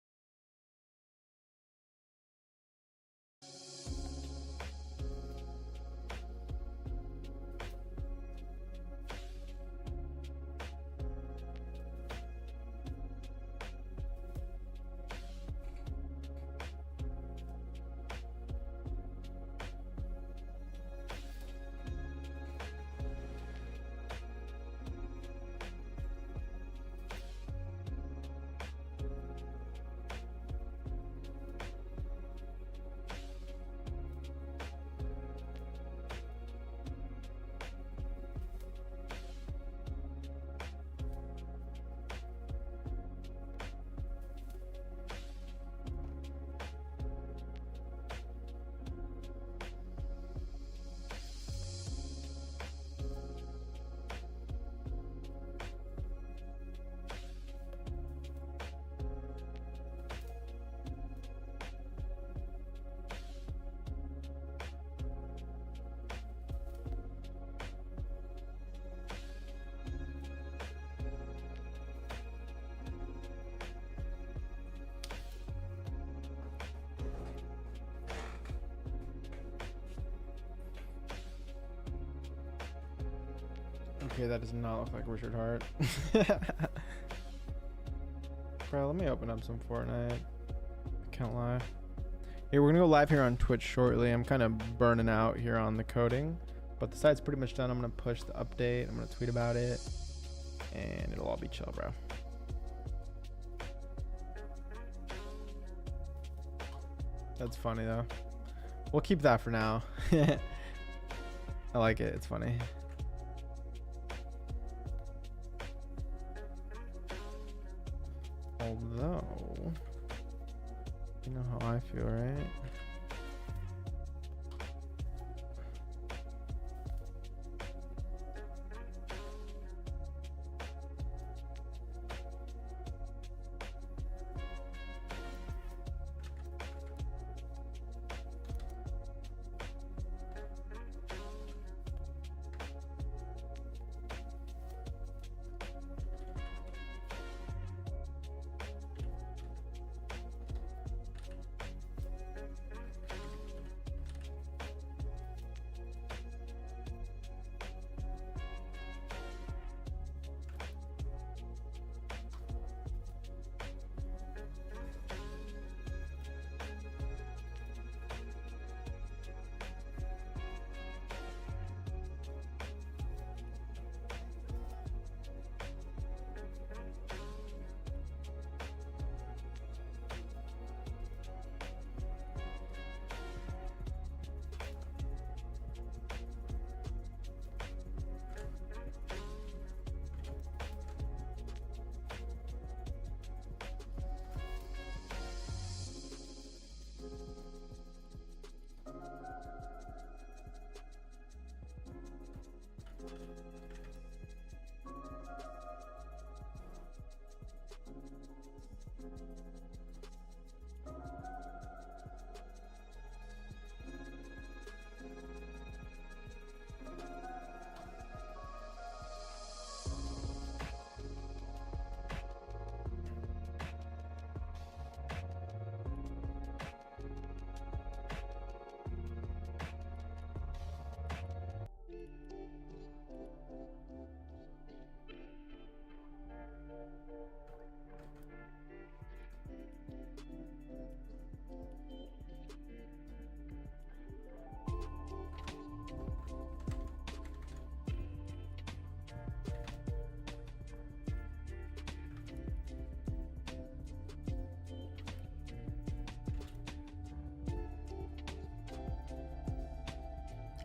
Okay, that does not look like Richard Hart. Bro, let me open up some Fortnite. I can't lie. Hey, we're gonna go live here on Twitch shortly. I'm kind of burning out here on the coding, but the site's pretty much done. I'm gonna push the update. I'm gonna tweet about it, and it'll all be chill, bro. That's funny though. We'll keep that for now. I like it. It's funny. Although, you know how I feel, right?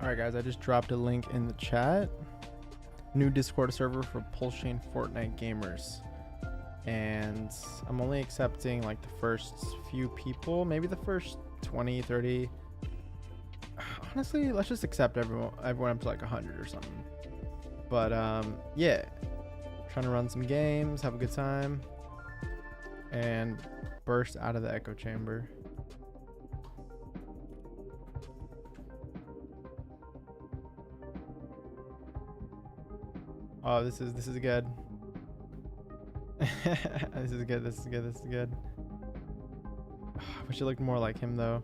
Alright guys, I just dropped a link in the chat. New Discord server for Pulsechain Fortnite gamers. And I'm only accepting like the first few people, maybe the first 20, 30. Honestly, let's just accept everyone up to like 100 or something. But yeah, trying to run some games, have a good time, and burst out of the echo chamber. Oh, this is good. This is good. This is good. This is good. I wish it looked more like him though.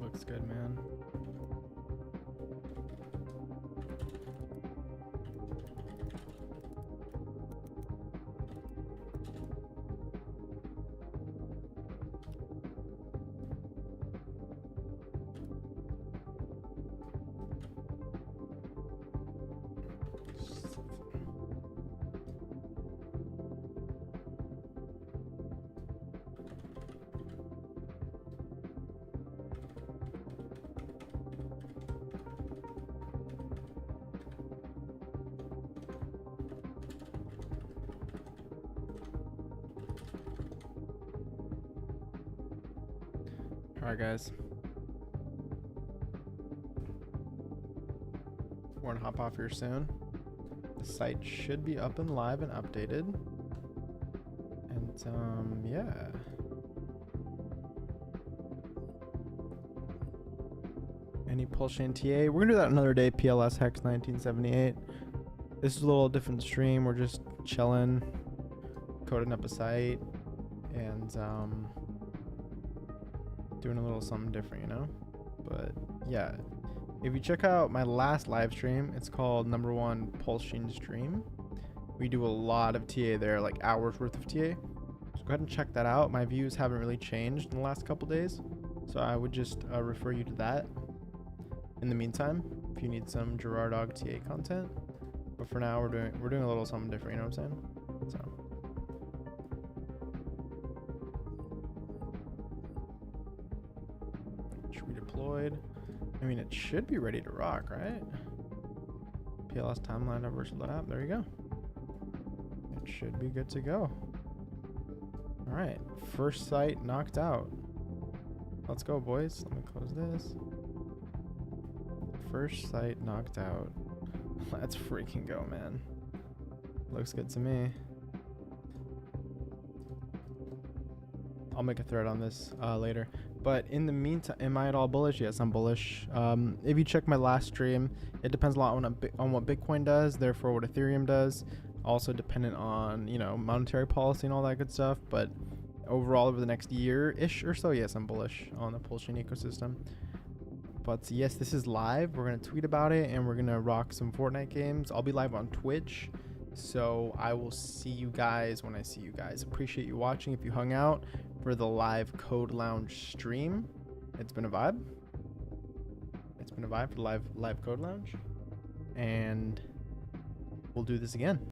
Looks good, man. Alright guys, we're gonna hop off here soon. The site should be up and live and updated, and yeah. Any Pulsechain TA? We're gonna do that another day. PLS Hex 1978. This is a little different stream. We're just chilling, coding up a site, and doing a little something different, you know. But yeah, if you check out my last live stream, it's called #1 Pulsechain stream. We do a lot of TA there, like hours worth of TA. So go ahead and check that out. My views haven't really changed in the last couple days, so I would just refer you to that. In the meantime, if you need some Girardog TA content, but for now we're doing a little something different. You know what I'm saying? So. Should be deployed. I mean, it should be ready to rock, right? PLS timeline universal app. There you go. It should be good to go. All right, first site knocked out. Let's go, boys. Let me close this. First site knocked out. Let's freaking go, man. Looks good to me. I'll make a thread on this later. But in the meantime, am I at all bullish? Yes, I'm bullish. If you check my last stream, it depends a lot on what Bitcoin does, therefore what Ethereum does. Also dependent on, you know, monetary policy and all that good stuff. But overall, over the next year-ish or so, yes, I'm bullish on the Pulsechain ecosystem. But yes, this is live. We're going to tweet about it, and we're going to rock some Fortnite games. I'll be live on Twitch, so I will see you guys when I see you guys. Appreciate you watching. If you hung out for the live Code Lounge stream, it's been a vibe. It's been a vibe for the live Code Lounge, and we'll do this again.